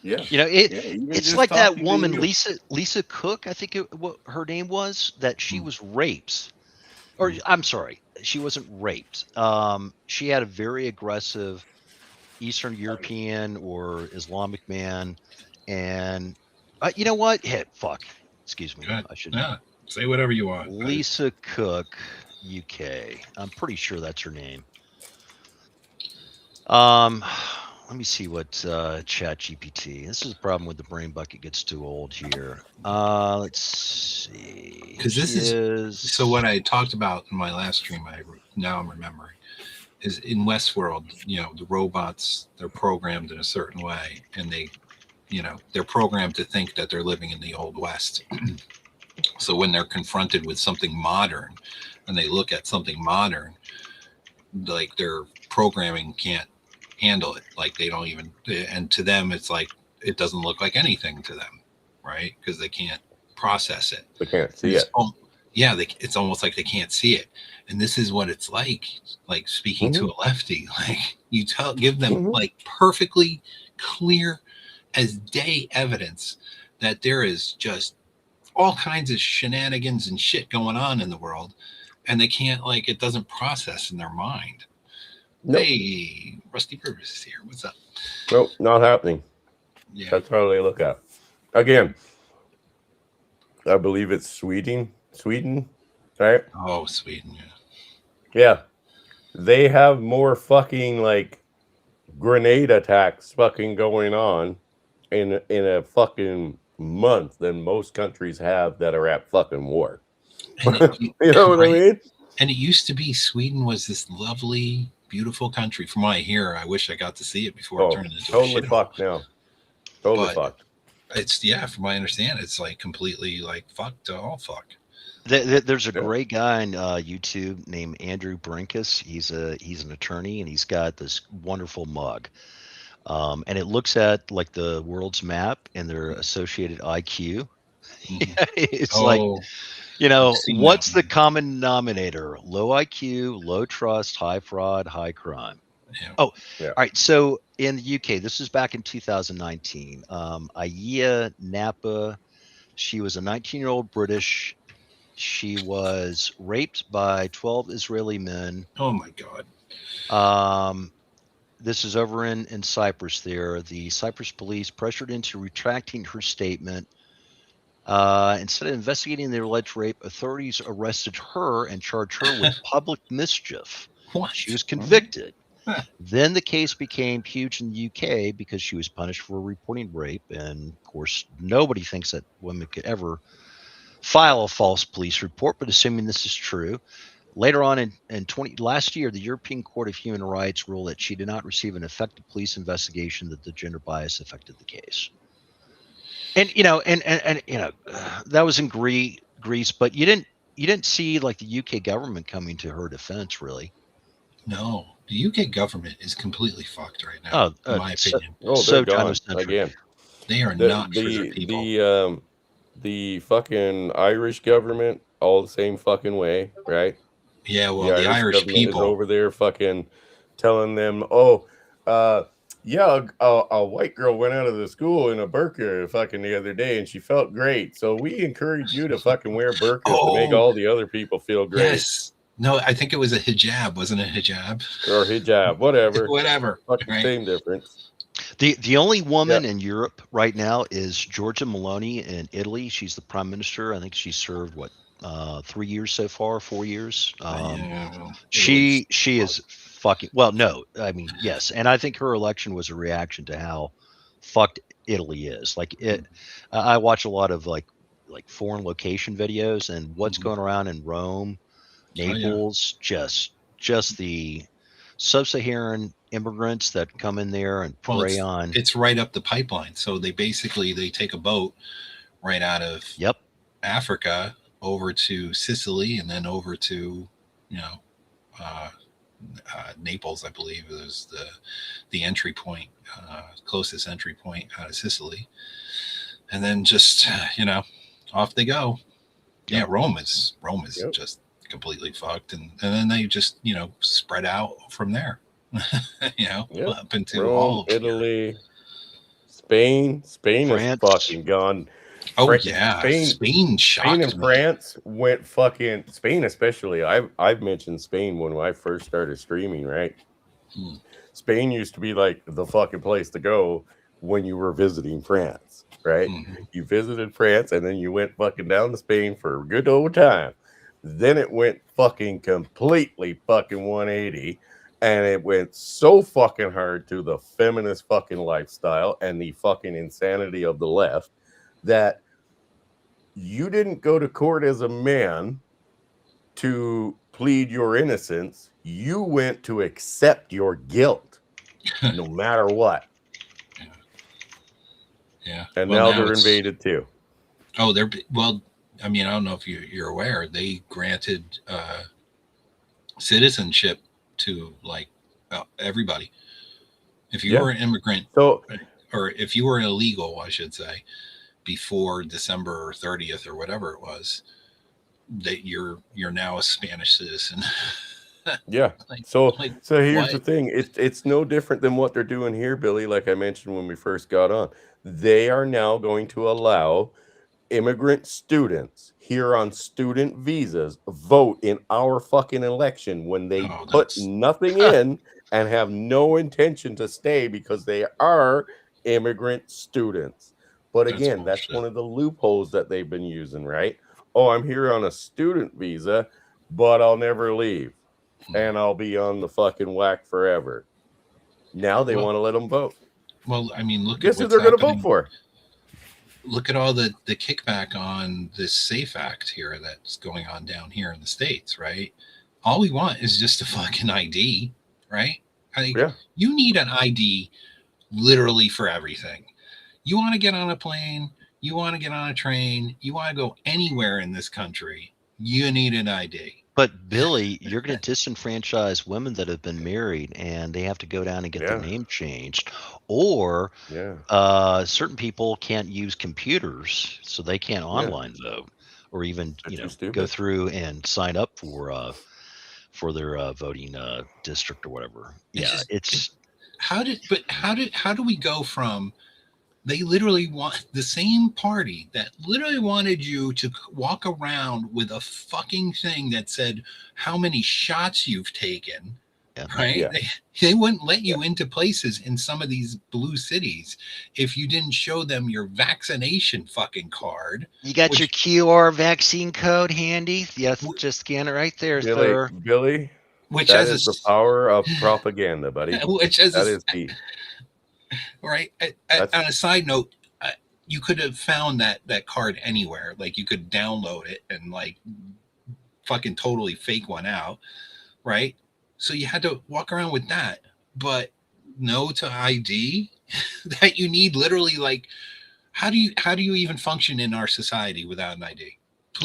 Yeah, it's like that woman Lisa Cook, I think what her name was, that she was raped. Or I'm sorry, she wasn't raped. She had a very aggressive Eastern European or Islamic man, and You know what? Hey, fuck. Excuse me. Good. I should. Yeah. Say whatever you want. Lisa Cook, UK. I'm pretty sure that's her name. Let me see what Chat GPT. This is the problem with the brain bucket gets too old here. Let's see. Because this She is so what I talked about in my last stream. Now I'm remembering is in Westworld. The robots, they're programmed in a certain way, and they're programmed to think that they're living in the old West. So when they're confronted with something modern, and they look at something modern, like their programming can't handle it. Like they don't even, and to them it's like it doesn't look like anything to them, right? Because they can't process it. They can't see it. Yeah, it's almost like they can't see it. And this is what it's like speaking to a lefty. Like you give them like perfectly clear as day evidence that there is just all kinds of shenanigans and shit going on in the world, and they can't, it doesn't process in their mind. Nope. Hey, Rusty Purvis is here. What's up? Nope, not happening. Yeah. That's how they look at. Again, I believe it's Sweden, right? Oh, Sweden, yeah. Yeah. They have more fucking grenade attacks fucking going on in a fucking month than most countries have that are at fucking war. You know what I mean? And it used to be Sweden was this lovely, beautiful country. From what I hear, I wish I got to see it before it turned into totally fucked now. Totally fucked. It's from what I understand, it's completely fucked to all fuck. There's a great guy on YouTube named Andrew Brinkus. He's an attorney, and he's got this wonderful mug. And it looks at the world's map and their associated IQ. It's what's the common denominator? Low IQ, low trust, high fraud, high crime. Yeah. All right. So in the UK, this is back in 2019. Aya Napa, she was a 19-year-old British. She was raped by 12 Israeli men. Oh my God. This is over in Cyprus there. The Cyprus police pressured into retracting her statement. Instead of investigating the alleged rape, authorities arrested her and charged her with public mischief. What? She was convicted. Then the case became huge in the UK because she was punished for reporting rape. And of course, nobody thinks that women could ever file a false police report, but assuming this is true. Later on last year, the European Court of Human Rights ruled that she did not receive an effective police investigation, that the gender bias affected the case. And that was in Greece, but you didn't see the UK government coming to her defense, really. No, the UK government is completely fucked right now, in my opinion. So China-centric. Again, they are not for their people. The fucking Irish government, all the same fucking way, right? Yeah, well, the Irish people is over there fucking telling them, a white girl went out of the school in a burqa fucking the other day and she felt great. So we encourage you to fucking wear burqas to make all the other people feel great. Yes. No, I think it was a hijab, wasn't it? Hijab or hijab, whatever. Whatever. Fucking same difference. The only woman in Europe right now is Giorgia Meloni in Italy. She's the prime minister. I think she served 3 years so far, 4 years. She is fucking yes, and I think her election was a reaction to how fucked Italy is. I watch a lot of foreign location videos, and what's going around in Rome, Naples, just the sub-Saharan immigrants that come in there and prey on. It's right up the pipeline. So they take a boat right out of Africa over to Sicily and then over to Naples, I believe is the entry point, closest entry point out of Sicily, and then just off they go. Yeah, Rome is just completely fucked, and then they just spread out from there. Up into Rome, all of Italy, Spain is fucking gone. Oh yeah, Spain and France went fucking. Spain especially. I've mentioned Spain when I first started streaming, right? Spain used to be the fucking place to go when you were visiting France. right? Mhm. You visited France and then you went fucking down to Spain for a good old time. Then it went fucking completely fucking 180, and it went so fucking hard to the feminist fucking lifestyle and the fucking insanity of the left that you didn't go to court as a man to plead your innocence. You went to accept your guilt no matter what. Yeah. And Well, now now they're it's invaded too. oh, well. I mean, I don't know if you're aware. They granted citizenship to like everybody. If you Yeah. were an immigrant, So or if you were illegal, I should say, before December 30th or whatever it was, that you're now a Spanish citizen. yeah. like, So like so here's what? the thing. It's no different than what they're doing here, Billy, like I mentioned when we first got on. They are now going to allow immigrant students here on student visas vote in our fucking election when they Oh, put that's nothing in and have no intention to stay because they are immigrant students. But that's again, that's bullshit. one of the loopholes that they've been using, right? Oh, I'm here on a student visa, but I'll never leave and I'll be on the fucking whack forever. Now they Well, want to let them vote. well, I mean, look at Guess who what's they're going to vote happening. for? Look at all the kickback on this SAFE Act here that's going on down here in the States, right? All we want is just a fucking ID, right? Like, Yeah. you need an ID literally for everything. You want to get on a plane, you want to get on a train, you want to go anywhere in this country, you need an ID. But Billy, you're going to disenfranchise women that have been married and they have to go down and get their Yeah. name changed, or Yeah. certain people can't use computers, so they can't online vote, or even They're too go stupid. through and sign up for their voting district or whatever. It's Yeah, just it's how do we go from they literally want the same party that literally wanted you to walk around with a fucking thing that said how many shots you've taken, yeah. right? Yeah. They wouldn't let you into places in some of these blue cities if you didn't show them your vaccination fucking card. You got your QR vaccine code handy? Yes, just scan it right there, sir. Billy, Which that has is the power of propaganda, buddy. which has That is the right. That's On a side note, you could have found that card anywhere. Like you could download it and like fucking totally fake one out, right? So you had to walk around with that, but no to ID that you need literally like how do you even function in our society without an ID?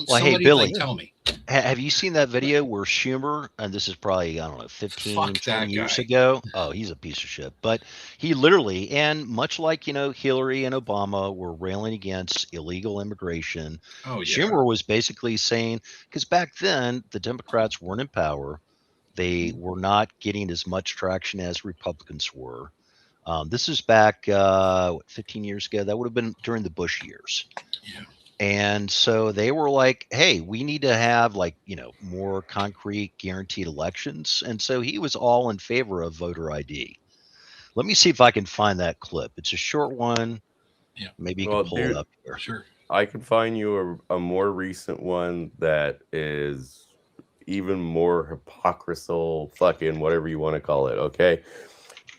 Well, hey, Somebody Billy, like tell me. have you seen that video where Schumer, and this is probably, I don't know, 15, Fuck 20 that years guy. ago? Oh, he's a piece of shit. But he literally, and much like, Hillary and Obama were railing against illegal immigration, Oh yeah. Schumer was basically saying, because back then the Democrats weren't in power, they were not getting as much traction as Republicans were. This is back 15 years ago. That would have been during the Bush years. Yeah. And so they were like, hey, we need to have more concrete guaranteed elections. And so he was all in favor of voter ID. Let me see if I can find that clip. It's a short one. Yeah. Maybe you well, can pull dude, it up here. Sure. I can find you a more recent one that is even more hypocritical, fucking whatever you want to call it. Okay,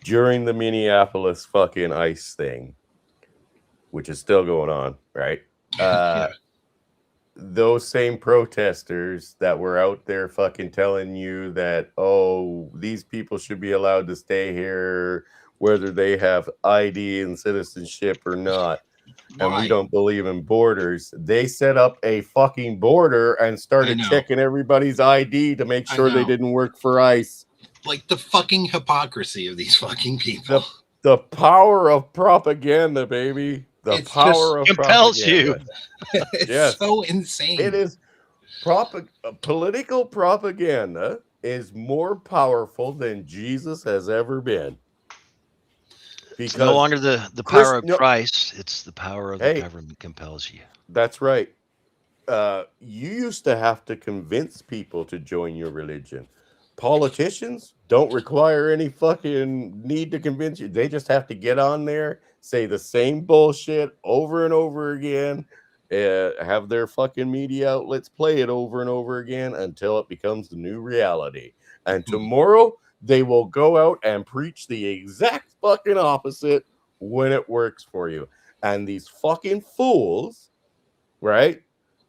during the Minneapolis fucking ICE thing, which is still going on, right? Yeah. Those same protesters that were out there fucking telling you that, oh, these people should be allowed to stay here, whether they have ID and citizenship or not. And we Why? don't believe in borders. They set up a fucking border and started know. checking everybody's ID to make I sure they know. didn't work for ICE. Like the fucking hypocrisy of these fucking people. The power of propaganda, baby. The It's power of compels you. propaganda. It's Yes. so insane. It is political propaganda is more powerful than Jesus has ever been. It's no longer the power of Christ. It's the power of the government compels you. That's right. You used to have to convince people to join your religion. Politicians don't require any fucking need to convince you. They just have to get on there, say the same bullshit over and over again, have their fucking media outlets play it over and over again until it becomes the new reality. And tomorrow they will go out and preach the exact fucking opposite when it works for you. And these fucking fools, right?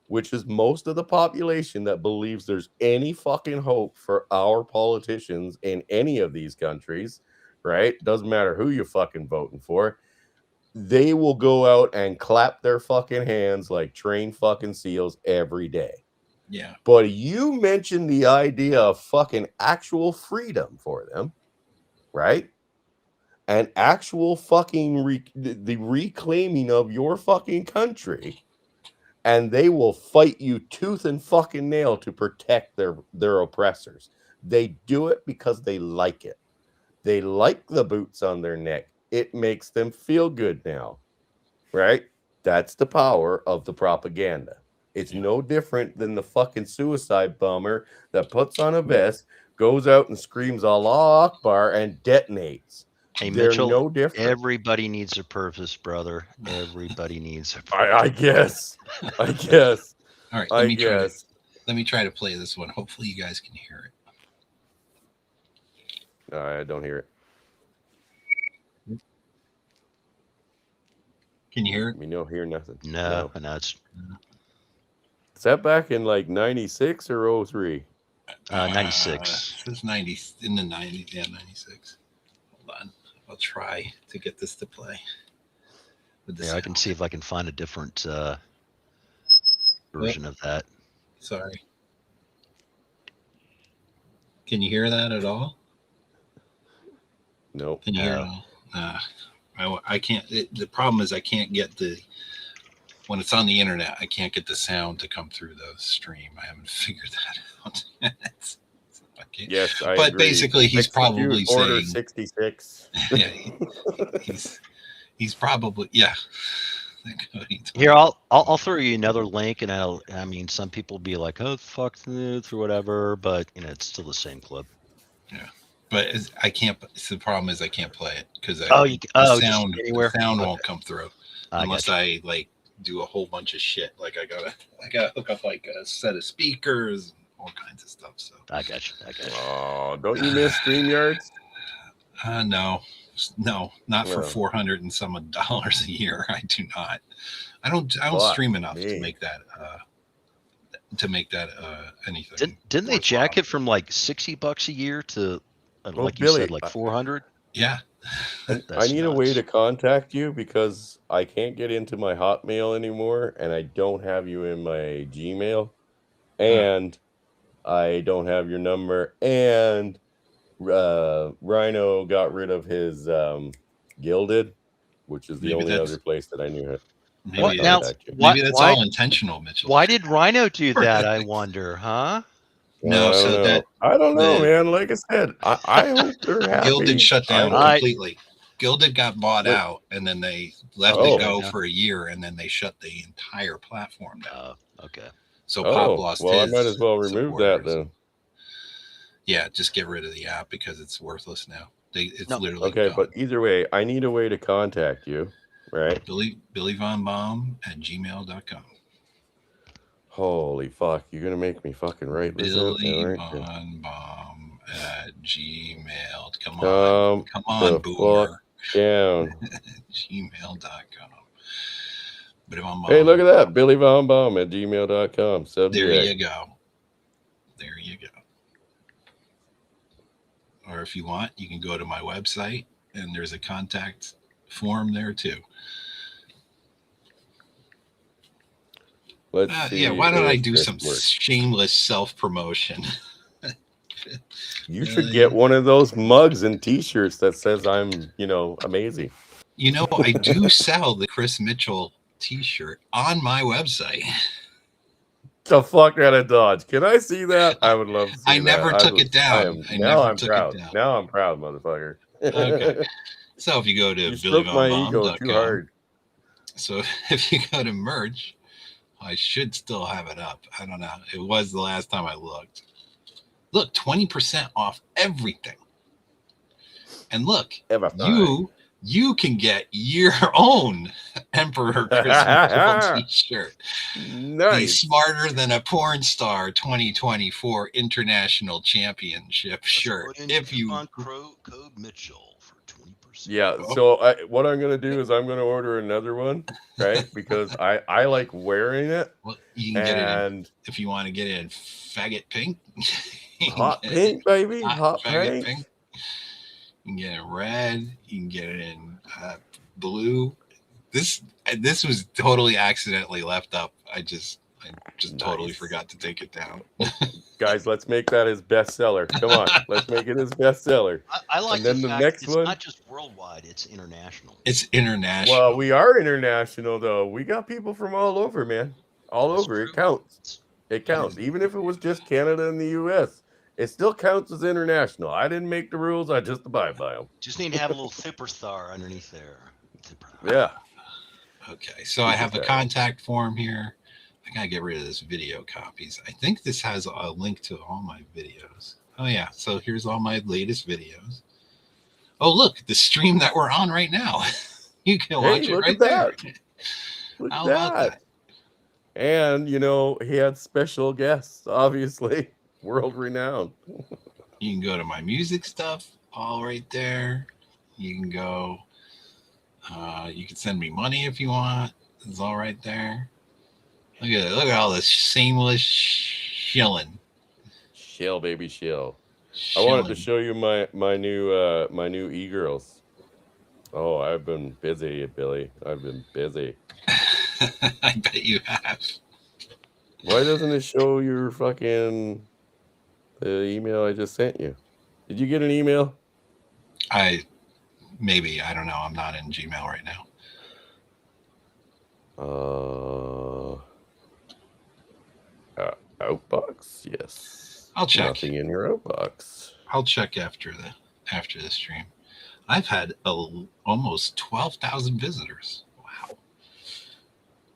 Which is most of the population that believes there's any fucking hope for our politicians in any of these countries, right? Doesn't matter who you're fucking voting for. They will go out and clap their fucking hands like trained fucking seals every day. Yeah. But you mentioned the idea of fucking actual freedom for them, right? And actual fucking the reclaiming of your fucking country. And they will fight you tooth and fucking nail to protect their oppressors. They do it because they like it. They like the boots on their neck. It makes them feel good now, right? That's the power of the propaganda. It's no different than the fucking suicide bomber that puts on a vest, goes out and screams Allah Akbar and detonates. Hey, They're Mitchell, no different. everybody needs a purpose, brother. Everybody needs a purpose. I guess. I guess. All right. I Let me guess. try to play this one. Hopefully, you guys can hear it. I don't hear it. Can you hear it? We don't hear nothing. No, it's Is that back in like 96 or 03? 96. It was 90 in the 90s. Yeah, 96. Hold on. I'll try to get this to play. With the Yeah, I can sound. see if I can find a different version of that. Sorry. Can you hear that at all? Nope. Can you hear it all? I can't. The problem is I can't get when it's on the internet, I can't get the sound to come through the stream. I haven't figured that out yet. Yes, I but agree. basically he's Execute probably Order saying 66. Yeah, he's probably Here, I'll throw you another link, and I mean, some people be like, "Oh, fuck this" or whatever, but you know, it's still the same clip. Yeah, but I can't. The problem is I can't play it because the sound won't come through unless I like do a whole bunch of shit. Like I gotta hook up like a set of speakers, all kinds of stuff. So I got you. Oh, don't you miss StreamYards? No, not for $400 and some dollars a year. I do not. I don't stream enough to make that anything. Didn't they jack it from like $60 a year to like you Billy, said, like 400? Yeah. I need a way to contact you because I can't get into my Hotmail anymore, and I don't have you in my Gmail, and I don't have your number, and Rhino got rid of his Gilded, which is the only other place that I knew it. Maybe that's all intentional, Mitchell. Why did Rhino do that? I wonder, huh? No, I don't know, man. Like I said, I hope they're happy. Gilded shut down completely. Gilded got bought out, and then they let it go for a year, and then they shut the entire platform down. Okay. So Pop lost his. I might as well remove that then. Yeah, just get rid of the app because it's worthless now. It's literally okay. done. But either way, I need a way to contact you, right? BillyVonBaum@gmail.com. Holy fuck! You're gonna make me fucking write this out, BillyVonBaum@gmail. Come on, boomer. Down. gmail.com. Hey, look at that. BillyVonBaum@gmail.com. There you go. Or if you want, you can go to my website and there's a contact form there too. Let's see. Why don't I do some shameless self-promotion? You should get one of those mugs and t-shirts that says I'm, amazing. I do sell the Chris Mitchell t-shirt on my website. The fuck out of Dodge. Can I see that? I would love to see I never took it down. Now I'm proud. Now I'm proud, motherfucker. Okay. So if you go to BillyVonBaum.com, so if you go to merch, I should still have it up. I don't know. It was the last time I looked. Look, 20% off everything. And look, you you can get your own Emperor Chris Mitchell t-shirt. The Nice. Smarter Than a Porn Star 2024 International Championship shirt. Put in If you coupon code Mitchell for 20%. Yeah. Oh. So what I'm gonna do is I'm gonna order another one, right? Because I like wearing it. well, you can get it in, And if you want to get it in faggot pink. you can hot get it pink, baby. in Hot faggot pink. You can get it in red. You can get it in blue. This was totally accidentally left up. I just totally Nice. forgot to take it down. Guys, let's make that his bestseller. Come on, let's make it his bestseller. I like And then the fact next it's one? not just worldwide, it's international. It's international. Well, we are international though. We got people from all over, man. All That's over. true. It counts. It counts. Even if it was just Canada and the US, it still counts as international. I didn't make the rules, I just abide by them. Just need to have a little superstar underneath there. Yeah. Okay, so I have a Okay. contact form here. I gotta get rid of this video copies. I think this has a link to all my videos. Oh yeah, so here's all my latest videos. Oh look, the stream that we're on right now. You can Hey, watch it look right at that. there. Look How at about that. that? And he had special guests, obviously, world renowned. You can go to my music stuff, all right there. You can go. You can send me money if you want. It's all right there. Look at all this shameless shilling. Shill, baby, shill. I wanted to Shilling. show you my new e-girls. Oh, I've been busy, Billy. I've been busy. I bet you have. Why doesn't it show your the email I just sent you? Did you get an email? I don't know. I'm not in Gmail right now. Outbox, yes. I'll check. Nothing in your outbox. I'll check after the stream. I've had almost 12,000 visitors. Wow.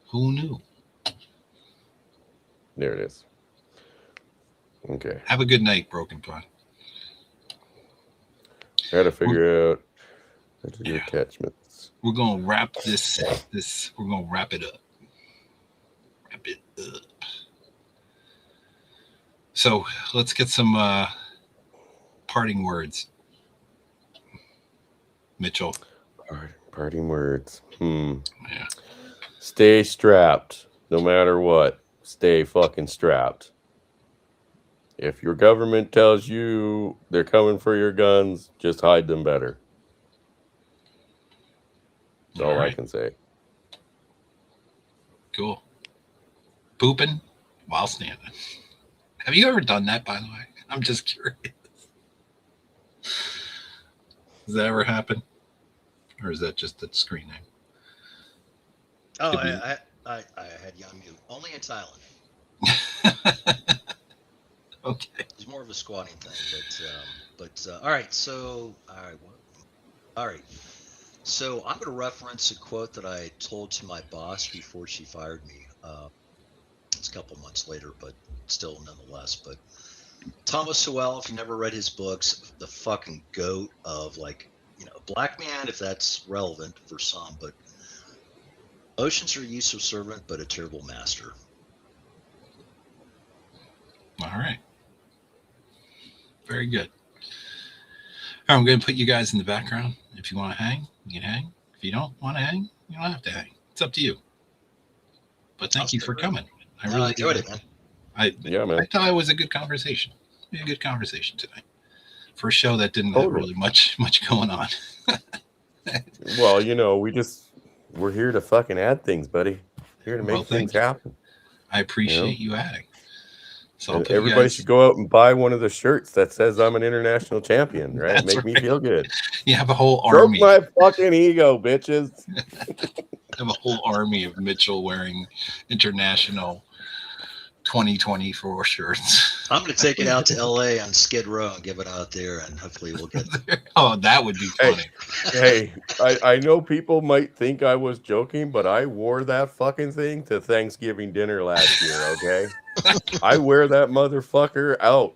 Who knew? There it is. Okay. Have a good night, Broken Pod. I gotta figure out how to do Yeah. attachments. We're gonna wrap this. We're gonna wrap it up. Wrap it up. So let's get some parting words. Mitchell. Parting words. Yeah. Stay strapped, no matter what. Stay fucking strapped. If your government tells you they're coming for your guns, just hide them better. That's all I right. can say. Cool. Pooping while standing. Have you ever done that, by the way? I'm just curious. Does that ever happen? Or is that just a screen name? Oh, Could be. I had you on mute. Only in Thailand. Okay. It's more of a squatting thing, but all right. So all right. So I'm going to reference a quote that I told to my boss before she fired me. It's a couple months later, but still nonetheless. But Thomas Sowell, if you never read his books, the fucking goat of black man, if that's relevant for some, but oceans are a useful servant, but a terrible master. All right. Very good. All right, I'm going to put you guys in the background. If you want to hang, you can hang. If you don't want to hang, you don't have to hang. It's up to you. But thank you for coming. I really enjoyed it, man. Yeah, man. I thought it was a good conversation. We had a good conversation tonight. For a show that didn't have Totally. really much going on. Well, we're here to fucking add things, buddy. Here to make Well, thank things you. happen. I appreciate you adding. So I'll And put you everybody guys- should go out and buy one of the shirts that says I'm an international champion, right? That's Make me right. feel good. You have a whole Stroke army. my fucking ego, bitches. Have a whole army of Mitchell wearing international 2024 shirts. I'm going to take it out to LA on Skid Row and give it out there, and hopefully we'll get Oh, that would be funny. Hey, I know people might think I was joking, but I wore that fucking thing to Thanksgiving dinner last year, okay? I wear that motherfucker out.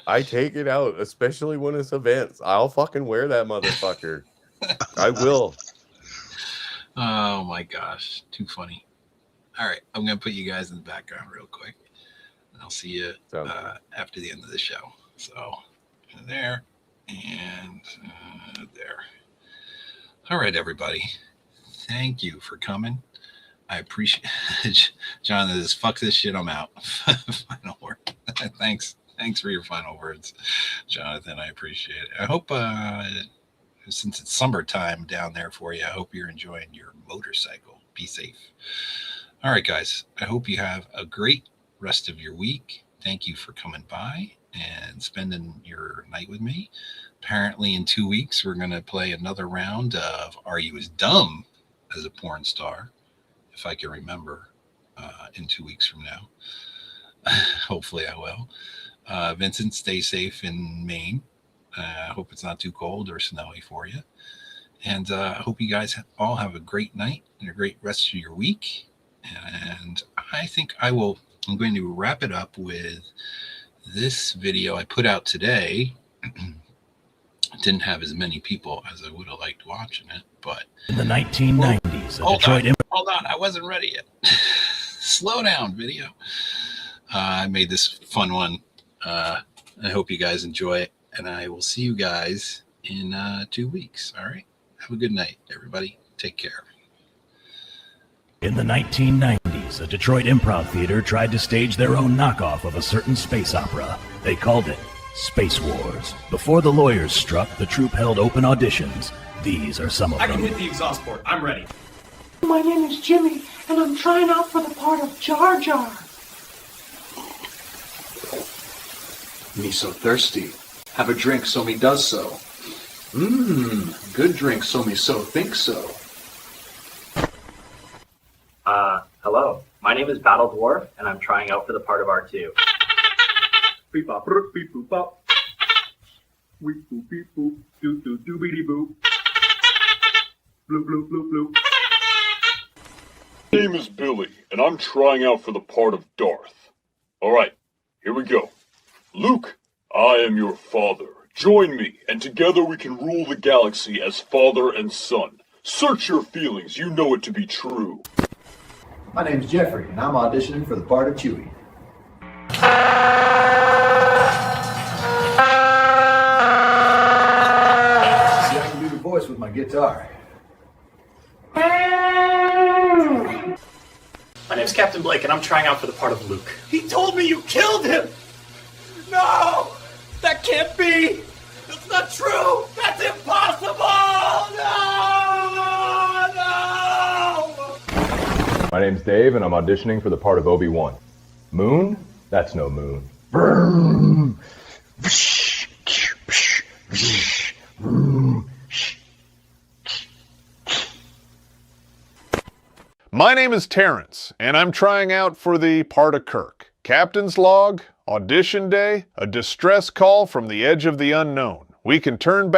I take it out, especially when it's events. I'll fucking wear that motherfucker. I will. Oh my gosh, too funny. All right, I'm gonna put you guys in the background real quick. I'll see you after the end of the show. So there and there. All right, everybody. Thank you for coming. I appreciate it. Jonathan says, fuck this shit, I'm out. Final word. Thanks for your final words, Jonathan. I appreciate it. I hope since it's summertime down there for you, I hope you're enjoying your motorcycle. Be safe. All right, guys. I hope you have a great rest of your week. Thank you for coming by and spending your night with me. Apparently in 2 weeks, we're going to play another round of Are You As Dumb as a Porn Star? If I can remember in 2 weeks from now. Hopefully I will. Vincent, stay safe in Maine. I hope it's not too cold or snowy for you. And I hope you guys all have a great night and a great rest of your week. And I think I'm going to wrap it up with this video I put out today. Didn't have as many people as I would have liked watching it, but in the 1990s, hold on, I wasn't ready yet. Slow down, video. I made this fun one. I hope you guys enjoy it, and I will see you guys in 2 weeks. All right, have a good night, everybody. Take care. In the 1990s, a Detroit improv theater tried to stage their own knockoff of a certain space opera. They called it Space Wars. Before the lawyers struck, the troupe held open auditions. These are some of them. I can hit the exhaust port. I'm ready. My name is Jimmy, and I'm trying out for the part of Jar Jar. Me so thirsty. Have a drink, so me does so. Good drink, so me so think so. Hello. My name is Battle Dwarf, and I'm trying out for the part of R2. Beep bop, beep boop bop. Weep boop, beep boop, doo doo doobity boop. Bloop bloop bloop bloop. My name is Billy, and I'm trying out for the part of Darth. Alright, here we go. Luke, I am your father. Join me, and together we can rule the galaxy as father and son. Search your feelings, you know it to be true. My name's Jeffrey, and I'm auditioning for the part of Chewie. See, I can do the voice with my guitar. My name's Captain Blake, and I'm trying out for the part of Luke. He told me you killed him! No! That can't be! That's not true! That's impossible! No! No! My name's Dave, and I'm auditioning for the part of Obi-Wan. Moon? That's no moon. My name is Terrence, and I'm trying out for the part of Kirk. Captain's log, audition day, a distress call from the edge of the unknown. We can turn back